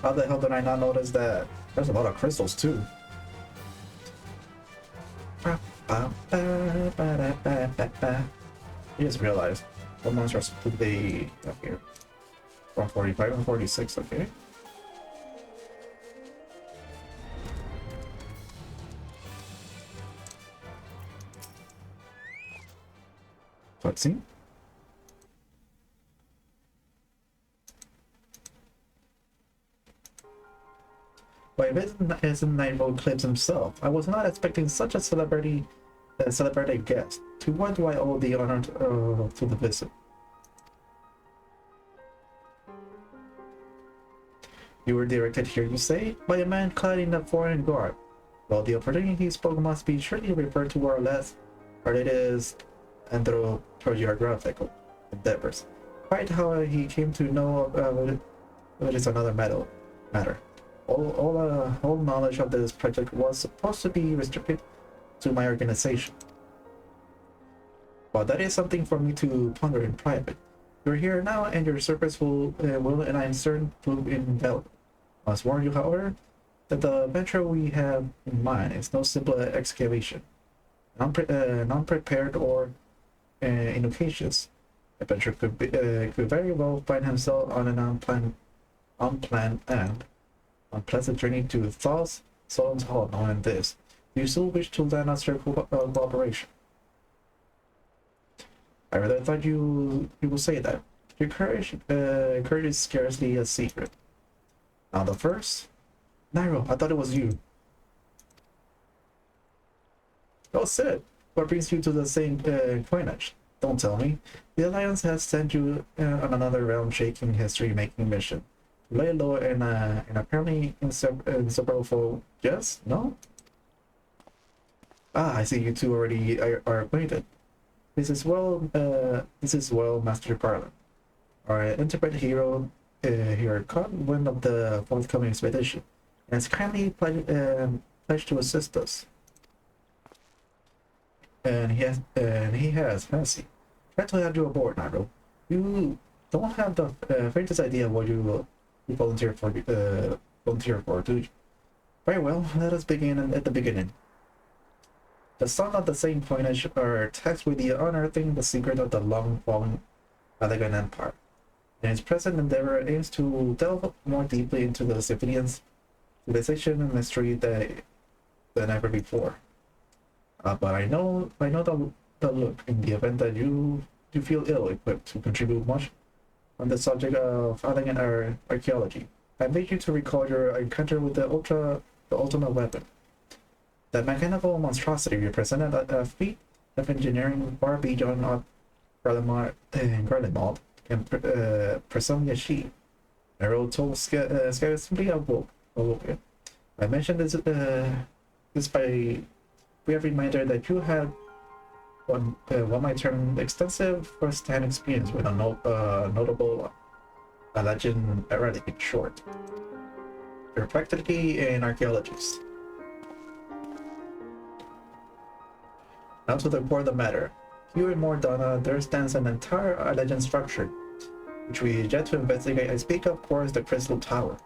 [SPEAKER 1] How the hell did I not notice that? There's a lot of crystals too. You just realized what monsters did they up here? 145 and 46, okay. Cutscene. Why, isn't Nightrow Eclipse himself? I was not expecting such a celebrity guest. To what do I owe the honor to the visit? You were directed here, you say, by a man clad in a foreign garb. Well, the opportunity he spoke must be surely referred to our latest anthropographical endeavors. Quite how he came to know it is another matter. All knowledge of this project was supposed to be restricted to my organization. Well, that is something for me to ponder in private. You're here now, and your service will and I am certain, prove invaluable. I must warn you, however, that the venture we have in mind is no simple excavation. Non-prepared or innocuous adventure could very well find himself on an unplanned and unpleasant journey to Thaw's Solon's Hall. Knowing this, do you still wish to lend us your cooperation? I rather thought you would say that. Your courage is scarcely a secret. Now the first, Nightrow, I thought it was you. Oh, Sid, what brings you to the same coinage? Don't tell me. The Alliance has sent you on another realm-shaking, history-making mission. lay low and apparently inseparable. Yes? No? Ah, I see you two already are acquainted. This is well, Master Garland. Our intrepid hero here caught wind of the forthcoming expedition and has kindly pledged to assist us. And he has he? Glad to have you aboard, Nightrow. You don't have the faintest idea what you volunteer for, do you? Very well, let us begin at the beginning. The sun of the same coinage are taxed with the unearthing the secret of the long-fallen Elegant Empire. In its present endeavor aims to delve more deeply into the civilization and mystery than ever before. But I know the look in the event that you feel ill-equipped to contribute much on the subject of elegant archaeology. I beg you to recall your encounter with the ultimate weapon. That mechanical monstrosity represented a feat of engineering far beyond Garlemald and Presumia she. Arrow told simply awoke it. I mentioned this by we have reminder that you had what might term extensive first-hand experience with a notable legend erratic in short. You're practically an archaeologist. Now to the core of the matter. Here in Mordana, there stands an entire legend structure, which we yet to investigate. I speak of course the Crystal Tower.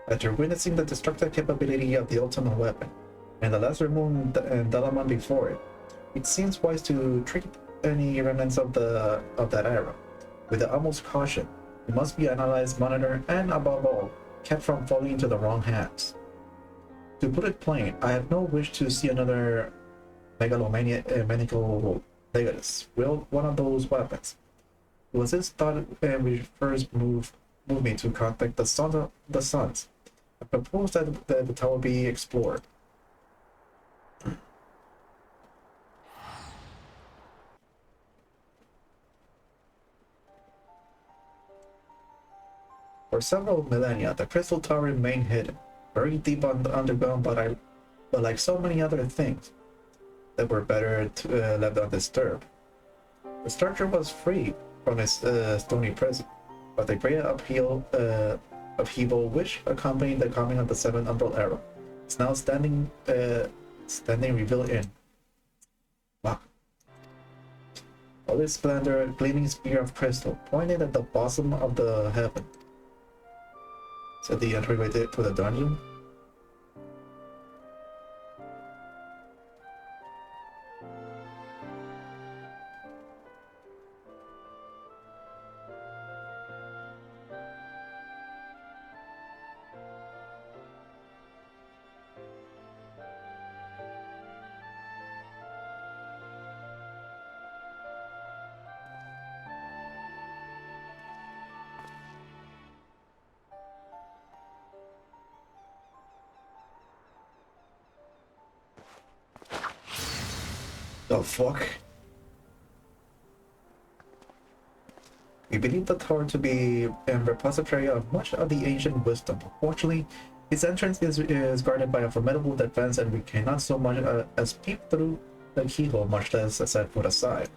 [SPEAKER 1] After witnessing the destructive capability of the ultimate weapon, and the lesser moon and Dalaman before it, it seems wise to treat any remnants of that era with the utmost caution. It must be analyzed, monitored, and above all, kept from falling into the wrong hands. To put it plain, I have no wish to see another megalomaniacal Legatus wield one of those weapons. It was this thought which first moved me to contact the Sons. I proposed that the tower be explored. For several millennia, the Crystal Tower remained hidden, buried deep underground, but like so many other things that were better left undisturbed. The structure was free from its stony prison, but the great upheaval which accompanied the coming of the Seventh Umbral Era is now standing revealed in. Wow. All this splendor, gleaming spear of crystal, pointed at the bosom of the heaven. Said the entryway to the dungeon. The fuck? We believe the tower to be a repository of much of the ancient wisdom. Unfortunately, its entrance is guarded by a formidable defense, and we cannot so much as peep through the keyhole, much less set foot aside.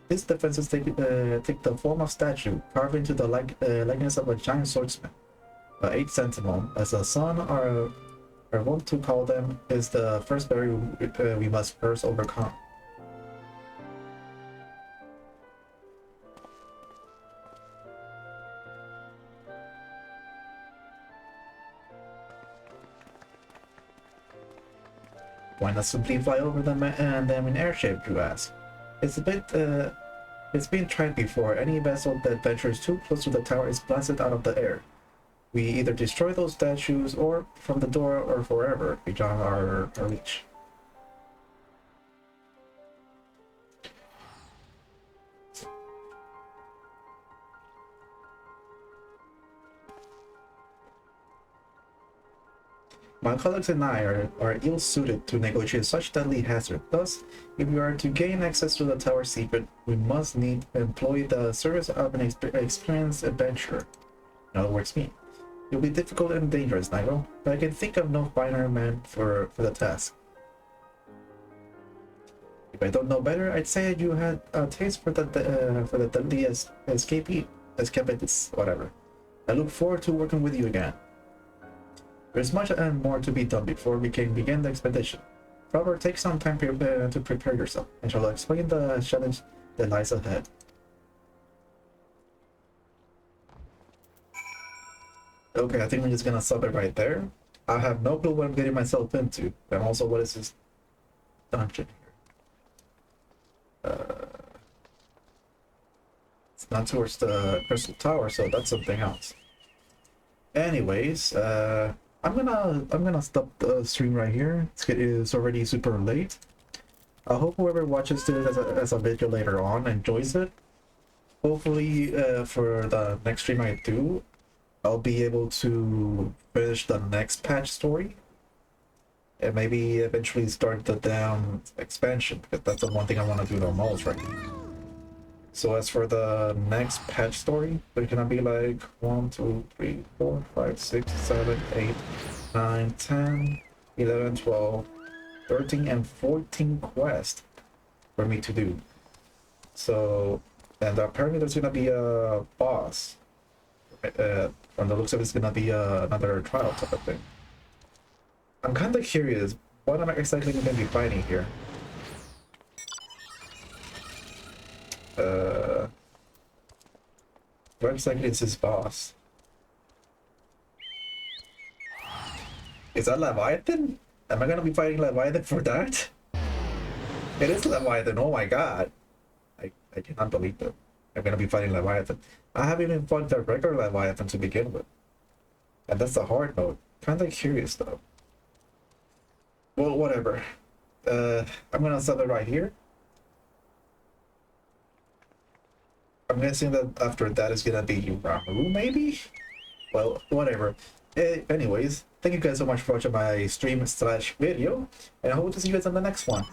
[SPEAKER 1] These defenses take the form of statue, carved into the likeness of a giant swordsman. The Eighth Sentinel, as the Sun are wont to call them, is the first barrier we must first overcome. Why not simply fly over them and them in airship, you ask? It's been tried before. Any vessel that ventures too close to the tower is blasted out of the air. We either destroy those statues, or from the door, or forever beyond our reach. My colleagues and I are ill-suited to negotiate such deadly hazard. Thus, if we are to gain access to the tower secret, we must need employ the service of an experienced adventurer. In other words, me. It will be difficult and dangerous, Nightrow, but I can think of no finer man for the task. If I don't know better, I'd say you had a taste for the deadly escapists, whatever. I look forward to working with you again. There's much and more to be done before we can begin the expedition. However, take some time to prepare yourself, and shall explain the challenge that lies ahead. Okay, I think we're just gonna stop it right there. I have no clue what I'm getting myself into, and also what is this dungeon here. It's not towards the Crystal Tower, so that's something else. Anyways, I'm gonna stop the stream right here. It's already super late. I hope whoever watches this as a video later on enjoys it. Hopefully, for the next stream I do, I'll be able to finish the next patch story, and maybe eventually start the damn expansion, because that's the one thing I want to do the most right now. So as for the next patch story, it's gonna be like 1, 2, 3, 4, 5, 6, 7, 8, 9, 10, 11, 12, 13, and 14 quests for me to do. So, and apparently there's gonna be a boss. From the looks of it, it's gonna be another trial type of thing. I'm kind of curious, what am I exactly gonna be fighting here? Where exactly is this boss? Is that Leviathan? Am I gonna be fighting Leviathan for that? It is Leviathan, oh my god. I cannot believe that. I'm gonna be fighting Leviathan. I haven't even fought the regular Leviathan to begin with. And that's the hard mode. Kinda curious though. Well, whatever. I'm gonna stop it right here. I'm guessing that after that is gonna be Ramu, maybe? Well, whatever. Anyways, thank you guys so much for watching my stream/video, and I hope to see you guys on the next one.